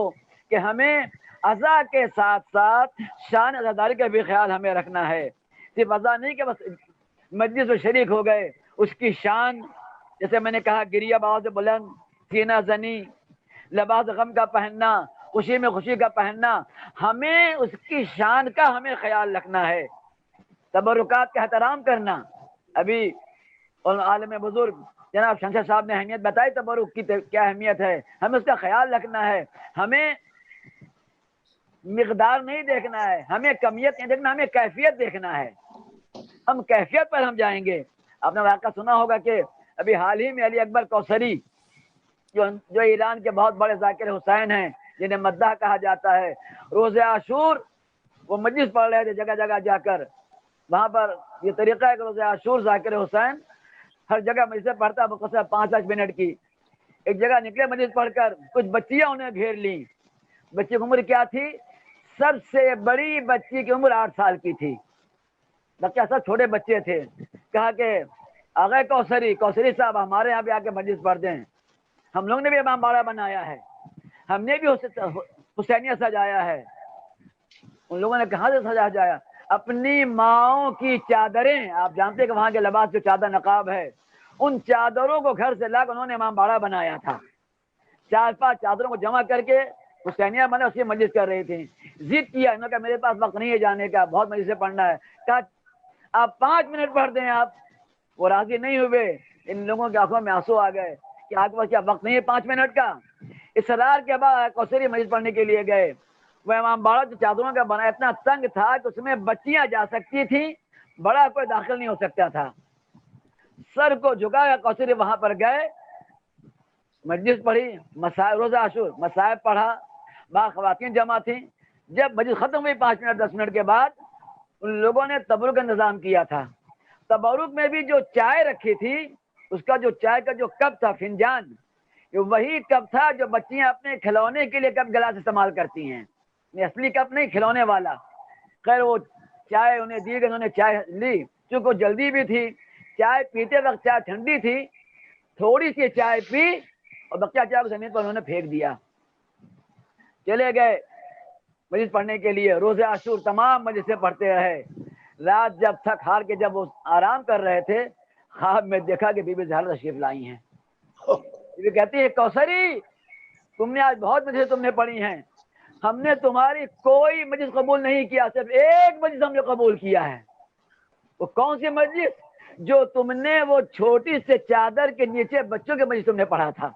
[SPEAKER 14] کہ ہمیں عزا کے ساتھ ساتھ شان عزاداری کا بھی خیال ہمیں رکھنا ہے۔ صرف عزا نہیں کہ بس مجلس میں شریک ہو گئے، اس کی شان جیسے میں نے کہا گریا بآواز بلند، سینہ زنی، لباس غم کا پہننا، خوشی میں خوشی کا پہننا، ہمیں اس کی شان کا ہمیں خیال رکھنا ہے، تبرکات کا احترام کرنا۔ ابھی عالم بزرگ جناب شمشاد صاحب نے اہمیت بتائی تبرک کی کیا اہمیت ہے، ہمیں اس کا خیال رکھنا ہے۔ ہمیں مقدار نہیں دیکھنا ہے، ہمیں کمیت نہیں دیکھنا، ہمیں کیفیت دیکھنا ہے۔ ہم کیفیت پر ہم جائیں گے۔ آپ نے واقعہ سنا ہوگا کہ ابھی حال ہی میں علی اکبر کوثری جو ایران کے بہت بڑے ذاکر حسین ہیں جنہیں مداح کہا جاتا ہے، روز عاشور وہ مجلس پڑھ رہے تھے جگہ جگہ جا کر۔ وہاں پر یہ طریقہ ہے کہ روز عاشور ذاکر حسین ہر جگہ مجلسیں پڑھتا ہے، مختصر 5-8 منٹ کی۔ ایک جگہ نکلے مجلس پڑھ کر، کچھ بچیاں انہیں گھیر لیں۔ بچی کی عمر کیا تھی؟ سب سے بڑی بچی کی عمر 8 سال کی تھی۔ بچہ سب چھوٹے بچے تھے۔ کہا کہ آغا کوثری صاحب ہمارے یہاں بھی آ کے مجلس پڑھ دیں، ہم لوگ نے بھی امام باڑہ بنایا ہے، ہم نے بھی حسینیہ سجایا ہے۔ ان لوگوں نے کہاں سے سجا جایا؟ اپنی ماؤں کی چادریں، آپ جانتے ہیں کہ وہاں کے لباس جو چادر نقاب ہے، ان چادروں کو گھر سے لا کر انہوں نے امام باڑہ بنایا تھا۔ 4-5 چادروں کو جمع کر کے حسینیہ بنا، اسی مجلس کر رہی تھی۔ ضد کیا، انہوں نے کہا میرے پاس وقت نہیں ہے جانے کا، بہت مجلس سے پڑھنا ہے۔ کہا آپ 5 منٹ پڑھ دیں آپ۔ وہ راضی نہیں ہوئے، ان لوگوں کی آنکھوں میں آنسو آ گئے کہ آپ کے پاس کیا وقت نہیں ہے 5 منٹ کا؟ اصرار کے بعد کوثری مجلس پڑھنے کے لیے گئے۔ وہ امام باڑہ جو چادروں کا بنا اتنا تنگ تھا کہ اس میں بچیاں جا سکتی تھیں، بڑا کوئی داخل نہیں ہو سکتا تھا۔ سر کو جھکا کر کوثری وہاں پر گئے، مجلس پڑھی، روزہ عاشور مصائب پڑھا، وہاں خواتین جمع تھیں۔ جب مجلس ختم ہوئی 5 منٹ 10 منٹ کے بعد، ان لوگوں نے تبرک کا انتظام کیا تھا۔ تبرک میں بھی جو چائے رکھی تھی، اس کا جو چائے کا جو کپ تھا، فنجان، یہ وہی کپ تھا جو بچیاں اپنے کھلونے کے لیے کپ گلاس استعمال کرتی ہیں، یہ اصلی کپ نہیں، کھلونے والا۔ خیر وہ چائے انہیں دی گئی، انہوں نے چائے لی، چونکہ جلدی بھی تھی، چائے پیتے وقت چائے ٹھنڈی تھی، تھوڑی سی چائے پی اور بقیہ چائے کو زمین پر انہوں نے پھینک دیا۔ چلے گئے مجلس پڑھنے کے لیے، روزہ عاشور تمام مجلسیں پڑھتے رہے۔ رات جب تھک ہار کے جب وہ آرام کر رہے تھے، خواب میں دیکھا کہ بی بی زہرا تشریف لائی ہیں۔ یہ کہتی ہے کوثری تم نے آج بہت مجلسیں تم نے پڑھی ہیں، ہم نے تمہاری کوئی مجلس قبول نہیں کیا، صرف ایک مجلس ہم نے قبول کیا ہے۔ وہ کون سی مجلس؟ جو تم نے وہ چھوٹی سے چادر کے نیچے بچوں کے مجلس تم نے پڑھا تھا۔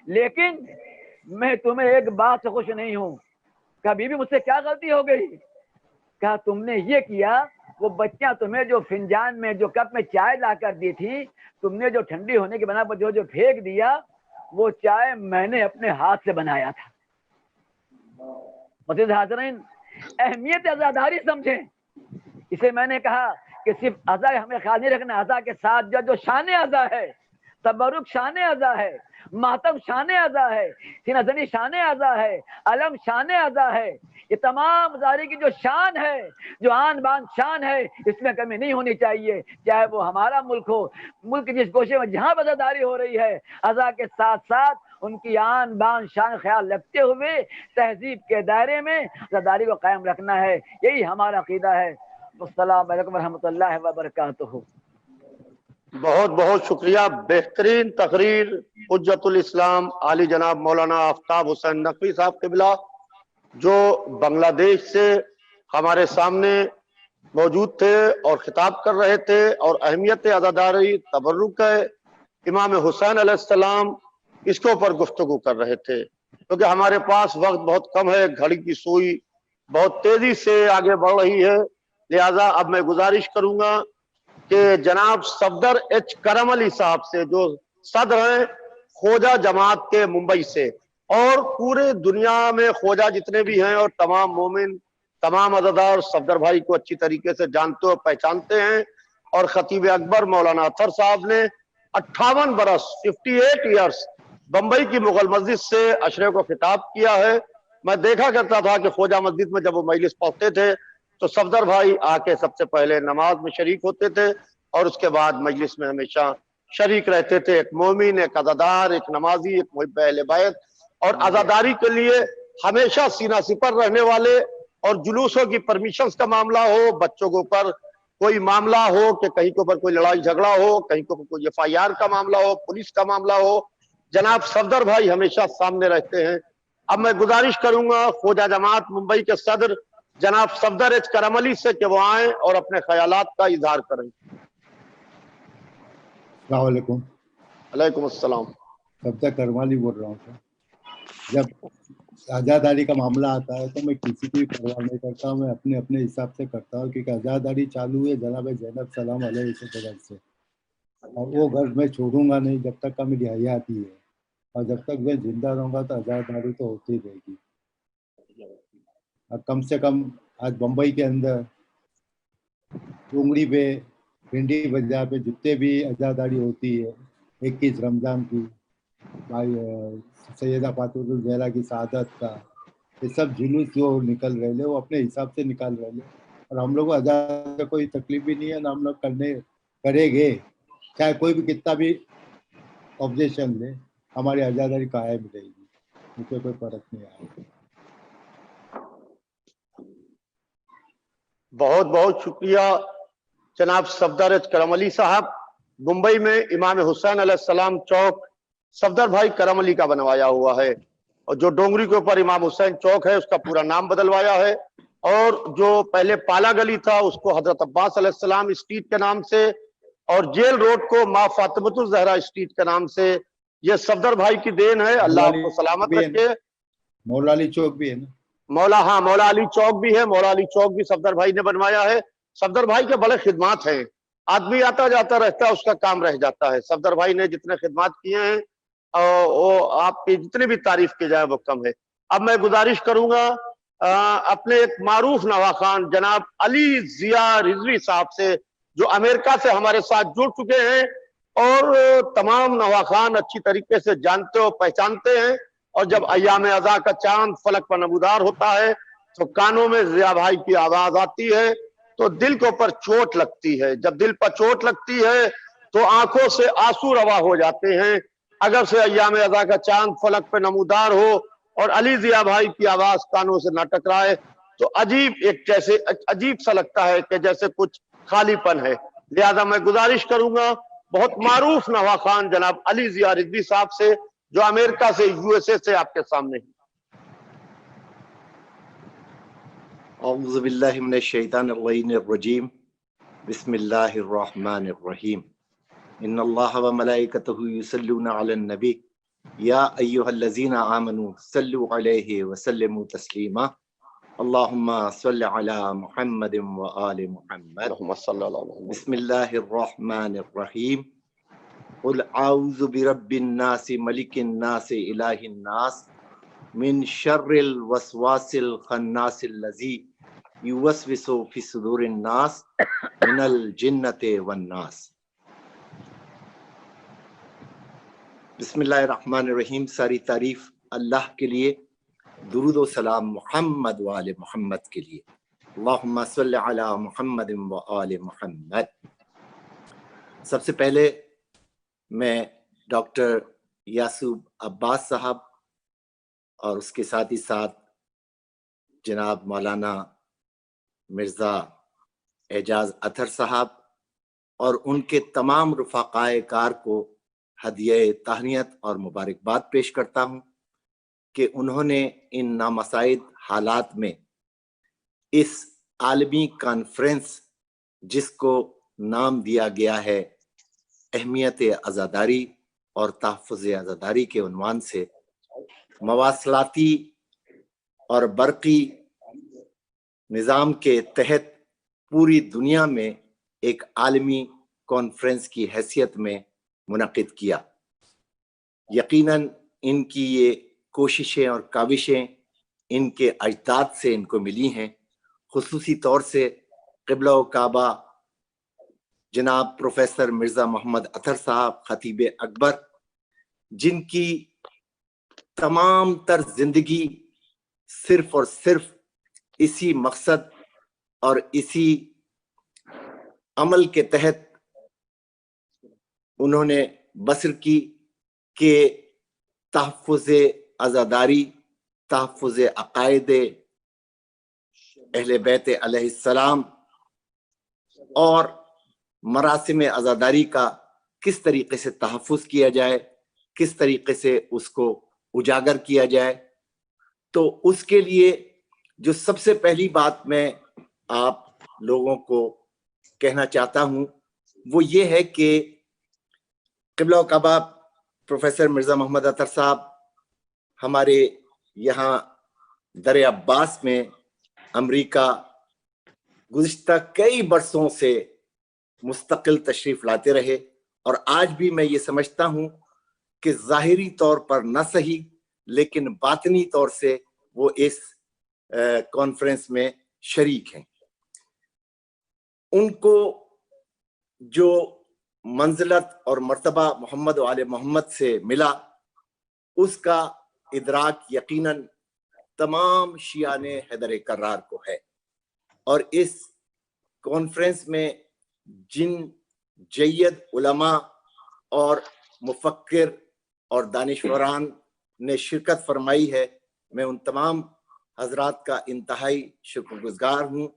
[SPEAKER 14] لیکن میں تمہیں ایک بات سے خوش نہیں ہوں۔ کہا بی بی مجھ سے کیا غلطی ہو گئی؟ کہا تم نے یہ کیا، وہ بچیاں تمہیں جو فنجان میں جو کپ میں چائے لا کر دی تھی، تم نے جو ٹھنڈی ہونے کی بنا پر جو پھینک دیا وہ چائے میں نے اپنے ہاتھ سے بنایا تھا. مزید حاضرین، اہمیت عزاداری سمجھیں. اسے میں نے کہا کہ صرف عزا ہمیں خیال نہیں رکھنا، عزا کے ساتھ جو شان عزا ہے، تبرک شان عزا ہے، ماتم شان عزا ہے، سینہ زنی شان عزا ہے، علم شان عزا ہے. یہ تمام عزاداری کی جو شان ہے، جو آن بان شان ہے، اس میں کمی نہیں ہونی چاہیے. چاہے وہ ہمارا ملک ہو، ملک جس گوشے میں جہاں عزاداری ہو رہی ہے، عزا کے ساتھ ساتھ ان کی آن بان شان خیال رکھتے ہوئے تہذیب کے دائرے میں عزاداری کو قائم رکھنا ہے. یہی ہمارا عقیدہ ہے. السلام علیکم ورحمۃ اللہ وبرکاتہ.
[SPEAKER 1] بہت بہت شکریہ. بہترین تقریر حجت الاسلام عالی جناب مولانا آفتاب حسین نقوی صاحب قبلہ جو بنگلہ دیش سے ہمارے سامنے موجود تھے اور خطاب کر رہے تھے اور اہمیت عزاداری، تبرک امام حسین علیہ السلام اس کے اوپر گفتگو کر رہے تھے. کیونکہ ہمارے پاس وقت بہت کم ہے، گھڑی کی سوئی بہت تیزی سے آگے بڑھ رہی ہے، لہذا اب میں گزارش کروں گا کہ جناب صفدر ایچ کرم علی صاحب سے، جو صدر ہیں خوجہ جماعت کے ممبئی سے، اور پورے دنیا میں خوجہ جتنے بھی ہیں اور تمام مومن، تمام عزادار صفدر بھائی کو اچھی طریقے سے جانتے اور پہچانتے ہیں. اور خطیب اکبر مولانا اطہر صاحب نے 58 برس 58 ایئرس بمبئی کی مغل مسجد سے عشرے کو خطاب کیا ہے. میں دیکھا کرتا تھا کہ خوجہ مسجد میں جب وہ مجلس پڑھتے تھے تو صفدر بھائی آ کے سب سے پہلے نماز میں شریک ہوتے تھے اور اس کے بعد مجلس میں ہمیشہ شریک رہتے تھے. ایک مومن، ایک عزادار، ایک نمازی، ایک محب اہل بیت، اور عزاداری کے لیے ہمیشہ سینہ سپر رہنے والے. اور جلوسوں کی پرمیشنز کا معاملہ ہو، بچوں کے اوپر کوئی معاملہ ہو کہ کہیں کے اوپر کوئی لڑائی جھگڑا ہو، کہیں کے اوپر کوئی FIR کا معاملہ ہو، پولیس کا معاملہ ہو، جناب صفدر بھائی ہمیشہ سامنے رہتے ہیں. اب میں گزارش کروں گا خوجہ جماعت ممبئی کے صدر جناب صفدر ایچ کرم علی سے کہ وہ آئیں اور اپنے خیالات کا اظہار کریں.
[SPEAKER 15] السلام علیکم.
[SPEAKER 1] علیکم السلام.
[SPEAKER 15] صفدر کرم علی بول رہا ہوں سر. جب عزاداری کا معاملہ آتا ہے تو میں کسی کی پرواہ نہیں کرتا، میں اپنے حساب سے کرتا ہوں، کیونکہ عزاداری چالو ہے جناب زینب سلام علیہ کے گھر سے، اور وہ گھر میں چھوڑوں گا نہیں جب تک کا میری حیاتی ہے، اور جب تک میں زندہ رہوں گا تو عزاداری تو ہوتی رہے گی. کم سے کم آج بمبئی کے اندر ڈونگری پہ، بھنڈی بازار پہ جتنے بھی عزاداری ہوتی ہے 21 رمضان کی، بھائی سیدہ فاطمہ الزہرا کی شہادت کا، یہ سب جلوس جو نکل رہے لے وہ اپنے حساب سے نکال رہے لے، اور ہم لوگ کو عزاداری کا کوئی تکلیف بھی نہیں ہے، نہ ہم لوگ کریں گے. چاہے کوئی بھی کتنا بھی آبجیکشن لے، ہماری عزاداری قائم رہے گی، اس سے کوئی فرق نہیں آئے گا.
[SPEAKER 1] بہت بہت شکریہ جناب صفدر ایچ کرم علی صاحب. ممبئی میں امام حسین علیہ السلام چوک صفدر بھائی کرم علی کا بنوایا ہوا ہے، اور جو ڈونگری کے اوپر امام حسین چوک ہے اس کا پورا نام بدلوایا ہے، اور جو پہلے پالا گلی تھا اس کو حضرت عباس علیہ السلام اسٹریٹ کے نام سے، اور جیل روڈ کو ماں فاطمہ الزہرا اسٹریٹ کے نام سے. یہ صفدر بھائی کی دین ہے، اللہ آپ کو سلامت رکھے.
[SPEAKER 15] مولا علی چوک بھی ہے نا؟
[SPEAKER 1] مولا علی چوک بھی ہے، مولا علی چوک بھی صفدر بھائی نے بنوایا ہے. صفدر بھائی کے بڑے خدمات ہیں، آدمی آتا جاتا رہتا ہے اس کا کام رہ جاتا ہے. صفدر بھائی نے جتنے خدمات کیے ہیں وہ آپ کی جتنی بھی تعریف کی جائے وہ کم ہے. اب میں گزارش کروں گا اپنے ایک معروف نواخوان جناب علی ضیاء رضوی صاحب سے، جو امریکہ سے ہمارے ساتھ جڑ چکے ہیں اور تمام نواخوان اچھی طریقے سے جانتے اور پہچانتے ہیں. اور جب ایام عزا کا چاند فلک پر نمودار ہوتا ہے تو کانوں میں ضیاء بھائی کی آواز آتی ہے تو دل کے اوپر چوٹ لگتی ہے. جب دل پر چوٹ لگتی ہے تو آنکھوں سے آنسو روا ہو جاتے ہیں. اگر سے ایام عزا کا چاند فلک پہ نمودار ہو اور علی ضیاء بھائی کی آواز کانوں سے نہ ٹکرائے تو عجیب سا لگتا ہے کہ جیسے کچھ خالی پن ہے. لہذا میں گزارش کروں گا بہت معروف نواخوان جناب علی ضیاء رضوی صاحب سے، جو امریکہ سے USA سے آپ کے سامنے ہیں.
[SPEAKER 16] اعوذ باللہ من الشیطان الرجیم، بسم اللہ الرحمن الرحیم. ان اللہ وملائکتہ یصلون علی النبی یا ایہا الذین آمنوا صلوا علیہ وسلموا تسلیما. اللہم صل علی محمد وآل محمد. بسم اللہ الرحمن الرحیم. قل اعوذ برب الناس ملک الناس الہ الناس من شر الوسواس الخناس الذی یوسوس فی صدور الناس من الجنۃ والناس۔ بسم اللہ الرحمن الرحیم۔ ساری تعریف اللہ کے لیے، درود و سلام محمد و آل محمد کے لیے۔ اللہم صلی علی محمد و آل محمد۔ سب سے پہلے میں ڈاکٹر یعصوب عباس صاحب اور اس کے ساتھ ہی ساتھ جناب مولانا مرزا اعجاز اطہر صاحب اور ان کے تمام رفقائے کار کو ہدیہ تہنیت اور مبارکباد پیش کرتا ہوں کہ انہوں نے ان نامساعد حالات میں اس عالمی کانفرنس جس کو نام دیا گیا ہے اہمیت عزاداری اور تحفظ عزاداری کے عنوان سے، مواصلاتی اور برقی نظام کے تحت پوری دنیا میں ایک عالمی کانفرنس کی حیثیت میں منعقد کیا۔ یقیناً ان کی یہ کوششیں اور کاوشیں ان کے اجداد سے ان کو ملی ہیں، خصوصی طور سے قبلہ و کعبہ جناب پروفیسر مرزا محمد اطہر صاحب خطیب اکبر، جن کی تمام تر زندگی صرف اور صرف اسی مقصد اور اسی عمل کے تحت انہوں نے بسر کی کہ تحفظ عزاداری، تحفظ عقائد اہل بیت علیہ السلام اور مراسم عزاداری کا کس طریقے سے تحفظ کیا جائے، کس طریقے سے اس کو اجاگر کیا جائے۔ تو اس کے لیے جو سب سے پہلی بات میں آپ لوگوں کو کہنا چاہتا ہوں وہ یہ ہے کہ قبلہ و کعبہ پروفیسر مرزا محمد اطہر صاحب ہمارے یہاں در عباس میں امریکہ گزشتہ کئی برسوں سے مستقل تشریف لاتے رہے، اور آج بھی میں یہ سمجھتا ہوں کہ ظاہری طور پر نہ صحیح لیکن باطنی طور سے وہ اس کانفرنس میں شریک ہیں۔ ان کو جو منزلت اور مرتبہ محمد و آل محمد سے ملا اس کا ادراک یقیناً تمام شیعان حیدر کرار کو ہے، اور اس کانفرنس میں جن جید علماء اور مفکر اور دانشوران نے شرکت فرمائی ہے، میں ان تمام حضرات کا انتہائی شکر گزار ہوں،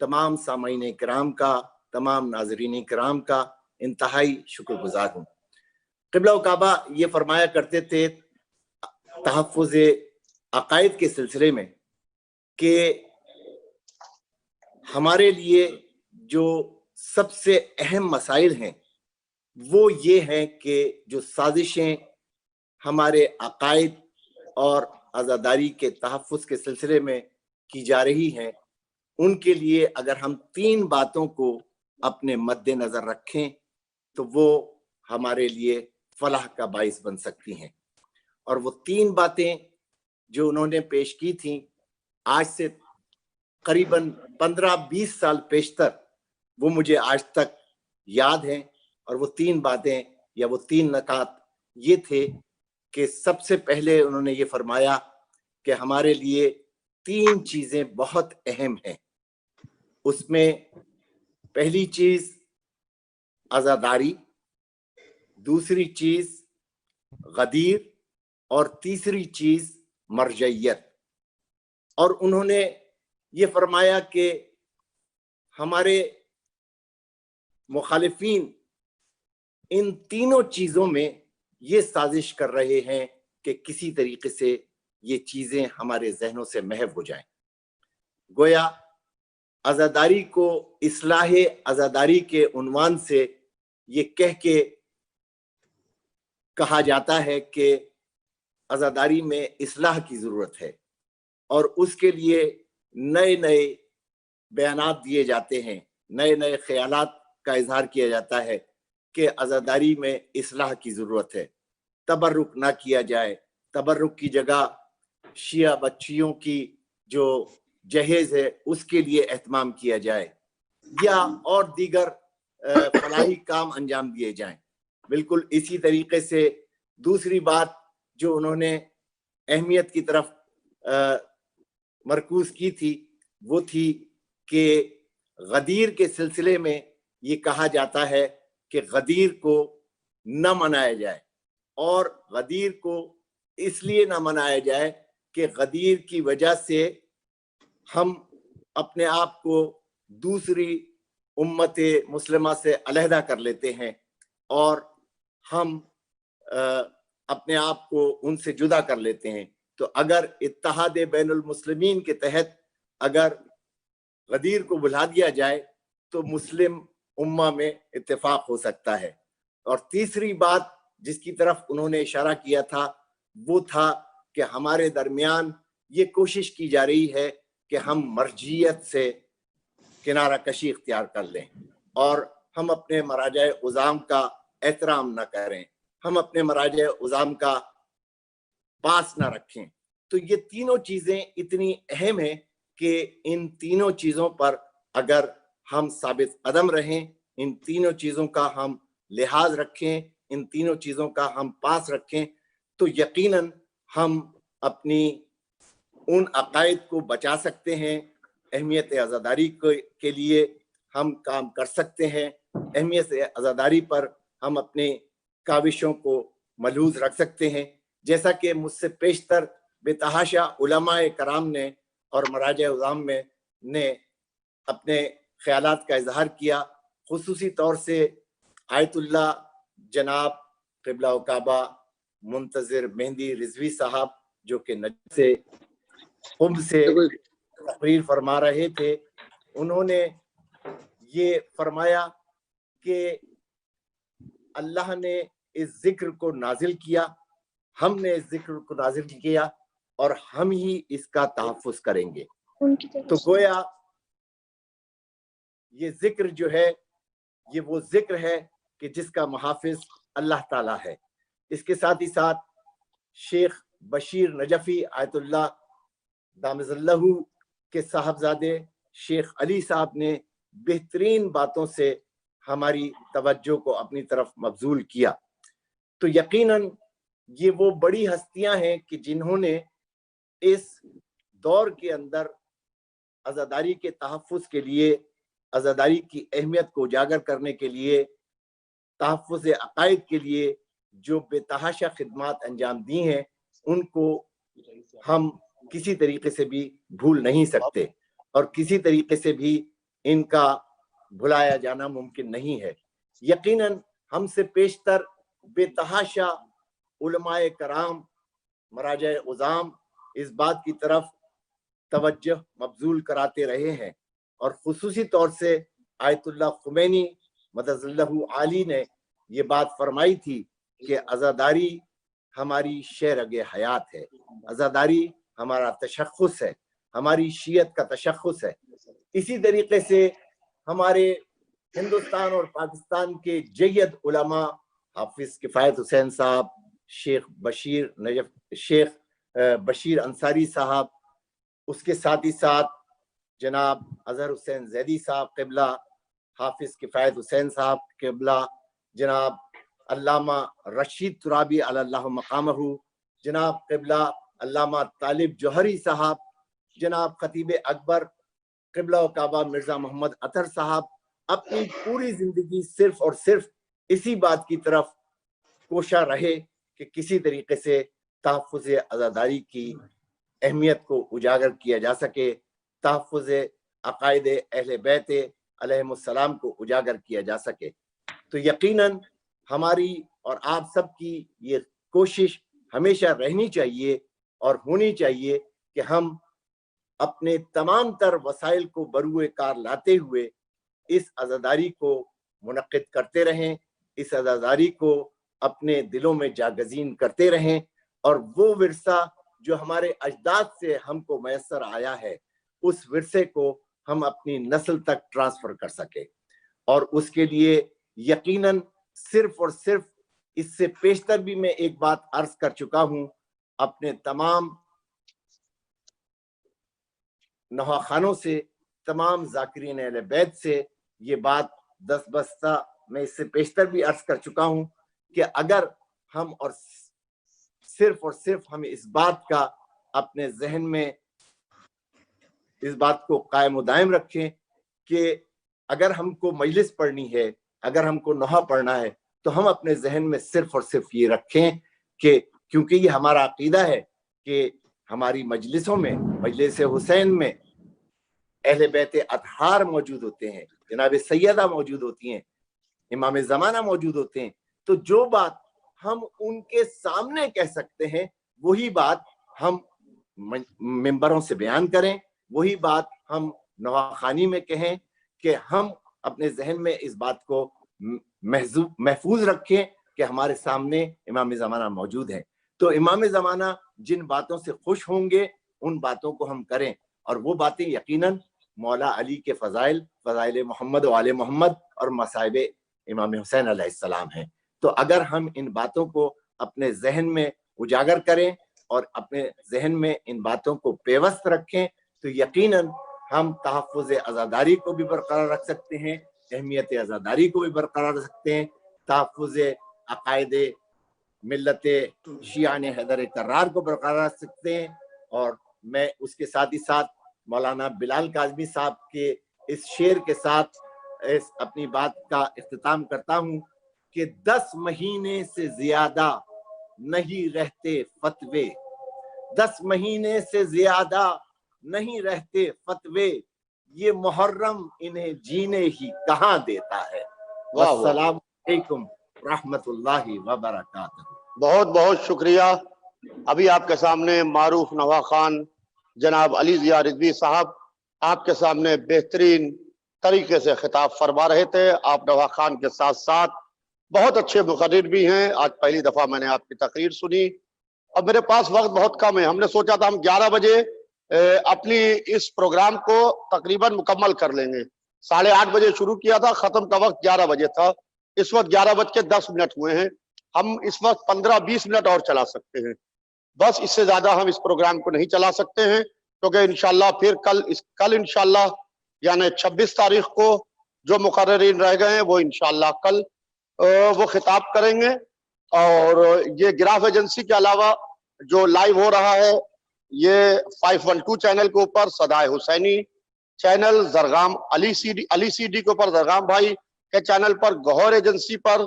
[SPEAKER 16] تمام سامعین کرام کا، تمام ناظرین کرام کا انتہائی شکر گزار ہوں۔ قبلہ و کعبہ یہ فرمایا کرتے تھے تحفظ عقائد کے سلسلے میں کہ ہمارے لیے جو سب سے اہم مسائل ہیں وہ یہ ہیں کہ جو سازشیں ہمارے عقائد اور عزاداری کے تحفظ کے سلسلے میں کی جا رہی ہیں، ان کے لیے اگر ہم تین باتوں کو اپنے مد نظر رکھیں تو وہ ہمارے لیے فلاح کا باعث بن سکتی ہیں۔ اور وہ تین باتیں جو انہوں نے پیش کی تھیں آج سے قریباً 15-20 سال پیشتر، وہ مجھے آج تک یاد ہیں، اور وہ تین باتیں یا وہ تین نکات یہ تھے کہ سب سے پہلے انہوں نے یہ فرمایا کہ ہمارے لیے تین چیزیں بہت اہم ہیں۔ اس میں پہلی چیز عزاداری، دوسری چیز غدیر، اور تیسری چیز مرجعیت۔ اور انہوں نے یہ فرمایا کہ ہمارے مخالفین ان تینوں چیزوں میں یہ سازش کر رہے ہیں کہ کسی طریقے سے یہ چیزیں ہمارے ذہنوں سے محو ہو جائیں۔ گویا عزاداری کو اصلاح عزاداری کے عنوان سے یہ کہہ کے کہا جاتا ہے کہ عزاداری میں اصلاح کی ضرورت ہے، اور اس کے لیے نئے نئے بیانات دیے جاتے ہیں، نئے نئے خیالات کا اظہار کیا جاتا ہے کہ عزاداری میں اصلاح کی ضرورت ہے، تبرک نہ کیا جائے، تبرک کی جگہ شیعہ بچیوں کی جو جہیز ہے اس کے لیے اہتمام کیا جائے، یا اور دیگر فلاحی کام انجام دیے جائیں۔ بالکل اسی طریقے سے دوسری بات جو انہوں نے اہمیت کی طرف مرکوز کی تھی وہ تھی کہ غدیر کے سلسلے میں یہ کہا جاتا ہے کہ غدیر کو نہ منایا جائے، اور غدیر کو اس لیے نہ منایا جائے کہ غدیر کی وجہ سے ہم اپنے آپ کو دوسری امت مسلمہ سے علیحدہ کر لیتے ہیں اور ہم اپنے آپ کو ان سے جدا کر لیتے ہیں۔ تو اگر اتحاد بین المسلمین کے تحت اگر غدیر کو بلا دیا جائے تو مسلم امہ میں اتفاق ہو سکتا ہے۔ اور تیسری بات جس کی طرف انہوں نے اشارہ کیا تھا وہ تھا کہ ہمارے درمیان یہ کوشش کی جا رہی ہے کہ ہم مرجعیت سے کنارہ کشی اختیار کر لیں اور ہم اپنے مراجع عظام کا احترام نہ کریں، ہم اپنے مراجع عظام کا پاس نہ رکھیں۔ تو یہ تینوں چیزیں اتنی اہم ہیں کہ ان تینوں چیزوں پر اگر ہم ثابت قدم رہیں، ان تینوں چیزوں کا ہم لحاظ رکھیں، ان تینوں چیزوں کا ہم پاس رکھیں، تو یقیناً ہم اپنی ان عقائد کو بچا سکتے ہیں، اہمیت عزاداری کے لیے ہم کام کر سکتے ہیں، اہمیت عزاداری پر ہم اپنے کاوشوں کو ملحوظ رکھ سکتے ہیں۔ جیسا کہ مجھ سے پیشتر بے تحاشا علماء کرام نے اور مراجع عظام میں نے اپنے خیالات کا اظہار کیا، خصوصی طور سے آیت اللہ جناب قبلہ و کعبہ منتظر مہندی رضوی صاحب جو کہ نجد سے قم سے تقریر فرما رہے تھے، انہوں نے یہ فرمایا کہ اللہ نے اس ذکر کو نازل کیا، ہم نے اس ذکر کو نازل کیا اور ہم ہی اس کا تحفظ کریں گے۔ تو گویا یہ ذکر جو ہے یہ وہ ذکر ہے کہ جس کا محافظ اللہ تعالیٰ ہے۔ اس کے ساتھ ہی ساتھ شیخ بشیر نجفی آیت اللہ دامز اللہ کے صاحبزادے شیخ علی صاحب نے بہترین باتوں سے ہماری توجہ کو اپنی طرف مبذول کیا۔ تو یقیناً یہ وہ بڑی ہستیاں ہیں کہ جنہوں نے اس دور کے اندر عزاداری کے تحفظ کے لیے، عزاداری کی اہمیت کو اجاگر کرنے کے لیے، تحفظ عقائد کے لیے جو بے تحاشا خدمات انجام دی ہیں، ان کو ہم کسی طریقے سے بھی بھول نہیں سکتے اور کسی طریقے سے بھی ان کا بھلایا جانا ممکن نہیں ہے۔ یقیناً ہم سے پیشتر بے تحاشا علماء کرام مراجع عظام اس بات کی طرف توجہ مبذول کراتے رہے ہیں، اور خصوصی طور سے آیت اللہ خمینی مدد اللہ عالی نے یہ بات فرمائی تھی کہ عزاداری ہماری شہرگ حیات ہے، عزاداری ہمارا تشخص ہے، ہماری شیعت کا تشخص ہے۔ اسی طریقے سے ہمارے ہندوستان اور پاکستان کے جید علماء حافظ کفایت حسین صاحب، شیخ بشیر انصاری صاحب، اس کے ساتھ ہی ساتھ جناب اظہر حسین زیدی صاحب قبلہ، حافظ کفایت حسین صاحب قبلہ، جناب علامہ رشید ترابی علی اللہ مقامہ، جناب قبلہ علامہ طالب جوہری صاحب، جناب خطیب اکبر قبلہ و کعبہ مرزا محمد اطہر صاحب اپنی پوری زندگی صرف اور صرف اسی بات کی طرف کوشاں رہے کہ کسی طریقے سے تحفظ عزاداری کی اہمیت کو اجاگر کیا جا سکے، تحفظ عقائد اہل بیت علیہم السلام کو اجاگر کیا جا سکے۔ تو یقیناً ہماری اور آپ سب کی یہ کوشش ہمیشہ رہنی چاہیے اور ہونی چاہیے کہ ہم اپنے تمام تر وسائل کو بروئے کار لاتے ہوئے اس عزاداری کو منعقد کرتے رہیں، اس عزاداری کو اپنے دلوں میں جاگزین کرتے رہیں، اور وہ ورثہ جو ہمارے اجداد سے ہم کو میسر آیا ہے اس ورثے کو ہم اپنی نسل تک ٹرانسفر کر سکیں۔ اور اس کے لیے یقیناً صرف اور صرف اس سے پیشتر بھی میں ایک بات عرض کر چکا ہوں اپنے تمام نوا خانوں سے، تمام ذاکرین اہل بیت سے یہ بات دست بستہ میں اس سے پیشتر بھی عرض کر چکا ہوں کہ اگر ہم اور صرف ہم اس بات کا اپنے ذہن میں اس بات کو قائم و دائم رکھیں کہ اگر ہم کو مجلس پڑھنی ہے، اگر ہم کو نوحہ پڑھنا ہے، تو ہم اپنے ذہن میں صرف اور صرف یہ رکھیں کہ کیونکہ یہ ہمارا عقیدہ ہے کہ ہماری مجلسوں میں، مجلس حسین میں اہل بیت اطہار موجود ہوتے ہیں، جناب سیدہ موجود ہوتی ہیں، امام زمانہ موجود ہوتے ہیں، تو جو بات ہم ان کے سامنے کہہ سکتے ہیں وہی بات ہم ممبروں سے بیان کریں، وہی بات ہم نواخانی میں کہیں، کہ ہم اپنے ذہن میں اس بات کو محفوظ رکھیں کہ ہمارے سامنے امام زمانہ موجود ہیں۔ تو امام زمانہ جن باتوں سے خوش ہوں گے ان باتوں کو ہم کریں، اور وہ باتیں یقیناً مولا علی کے فضائل، فضائل محمد و آل محمد اور مصائب امام حسین علیہ السلام ہیں۔ تو اگر ہم ان باتوں کو اپنے ذہن میں اجاگر کریں اور اپنے ذہن میں ان باتوں کو پیوست رکھیں تو یقیناً ہم تحفظ عزاداری کو بھی برقرار رکھ سکتے ہیں، اہمیت عزاداری کو بھی برقرار رکھ سکتے ہیں، تحفظ عقائد ملت شیعہ حیدر کرار کو برقرار رکھ سکتے ہیں۔ اور میں اس کے ساتھ ہی ساتھ مولانا بلال کاظمی صاحب کے اس شعر کے ساتھ اپنی بات کا اختتام کرتا ہوں کہ 10 مہینے سے زیادہ نہیں رہتے فتوے، 10 مہینے سے زیادہ نہیں رہتے فتوے، یہ محرم انہیں جینے ہی کہاں دیتا ہے۔ والسلام علیکم رحمت اللہ وبرکاتہ۔
[SPEAKER 1] بہت بہت شکریہ۔ ابھی آپ کے سامنے معروف نوا خان جناب علی ضیاء رضوی صاحب آپ کے سامنے بہترین طریقے سے خطاب فرما رہے تھے۔ آپ نوا خان کے ساتھ ساتھ بہت اچھے مقرر بھی ہیں۔ آج پہلی دفعہ میں نے آپ کی تقریر سنی، اور میرے پاس وقت بہت کم ہے۔ ہم نے سوچا تھا ہم 11 بجے اپنی اس پروگرام کو تقریباً مکمل کر لیں گے۔ 8:30 بجے شروع کیا تھا، ختم کا وقت 11 بجے تھا۔ اس وقت 11:10 ہوئے ہیں۔ ہم اس وقت 15-20 منٹ اور چلا سکتے ہیں، بس اس سے زیادہ ہم اس پروگرام کو نہیں چلا سکتے ہیں، کیونکہ انشاءاللہ پھر کل انشاءاللہ یعنی 26 تاریخ کو جو مقررین رہ گئے ہیں وہ انشاءاللہ کل وہ خطاب کریں گے۔ اور یہ گراف ایجنسی کے علاوہ جو لائیو ہو رہا ہے یہ 512 چینل کے اوپر، صدائے حسینی channel, Zargham Ali C D کے اوپر زرغام بھائی کے چینل پر، گوہر ایجنسی پر،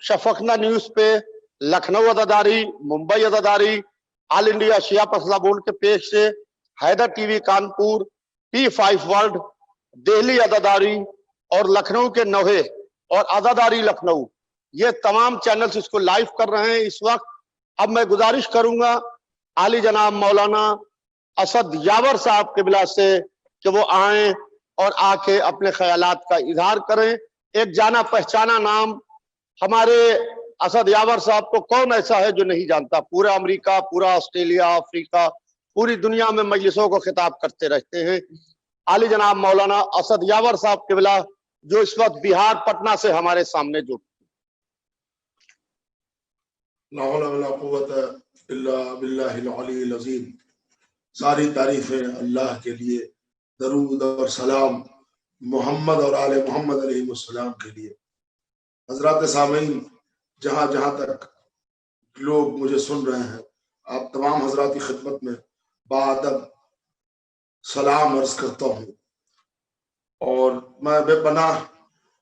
[SPEAKER 1] شفقنا نیوز پہ، لکھنؤ عزاداری، ممبئی عزاداری، آل انڈیا شیعہ پسلا بورڈ کے پیج سے، Haider T V Kanpur, P5 world, Delhi عزاداری اور لکھنؤ کے نوہے اور عزاداری لکھنؤ، یہ تمام چینلز اس کو لائیو کر رہے ہیں اس وقت۔ اب میں گزارش کروں گا عالی جناب مولانا اسد یاور صاحب کے بلا سے کہ وہ آئیں اور آ کے اپنے خیالات کا اظہار کریں۔ ایک جانا پہچانا نام ہمارے اسد یاور صاحب کو کون ایسا ہے جو نہیں جانتا؟ پورا امریکہ، پورا آسٹریلیا، افریقہ، پوری دنیا میں مجلسوں کو خطاب کرتے رہتے ہیں۔ عالی جناب مولانا اسد یاور صاحب کے بلا جو اس وقت بہار پٹنہ سے ہمارے سامنے جڑ۔
[SPEAKER 17] لا حول ولا قوت الا باللہ العلی العظیم۔ ساری تعریفیں اللہ کے لیے، درود اور سلام محمد اور آل محمد علیہ السلام کے لیے۔ حضرات سامعین، جہاں جہاں تک لوگ مجھے سن رہے ہیں، آپ تمام حضرات کی خدمت میں بادب سلام عرض کرتا ہوں، اور میں بے پناہ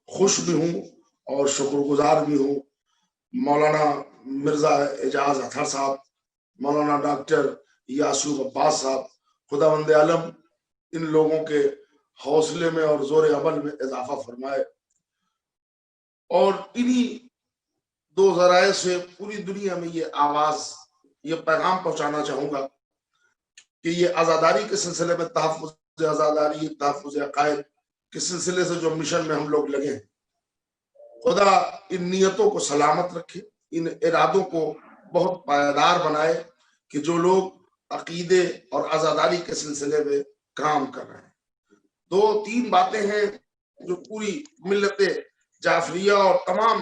[SPEAKER 17] خوش بھی ہوں اور شکر گزار بھی ہوں مولانا مرزا اعجاز اطہر صاحب، مولانا ڈاکٹر یاسوف عباس صاحب، خداوند عالم ان لوگوں کے حوصلے میں اور زور عمل میں اضافہ فرمائے، اور انہی 2 ذرائع سے پوری دنیا میں یہ آواز، یہ پیغام پہنچانا چاہوں گا کہ یہ عزاداری کے سلسلے میں، تحفظ عزاداری، تحفظ عقائد کے سلسلے سے جو مشن میں ہم لوگ لگے ہیں، خدا ان نیتوں کو سلامت رکھے، ان ارادوں کو بہت پائیدار بنائے کہ جو لوگ عقیدے اور عزاداری کے سلسلے میں کام کر رہے ہیں۔ 2-3 باتیں ہیں جو پوری ملت جعفریہ اور تمام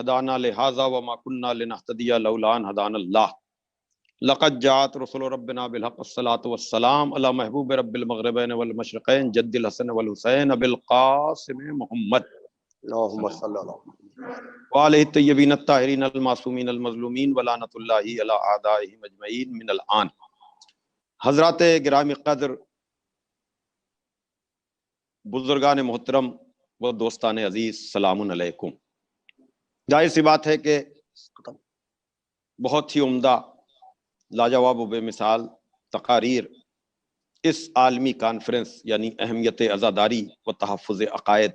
[SPEAKER 10] هدانا لهذا وما كنا لنهتدي لولا ان هدانا الله لقد جاءت رسل ربنا بالحق الصلاة والسلام على محبوب رب المغربين والمشرقين جد الحسن والحسين بالقاسم محمد
[SPEAKER 1] اللهم صل على محمد
[SPEAKER 10] وعليه الطيبين الطاهرين المعصومين المظلومين ولعنة الله على اعدائهم اجمعين من الآن. حضرات گرامی قدر، بزرگان محترم و دوستان عزیز، سلام علیکم. ظاہر سی بات ہے کہ بہت ہی عمدہ، لاجواب و بے مثال تقاریر اس عالمی کانفرنس یعنی اہمیت عزاداری و تحفظ عقائد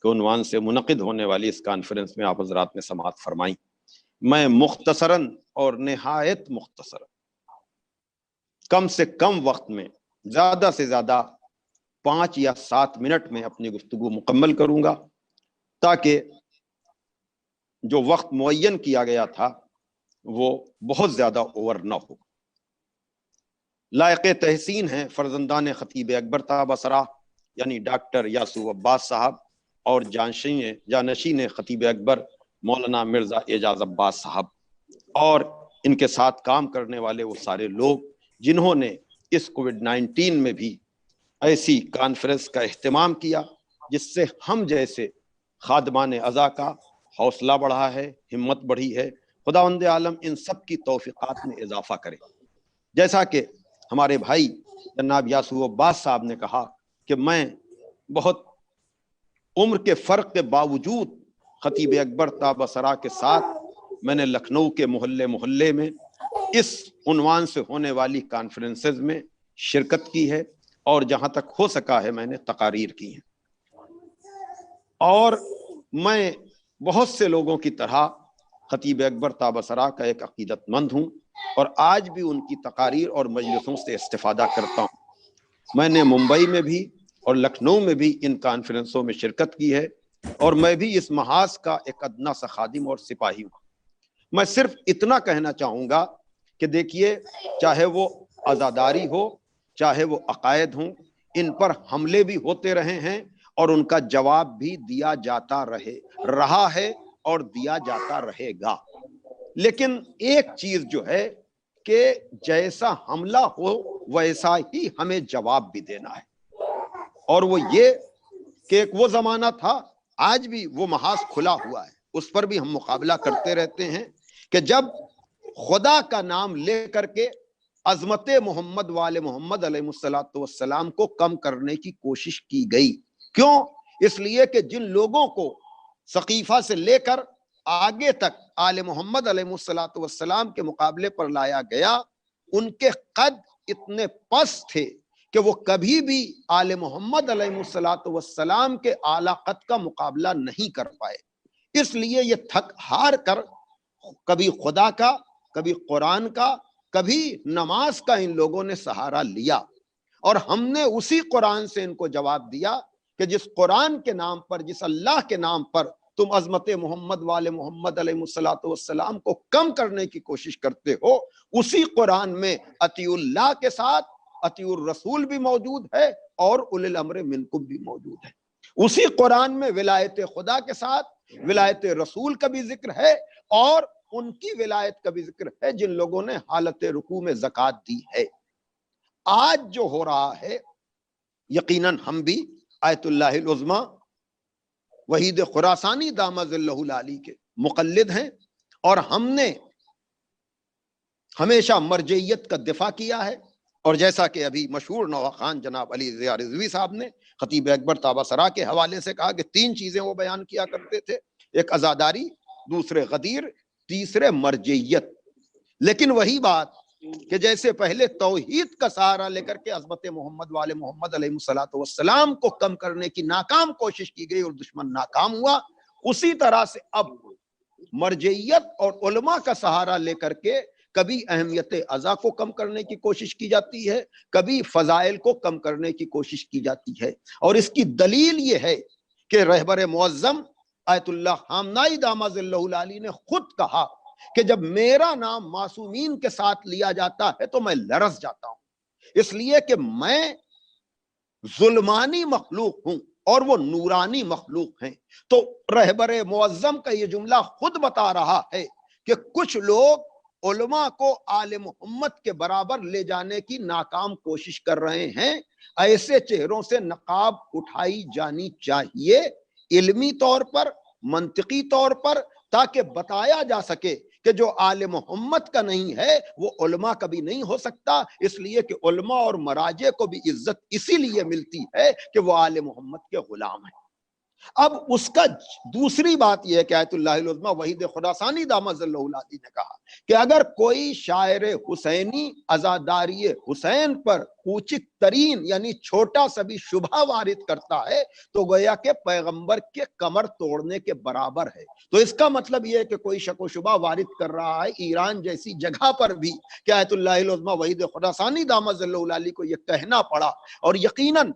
[SPEAKER 10] کے عنوان سے منعقد ہونے والی اس کانفرنس میں آپ حضرات نے سماعت فرمائی. میں مختصراً اور نہایت مختصراً کم سے کم وقت میں زیادہ سے زیادہ 5 یا 7 منٹ میں اپنی گفتگو مکمل کروں گا، تاکہ جو وقت معین کیا گیا تھا وہ بہت زیادہ اوور نہ ہو. لائق تحسین ہیں فرزندان خطیب اکبر طیبہ سرا یعنی ڈاکٹر یاسو عباس صاحب اور جانشین خطیب اکبر مولانا مرزا اعجاز عباس صاحب، اور ان کے ساتھ کام کرنے والے وہ سارے لوگ جنہوں نے اس کووڈ-19 میں بھی ایسی کانفرنس کا اہتمام کیا جس سے ہم جیسے خادمان عزا کا حوصلہ بڑھا ہے، ہمت بڑھی ہے. خداوند عالم ان سب کی توفیقات میں اضافہ کرے. جیسا کہ ہمارے بھائی جناب یاسو عباس صاحب نے کہا کہ میں بہت عمر کے فرق کے باوجود خطیب اکبر طیبہ سرا کے ساتھ میں نے لکھنؤ کے محلے میں اس عنوان سے ہونے والی کانفرنسز میں شرکت کی ہے، اور جہاں تک ہو سکا ہے میں نے تقاریر کی ہیں. اور میں بہت سے لوگوں کی طرح خطیب اکبر طیبہ سرا کا ایک عقیدت مند ہوں، اور آج بھی ان کی تقاریر اور مجلسوں سے استفادہ کرتا ہوں. میں نے ممبئی میں بھی اور لکھنؤ میں بھی ان کانفرنسوں میں شرکت کی ہے، اور میں بھی اس محاذ کا ایک ادنا سا خادم اور سپاہی ہوں. میں صرف اتنا کہنا چاہوں گا کہ دیکھیے، چاہے وہ عزاداری ہو، چاہے وہ عقائد ہوں، ان پر حملے بھی ہوتے رہے ہیں اور ان کا جواب بھی دیا جاتا رہا ہے اور دیا جاتا رہے گا. لیکن ایک چیز جو ہے کہ جیسا حملہ ہو ویسا ہی ہمیں جواب بھی دینا ہے، اور وہ یہ کہ ایک وہ زمانہ تھا، آج بھی وہ محاذ کھلا ہوا ہے، اس پر بھی ہم مقابلہ کرتے رہتے ہیں کہ جب خدا کا نام لے کر کے عظمت محمد وآل محمد علیہ السلام کو کم کرنے کی کوشش کی گئی. کیوں؟ اس لیے کہ جن لوگوں کو سقیفہ سے لے کر آگے تک آل محمد علیہ السلام کے مقابلے پر لایا گیا، ان کے قد اتنے پست تھے کہ وہ کبھی بھی آل محمد علیہ السلام کے اعلیٰ قد کا مقابلہ نہیں کر پائے. اس لیے یہ تھک ہار کر کبھی خدا کا، کبھی قرآن کا، کبھی نماز کا ان لوگوں نے سہارا لیا، اور ہم نے اسی قرآن سے ان کو جواب دیا کہ جس قرآن کے نام پر، جس اللہ کے نام پر تم عظمت محمد والے محمد علیہ السلام کو کم کرنے کی کوشش کرتے ہو، اسی قرآن میں اطیع اللہ کے ساتھ اطیع الرسول بھی موجود ہے اور اولی الامر منکم بھی موجود ہے. اسی قرآن میں ولایت خدا کے ساتھ ولایت رسول کا بھی ذکر ہے، اور ان کی ولایت کا بھی ذکر ہے جن لوگوں نے حالت رکوع میں زکوٰۃ دی ہے. آج جو ہو رہا ہے، یقیناً ہم بھی آیت اللہ العظمیٰ وحید خراسانی دامت ظلہ العالی کے مقلد ہیں، اور ہم نے ہمیشہ مرجعیت کا دفاع کیا ہے. اور جیسا کہ ابھی مشہور نوحہ خان جناب علی ضیاء رضوی صاحب نے خطیب اکبر طیبہ سرا کے حوالے سے کہا کہ 3 چیزیں وہ بیان کیا کرتے تھے، ایک عزاداری، دوسرے غدیر، تیسرے مرجعیت. لیکن وہی بات کہ جیسے پہلے توحید کا سہارا لے کر کے عظمت محمد والے محمد علیہ السلام کو کم کرنے کی ناکام کوشش کی گئی اور دشمن ناکام ہوا، اسی طرح سے اب مرجعیت اور علماء کا سہارا لے کر کے کبھی اہمیت عزا کو کم کرنے کی کوشش کی جاتی ہے، کبھی فضائل کو کم کرنے کی کوشش کی جاتی ہے. اور اس کی دلیل یہ ہے کہ رہبر معظم آیت اللہ خامنائی دامت ظلہ العالی نے خود کہا کہ جب میرا نام معصومین کے ساتھ لیا جاتا ہے تو میں لرز جاتا ہوں، اس لیے کہ میں ظلمانی مخلوق ہوں
[SPEAKER 18] اور وہ نورانی مخلوق ہیں۔ تو رہبر معظم کا یہ جملہ خود بتا رہا ہے کہ کچھ لوگ علماء کو آل محمد کے برابر لے جانے کی ناکام کوشش کر رہے ہیں۔ ایسے چہروں سے نقاب اٹھائی جانی چاہیے علمی طور پر، منطقی طور پر، تاکہ بتایا جا سکے کہ جو آل محمد کا نہیں ہے وہ علماء کا بھی نہیں ہو سکتا، اس لیے کہ علماء اور مراجع کو بھی عزت اسی لیے ملتی ہے کہ وہ آل محمد کے غلام ہیں۔ اب اس کا دوسری بات یہ ہے کہ آیت اللہ العظمیٰ وحید خراسانی دامت اللہ علیہ نے کہا کہ اگر کوئی شاعر حسینی عزاداری حسین پر کوچک ترین یعنی چھوٹا سا بھی شبہ وارد کرتا ہے تو گویا کہ پیغمبر کے کمر توڑنے کے برابر ہے۔ تو اس کا مطلب یہ ہے کہ کوئی شک و شبہ وارد کر رہا ہے ایران جیسی جگہ پر بھی کہ آیت اللہ العظمیٰ وحید خراسانی دامت اللہ علیہ کو یہ کہنا پڑا، اور یقیناً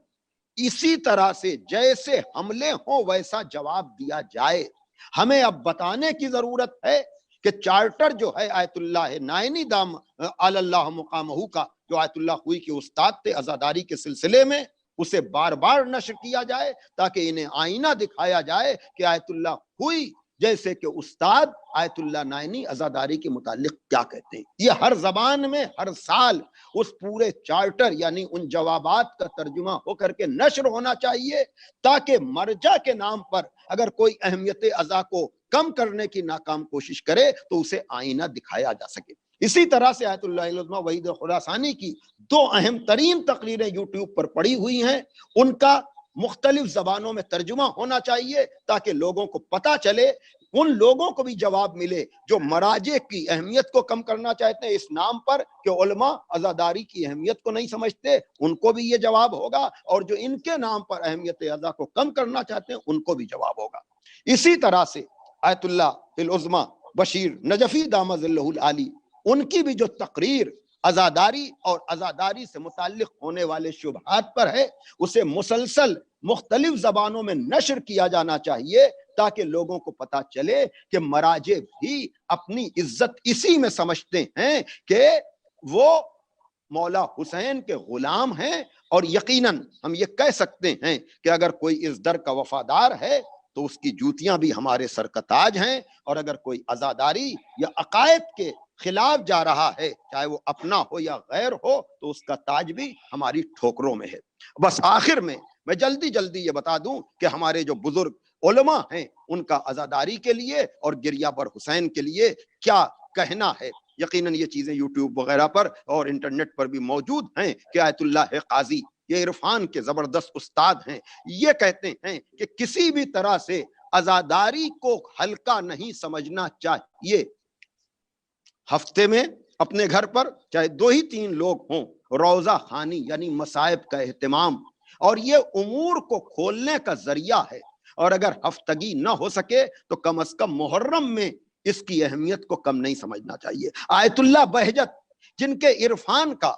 [SPEAKER 18] اسی طرح سے جیسے حملے ہوں ویسا جواب دیا جائے۔ ہمیں اب بتانے کی ضرورت ہے کہ چارٹر جو ہے آیت اللہ نائنی دام علی اللہ مقامہ کا، جو آیت اللہ خوئی کے استاد تھے عزاداری کے سلسلے میں، اسے بار بار نشر کیا جائے تاکہ انہیں آئینہ دکھایا جائے کہ آیت اللہ خوئی جیسے کہ استاد آیت اللہ نائنی عزاداری کے متعلق کیا کہتے ہیں۔ یہ ہر زبان میں ہر سال اس پورے چارٹر یعنی ان جوابات کا ترجمہ ہو کر کے نشر ہونا چاہیے، تاکہ مرجع کے نام پر اگر کوئی اہمیت عزا کو کم کرنے کی ناکام کوشش کرے تو اسے آئینہ دکھایا جا سکے۔ اسی طرح سے آیت اللہ العظمیٰ وحید خراسانی کی دو اہم ترین تقریریں یوٹیوب پر پڑی ہوئی ہیں، ان کا مختلف زبانوں میں ترجمہ ہونا چاہیے تاکہ لوگوں کو پتہ چلے، ان لوگوں کو بھی جواب ملے جو مراجع کی اہمیت کو کم کرنا چاہتے ہیں اس نام پر کہ علماء عزاداری کی اہمیت کو نہیں سمجھتے، ان کو بھی یہ جواب ہوگا، اور جو ان کے نام پر اہمیت عزا کو کم کرنا چاہتے ہیں ان کو بھی جواب ہوگا۔ اسی طرح سے آیت اللہ العظمیٰ بشیر نجفی دامت اللہ العالی، ان کی بھی جو تقریر عزاداری اور عزاداری سے متعلق ہونے والے شبہات پر ہے اسے مسلسل مختلف زبانوں میں نشر کیا جانا چاہیے تاکہ لوگوں کو پتہ چلے کہ مراجع بھی اپنی عزت اسی میں سمجھتے ہیں کہ وہ مولا حسین کے غلام ہیں، اور یقیناً ہم یہ کہہ سکتے ہیں کہ اگر کوئی اس در کا وفادار ہے تو اس کی جوتیاں بھی ہمارے سر کا تاج ہیں، اور اگر کوئی عزاداری یا عقائد کے خلاف جا رہا ہے چاہے وہ اپنا ہو یا غیر ہو تو اس کا تاج بھی ہماری ٹھوکروں میں ہے۔ بس آخر میں جلدی یہ بتا دوں کہ ہمارے جو بزرگ علماء ہیں ان کا عزاداری کے لیے اور گریہ بر حسین کے لیے کیا کہنا ہے۔ یقیناً یہ چیزیں یوٹیوب وغیرہ پر اور انٹرنیٹ پر بھی موجود ہیں کہ آیت اللہ قاضی یہ عرفان کے زبردست استاد ہیں، یہ کہتے ہیں کہ کسی بھی طرح سے عزاداری کو ہلکا نہیں سمجھنا چاہیے۔ ہفتے میں اپنے گھر پر چاہے 2 ہی 3 لوگ ہوں، روزہ خوانی یعنی مصائب کا اہتمام، اور یہ امور کو کھولنے کا ذریعہ ہے، اور اگر ہفتگی نہ ہو سکے تو کم از کم محرم میں اس کی اہمیت کو کم نہیں سمجھنا چاہیے۔ آیت اللہ بہجت جن کے عرفان کا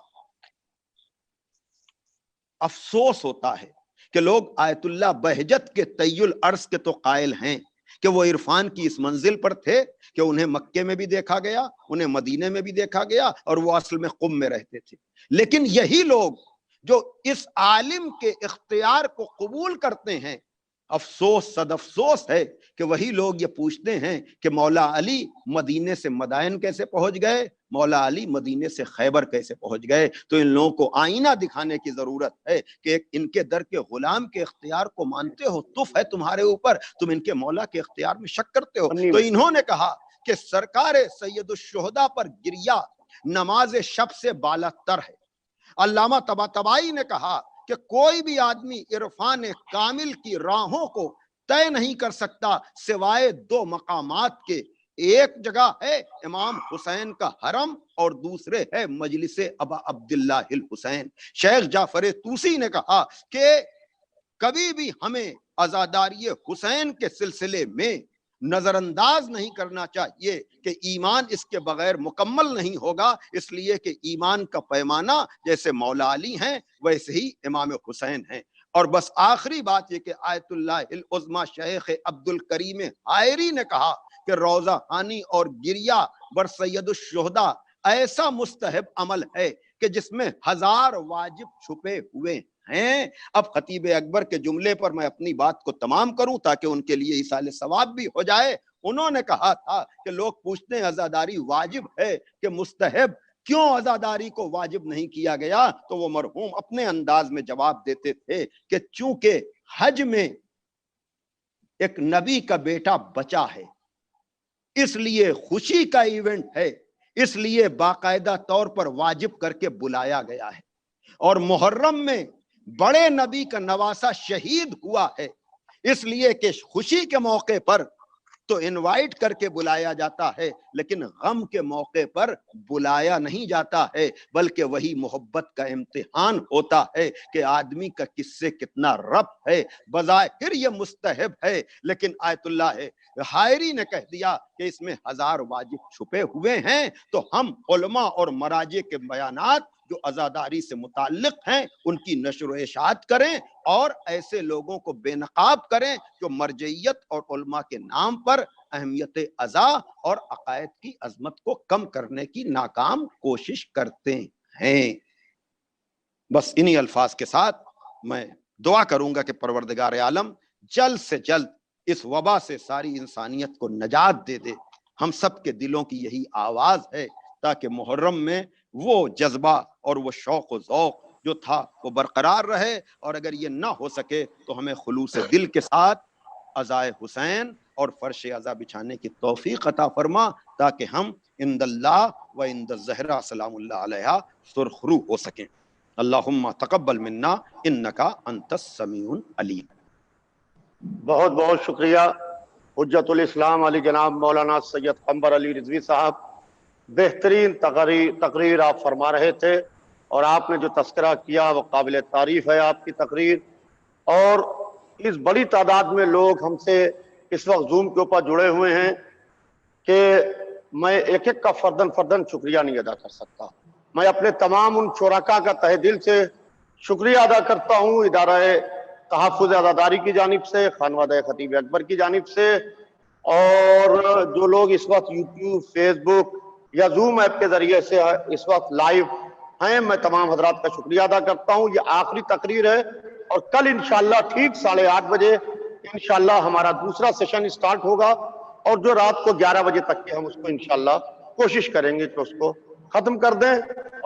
[SPEAKER 18] افسوس ہوتا ہے کہ لوگ آیت اللہ بہجت کے طی العرض کے تو قائل ہیں کہ وہ عرفان کی اس منزل پر تھے کہ انہیں مکے میں بھی دیکھا گیا، انہیں مدینے میں بھی دیکھا گیا، اور وہ اصل میں قم میں رہتے تھے، لیکن یہی لوگ جو اس عالم کے اختیار کو قبول کرتے ہیں، افسوس صد افسوس ہے کہ وہی لوگ یہ پوچھتے ہیں کہ مولا علی مدینے سے مدائن کیسے پہنچ گئے، مولا علی مدینے سے خیبر کیسے پہنچ گئے۔ تو ان لوگوں کو آئینہ دکھانے کی ضرورت ہے کہ ان کے در کے غلام کے اختیار کو مانتے ہو، تف ہے تمہارے اوپر، تم ان کے مولا کے اختیار میں شک کرتے ہو۔ تو انہوں نے کہا کہ سرکار سید الشہداء پر گریہ نماز شب سے بالا تر ہے۔ علامہ طباطبائی نے کہا کہ کوئی بھی آدمی عرفان کامل کی راہوں کو طے نہیں کر سکتا سوائے 2 مقامات کے، ایک جگہ ہے امام حسین کا حرم اور دوسرے ہے مجلس ابا عبداللہ الحسین۔ شیخ جعفر طوسی نے کہا کہ کبھی بھی ہمیں عزاداری حسین کے سلسلے میں نظر انداز نہیں کرنا چاہیے کہ ایمان اس کے بغیر مکمل نہیں ہوگا، اس لیے کہ ایمان کا پیمانہ جیسے مولا علی ہیں ویسے ہی امام حسین ہیں۔ اور بس آخری بات یہ کہ آیت اللہ العظمیٰ شیخ عبد الکریم حائری نے کہا کہ روزہ خوانی اور گریہ بر سید الشہداء ایسا مستحب عمل ہے کہ جس میں 1000 واجب چھپے ہوئے، ہیں۔ اب خطیب اکبر کے جملے پر میں اپنی بات کو تمام کروں تاکہ ان کے لیے ایصال ثواب بھی ہو جائے۔ انہوں نے کہا تھا کہ لوگ پوچھتے ہیں عزاداری واجب ہے کہ مستحب، کیوں عزاداری کو واجب نہیں کیا گیا؟ تو وہ مرحوم اپنے انداز میں جواب دیتے تھے کہ چونکہ حج میں ایک نبی کا بیٹا بچا ہے، اس لیے خوشی کا ایونٹ ہے، اس لیے باقاعدہ طور پر واجب کر کے بلایا گیا ہے، اور محرم میں بڑے نبی کا نواسا شہید ہوا ہے، اس لیے کہ خوشی کے موقع پر تو انوائٹ کر کے بلایا جاتا ہے، لیکن غم کے موقع پر بلایا نہیں جاتا ہے، بلکہ وہی محبت کا امتحان ہوتا ہے کہ آدمی کا کس سے کتنا ربط ہے۔ بظاہر یہ مستحب ہے، لیکن آیت اللہ حائری نے کہہ دیا کہ اس میں 1000 واجب چھپے ہوئے ہیں، تو ہم علماء اور مراجع کے بیانات جو عزاداری سے متعلق ہیں ان کی نشر و اشاعت کریں، اور ایسے لوگوں کو بے نقاب کریں جو مرجعیت اور علماء کے نام پر اہمیت عزا اور عقائد کی عظمت کو کم کرنے کی ناکام کوشش کرتے ہیں۔ بس انہی الفاظ کے ساتھ میں دعا کروں گا کہ پروردگار عالم جلد سے جلد اس وبا سے ساری انسانیت کو نجات دے دے۔ ہم سب کے دلوں کی یہی آواز ہے تاکہ محرم میں وہ جذبہ اور وہ شوق و ذوق جو تھا وہ برقرار رہے، اور اگر یہ نہ ہو سکے تو ہمیں خلوص دل کے ساتھ عزائے حسین اور فرش عزا بچھانے کی توفیق عطا فرما تاکہ ہم عند اللہ و عند الزہرا سلام اللہ علیہا سرخرو ہو سکیں۔ اللہم تقبل منا انکا انت السمیع العلیم۔
[SPEAKER 1] بہت بہت شکریہ حجت الاسلام علی جناب مولانا سید قمبر علی رضوی صاحب، بہترین تقریر آپ فرما رہے تھے، اور آپ نے جو تذکرہ کیا وہ قابل تعریف ہے آپ کی تقریر، اور اس بڑی تعداد میں لوگ ہم سے اس وقت زوم کے اوپر جڑے ہوئے ہیں کہ میں ایک ایک کا فردن شکریہ نہیں ادا کر سکتا۔ میں اپنے تمام ان شرکاء کا تہ دل سے شکریہ ادا کرتا ہوں، ادارہ تحفظ عزاداری کی جانب سے، خانوادہ خطیب اکبر کی جانب سے، اور جو لوگ اس وقت یوٹیوب، فیس بک یا زوم ایپ کے ذریعے سے اس وقت لائیو ہیں، میں تمام حضرات کا شکریہ ادا کرتا ہوں۔ یہ آخری تقریر ہے، اور کل انشاءاللہ ٹھیک 8:30 بجے انشاءاللہ ہمارا دوسرا سیشن سٹارٹ ہوگا، اور جو رات کو 11 بجے تک کے ہم اس کو انشاءاللہ کوشش کریں گے کہ اس کو ختم کر دیں۔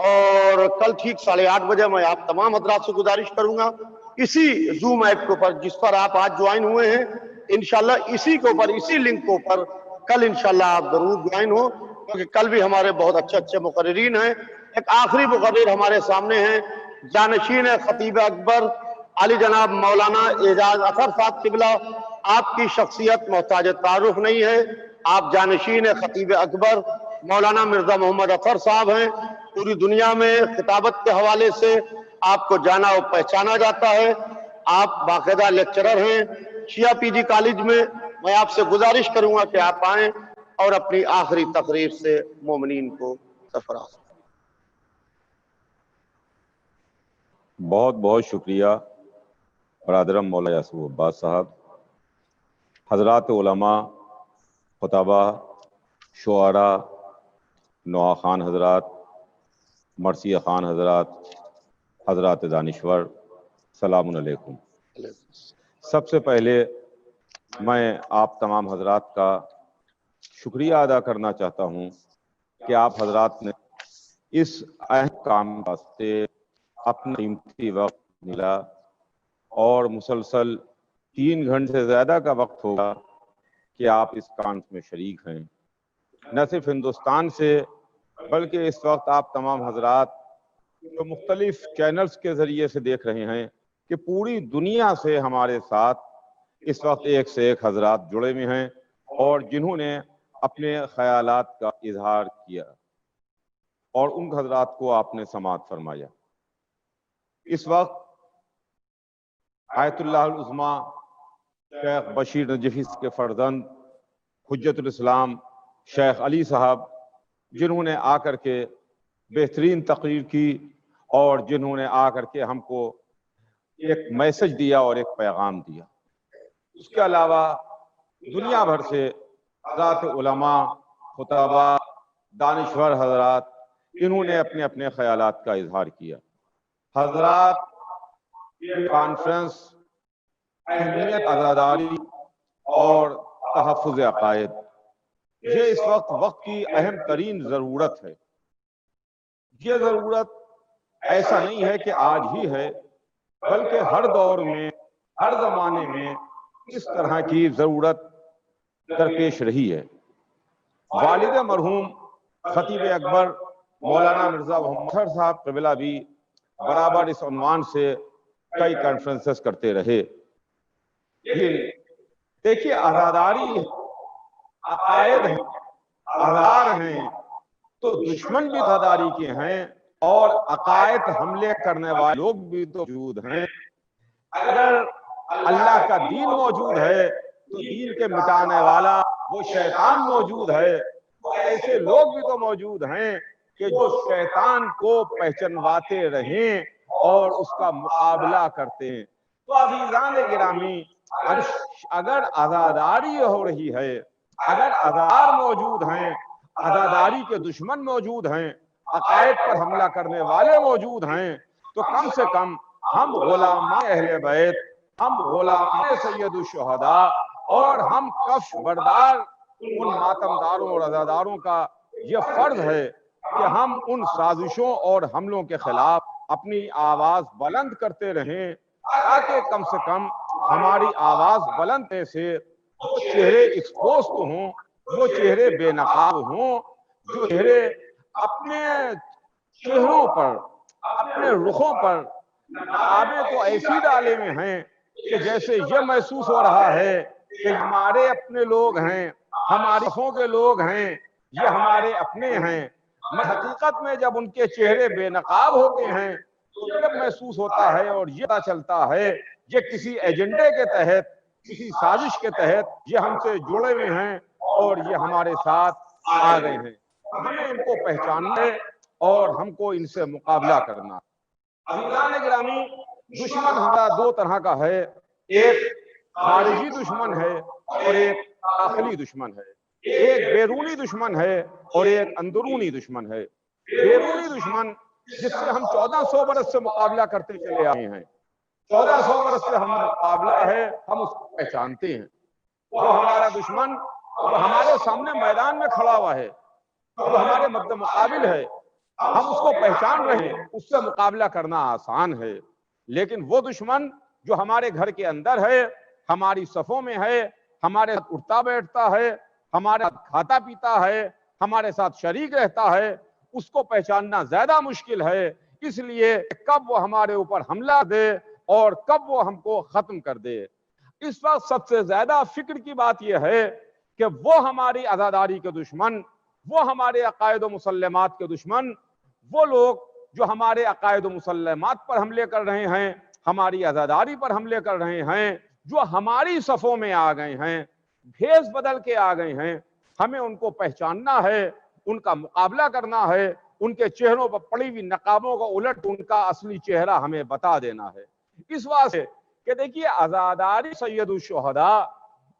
[SPEAKER 1] اور کل ٹھیک 8:30 بجے میں آپ تمام حضرات سے گزارش کروں گا اسی زوم ایپ کے اوپر جس پر آپ آج جوائن ہوئے ہیں، انشاءاللہ اسی کے اوپر، اسی لنک کے اوپر کل انشاءاللہ آپ ضرور جوائن ہو، کیونکہ کل بھی ہمارے بہت اچھے مقررین ہیں۔ ایک آخری مقرر ہمارے سامنے ہیں، جانشین خطیب اکبر علی جناب مولانا اعجاز اظہر صاحب قبلہ۔ آپ کی شخصیت محتاج تعارف نہیں ہے، آپ جانشین خطیب اکبر مولانا مرزا محمد اظہر صاحب ہیں۔ پوری دنیا میں خطابت کے حوالے سے آپ کو جانا اور پہچانا جاتا ہے۔ آپ باقاعدہ لیکچرر ہیں شیعہ پی جی کالج میں۔ میں آپ سے گزارش کروں گا کہ آپ آئیں اور اپنی آخری تقریر سے مومنین کو سرفراز۔
[SPEAKER 19] بہت بہت شکریہ برادرم مولانا یاسوف عباس صاحب، حضرات علماء، خطبہ، شعراء، نوحہ خان حضرات، مرثیہ خان حضرات، حضرات دانشور، سلام علیکم۔ سب سے پہلے میں آپ تمام حضرات کا شکریہ ادا کرنا چاہتا ہوں کہ آپ حضرات نے اس اہم کام واسطے اپنا قیمتی وقت ملا، اور مسلسل 3 گھنٹے سے زیادہ کا وقت ہوگا کہ آپ اس کانفرنس میں شریک ہیں۔ نہ صرف ہندوستان سے بلکہ اس وقت آپ تمام حضرات جو مختلف چینلز کے ذریعے سے دیکھ رہے ہیں کہ پوری دنیا سے ہمارے ساتھ اس وقت ایک سے ایک حضرات جڑے ہوئے ہیں، اور جنہوں نے اپنے خیالات کا اظہار کیا، اور ان حضرات کو آپ نے سماعت فرمایا۔ اس وقت آیت اللہ العظمیٰ شیخ بشیر نجفی کے فرزند حجت الاسلام شیخ علی صاحب، جنہوں نے آ کر کے بہترین تقریر کی، اور جنہوں نے آ کر کے ہم کو ایک میسج دیا اور ایک پیغام دیا۔ اس کے علاوہ دنیا بھر سے حضرات علماء، خطبہ، دانشور حضرات، انہوں نے اپنے اپنے خیالات کا اظہار کیا۔ حضرات یہ کانفرنس اہمیت عزاداری اور تحفظ عقائد، یہ اس وقت کی اہم ترین ضرورت ہے۔ یہ ضرورت ایسا نہیں ہے کہ آج ہی ہے، بلکہ ہر دور میں، ہر زمانے میں اس طرح کی ضرورت درپیش رہی ہے۔ والد مرحوم خطیب اکبر مولانا مرزا محمد صاحب قبلہ بھی برابر اس عنوان سے کئی کانفرنسز کرتے رہے۔ دیکھیے، عزاداری عقائد ہیں، آزار ہیں، تو دشمن بھی عزاداری کے ہیں اور عقائد حملے کرنے والے لوگ بھی تو موجود ہیں۔ اگر اللہ کا دین موجود ہے تو دین کے مٹانے والا وہ شیطان موجود ہے، ایسے لوگ بھی تو موجود ہیں کہ جو شیطان کو پہچنواتے رہیں اور اس کا مقابلہ کرتے ہیں۔ تو عزیزان گرامی، اگر عزاداری ہو رہی ہے، اگر عزادار موجود ہیں، عزاداری کے دشمن موجود ہیں، عقائد پر حملہ کرنے والے موجود ہیں، تو کم سے کم ہم علماء اہل بیت، ہم علماء سید الشہداء اور ہم کفش بردار ان ماتمداروں اور عزاداروں کا یہ فرض ہے کہ ہم ان سازشوں اور حملوں کے خلاف اپنی آواز بلند کرتے رہیں، تاکہ کم سے کم ہماری آواز بلند سے وہ چہرے ایکسپوز تو ہوں، وہ چہرے بے نقاب ہوں، جو چہرے اپنے چہروں پر، اپنے رخوں پر نقابیں تو ایسی ڈالے میں ہیں کہ جیسے یہ محسوس ہو رہا ہے کہ ہمارے اپنے لوگ ہیں، ہماری صفوں کے لوگ ہیں، یہ ہمارے اپنے ہیں۔ حقیقت میں جب ان کے چہرے بے نقاب ہوتے ہیں تو جب محسوس ہوتا ہے اور یہ پتہ چلتا ہے یہ کسی ایجنڈے کے تحت، کسی سازش کے تحت یہ ہم سے جڑے ہوئے ہیں اور یہ ہمارے ساتھ آ گئے ہیں۔ ہمیں ان کو پہچاننا ہے اور ہم کو ان سے مقابلہ کرنا ہے۔ عزیزان گرامی، دشمن ہمارا دو طرح کا ہے، ایک خارجی دشمن ہے اور ایک داخلی دشمن ہے، ایک بیرونی دشمن ہے اور ایک اندرونی دشمن ہے۔ بیرونی دشمن جس سے ہم 1400 برس سے مقابلہ کرتے چلے آئے ہیں، 1400 برس سے ہم مقابلہ ہے، ہم اس کو پہچانتے ہیں۔ وہ ہمارا دشمن وہ ہمارے سامنے میدان میں کھڑا ہوا ہے، وہ ہمارے مد مقابل ہے، ہم اس کو پہچان رہے ہیں، اس سے مقابلہ کرنا آسان ہے۔ لیکن وہ دشمن جو ہمارے گھر کے اندر ہے، ہماری صفوں میں ہے، ہمارے ساتھ اٹھتا بیٹھتا ہے، ہمارے ساتھ کھاتا پیتا ہے، ہمارے ساتھ شریک رہتا ہے، اس کو پہچاننا زیادہ مشکل ہے۔ اس لیے کب وہ ہمارے اوپر حملہ دے اور کب وہ ہم کو ختم کر دے۔ اس وقت سب سے زیادہ فکر کی بات یہ ہے کہ وہ ہماری عزاداری کے دشمن، وہ ہمارے عقائد و مسلمات کے دشمن، وہ لوگ جو ہمارے عقائد و مسلمات پر حملے کر رہے ہیں، ہماری عزاداری پر حملے کر رہے ہیں، جو ہماری صفوں میں آ گئے ہیں، بھیس بدل کے آ گئے ہیں، ہمیں ان کو پہچاننا ہے، ان کا مقابلہ کرنا ہے، ان کے چہروں پر پڑی ہوئی نقابوں کو الٹ ان کا اصلی چہرہ ہمیں بتا دینا ہے۔ اس واسطے کہ دیکھیے، عزاداری سید الشہداء،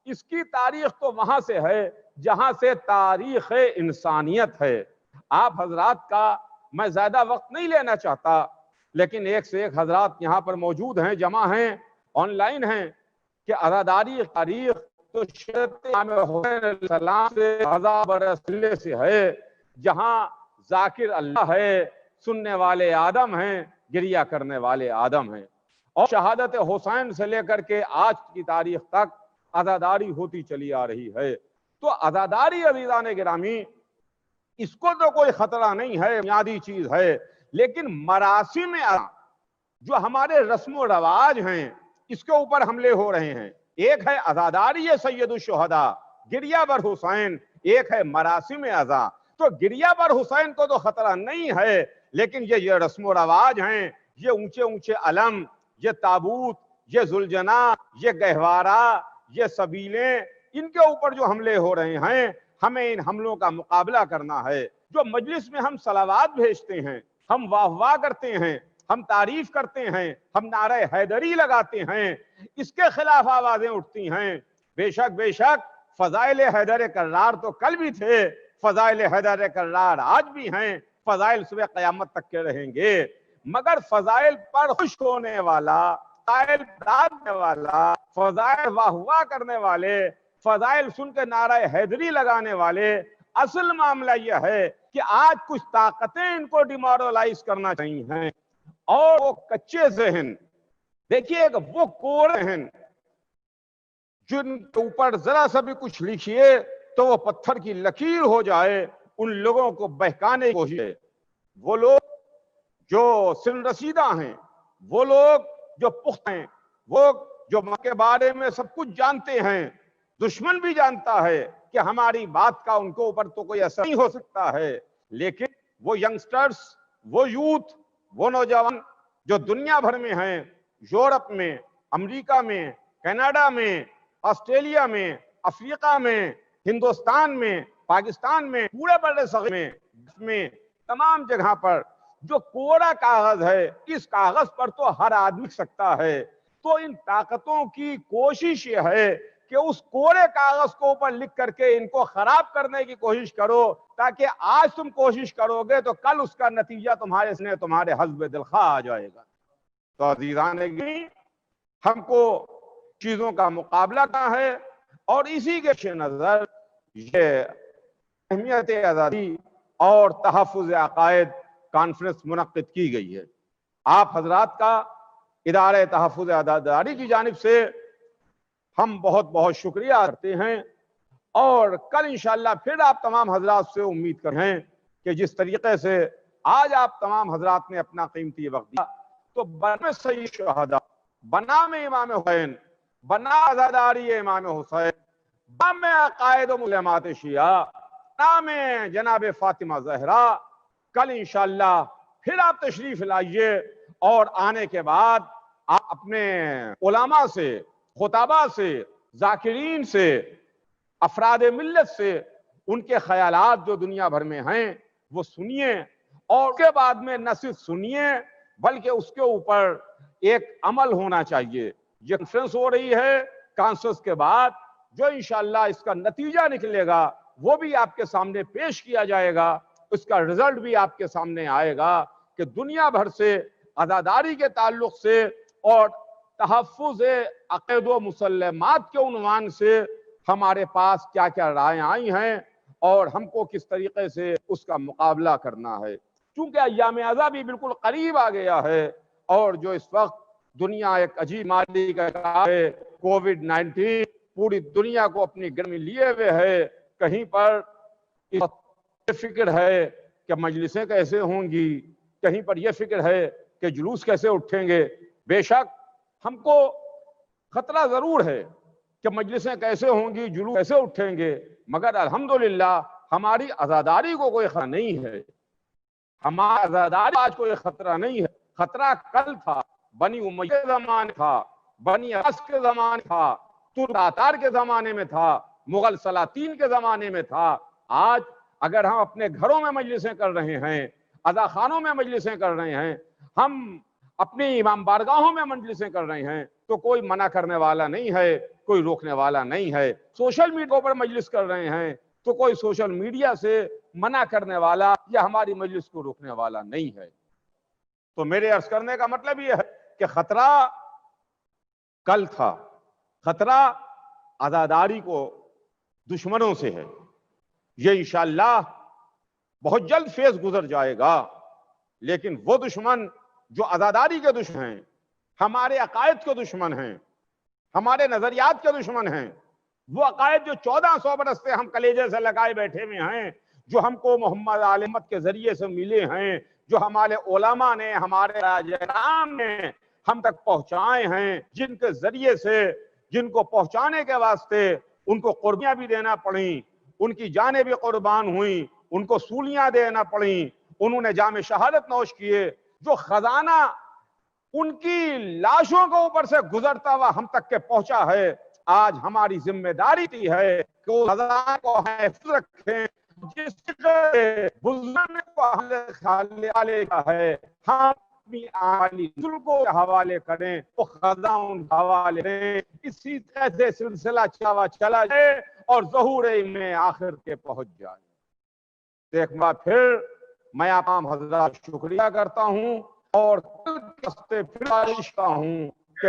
[SPEAKER 19] اس کی تاریخ تو وہاں سے ہے جہاں سے تاریخ انسانیت ہے۔ آپ حضرات کا میں زیادہ وقت نہیں لینا چاہتا، لیکن ایک سے ایک حضرات یہاں پر موجود ہیں، جمع ہیں، آن لائن ہیں، کہ عزاداری تاریخ تو شریعت امام حسین علیہ السلام سے 1000 برس پہلے سے ہے، جہاں ذاکر اللہ ہے، سننے والے آدم ہیں، گریہ کرنے والے آدم ہیں، اور شہادت حسین سے لے کر کے آج کی تاریخ تک عزاداری ہوتی چلی آ رہی ہے۔ تو عزاداری عزیزان گرامی، اس کو تو کوئی خطرہ نہیں ہے، بنیادی چیز ہے، لیکن مراسم جو ہمارے رسم و رواج ہیں، اس کے اوپر حملے ہو رہے ہیں۔ ایک ہے عزاداری سید الشہداء، گریہ بر حسین، ایک ہے مراسم عزا۔ تو گریہ بر حسین کو تو خطرہ نہیں ہے، لیکن یہ رسم و رواج ہیں، یہ اونچے اونچے علم، یہ تابوت، یہ ذوالجناح، یہ گہوارہ، یہ سبیلیں، ان کے اوپر جو حملے ہو رہے ہیں، ہمیں ان حملوں کا مقابلہ کرنا ہے۔ جو مجلس میں ہم صلوات بھیجتے ہیں، ہم واہ واہ کرتے ہیں، ہم تعریف کرتے ہیں، ہم نعرہ حیدری لگاتے ہیں، اس کے خلاف آوازیں اٹھتی ہیں۔ بے شک فضائل حیدر کرار تو کل بھی تھے، فضائل حیدر کرار آج بھی ہیں، فضائل صبح قیامت تک کے رہیں گے، مگر فضائل پر خوش ہونے والا
[SPEAKER 20] فضائل بتانے والا، فضائل واہ واہ کرنے والے، فضائل سن کے نعرہ حیدری لگانے والے، اصل معاملہ یہ ہے کہ آج کچھ طاقتیں ان کو ڈیمورلائز کرنا چاہیے ہیں، اور وہ کچے ذہن، دیکھیے وہ کوڑے ذہن جن کے اوپر ذرا سا بھی کچھ لکھیے تو وہ پتھر کی لکیر ہو جائے، ان لوگوں کو بہکانے کی کوشش ہے۔ وہ لوگ جو سن رسیدہ ہیں، وہ لوگ جو پختہ ہیں، وہ جو ماں کے بارے میں سب کچھ جانتے ہیں، دشمن بھی جانتا ہے کہ ہماری بات کا ان کے اوپر تو کوئی اثر نہیں ہو سکتا ہے، لیکن وہ ینگسٹرز، وہ یوتھ، وہ نوجوان جو دنیا بھر میں ہیں، یورپ میں، امریکہ میں، کینیڈا میں، آسٹریلیا میں، افریقہ میں، ہندوستان میں، پاکستان میں، پورے بڑے صغیر میں تمام جگہ پر جو کوڑا کاغذ ہے، اس کاغذ پر تو ہر آدمی لکھ سکتا ہے، تو ان طاقتوں کی کوشش یہ ہے کہ اس کوڑے کاغذ کو اوپر لکھ کر کے ان کو خراب کرنے کی کوشش کرو، تاکہ آج تم کوشش کرو گے تو کل اس کا نتیجہ تمہارے حزب دلخواہ آ جائے گا۔ تو عزیزان گرامی، ہم کو چیزوں کا مقابلہ کرنا ہے، اور اسی کے پیش نظر یہ اہمیت آزادی اور تحفظ عقائد کانفرنس منعقد کی گئی ہے۔ آپ حضرات کا ادارہ تحفظ عقائد کی جانب سے ہم بہت بہت شکریہ کرتے ہیں، اور کل انشاءاللہ پھر آپ تمام حضرات سے امید کرتے ہیں کہ جس طریقے سے آج آپ تمام حضرات نے اپنا قیمتی وقت دیا، تو بنا سید شہداء، بنا میں امام حسین، بنا عزاداری امام حسین، بنا میں عقائد و مسلمات شیعہ، بنا میں جناب فاطمہ زہرا، کل انشاءاللہ پھر آپ تشریف لائیے، اور آنے کے بعد آپ اپنے علماء سے، خطباء سے، ذاکرین سے، افراد ملت سے ان کے خیالات جو دنیا بھر میں ہیں وہ سنیے، اور کے بعد میں نہ صرف سنیے بلکہ اس کے اوپر ایک عمل ہونا چاہیے۔ یہ کانفرنس ہو رہی ہے، کانفرنس کے بعد جو انشاءاللہ اس کا نتیجہ نکلے گا وہ بھی آپ کے سامنے پیش کیا جائے گا، اس کا رزلٹ بھی آپ کے سامنے آئے گا کہ دنیا بھر سے عزاداری کے تعلق سے اور تحفظ عقائد و مسلمات کے عنوان سے ہمارے پاس کیا کیا رائے آئی ہیں، اور ہم کو کس طریقے سے اس کا مقابلہ کرنا ہے۔ چونکہ ایام عزا بھی بالکل قریب آ گیا ہے، اور جو اس وقت دنیا ایک عجیب بیماری کا ہے، کووڈ-19 پوری دنیا کو اپنی گرمی لیے ہوئے ہے، کہیں پر یہ فکر ہے کہ مجلسیں کیسے ہوں گی، کہیں پر یہ فکر ہے کہ جلوس کیسے اٹھیں گے۔ بے شک ہم کو خطرہ ضرور ہے کہ مجلسیں کیسے ہوں گی، جلوس کیسے اٹھیں گے، مگر الحمدللہ ہماری عزاداری کو کوئی خطرہ نہیں ہے، ہماری عزاداری آج کوئی خطرہ نہیں ہے۔ خطرہ کل تھا، بنی امیہ کے زمانے تھا، بنی عباس کے زمانے تھا، ترک تاتار کے زمانے میں تھا، مغل سلاطین کے زمانے میں تھا۔ آج اگر ہم اپنے گھروں میں مجلسیں کر رہے ہیں، عزاخانوں میں مجلسیں کر رہے ہیں، ہم اپنی امام بارگاہوں میں مجلسیں کر رہے ہیں، تو کوئی منع کرنے والا نہیں ہے، کوئی روکنے والا نہیں ہے۔ سوشل میڈیا پر مجلس کر رہے ہیں تو کوئی سوشل میڈیا سے منع کرنے والا یا ہماری مجلس کو روکنے والا نہیں ہے۔ تو میرے عرض کرنے کا مطلب یہ ہے کہ خطرہ کل تھا، خطرہ عزاداری کو دشمنوں سے ہے، یہ انشاءاللہ بہت جلد فیض گزر جائے گا، لیکن وہ دشمن جو عزاداری کے دشمن ہیں، ہمارے عقائد کے دشمن ہیں، ہمارے نظریات کے دشمن ہیں، وہ عقائد جو 1400 برس سے ہم کلیجے سے لگائے بیٹھے ہوئے ہیں، جو ہم کو محمد عالمت کے ذریعے سے ملے ہیں، جو ہمارے علماء نے، ہمارے راجہان نے ہم تک پہنچائے ہیں، جن کے ذریعے سے، جن کو پہنچانے کے واسطے ان کو قربانیاں بھی دینا پڑیں، ان کی جانیں بھی قربان ہوئیں، ان کو سولیاں دینا پڑیں، انہوں نے جام شہادت نوش کیے، جو خزانہ ان کی لاشوں کے اوپر سے گزرتا ہوا ہم تک کے پہنچا ہے، آج ہماری ذمہ داری تھی ہے کہ اس خزانہ کو حفظ رکھیں، جس بزرگ کو حوالے کا ہے، ہم اپنی آلی ذل کو حوالے کریں، وہ خزانہ ان کا حوالے دیں، اسی طرح سے سلسلہ چلا جائے اور ظہور میں آخر کے پہنچ جائے۔ ایک بار پھر میں آپ حضرات شکریہ کرتا ہوں، اور کل کے ہفتے پھر بارش کا ہوں کہ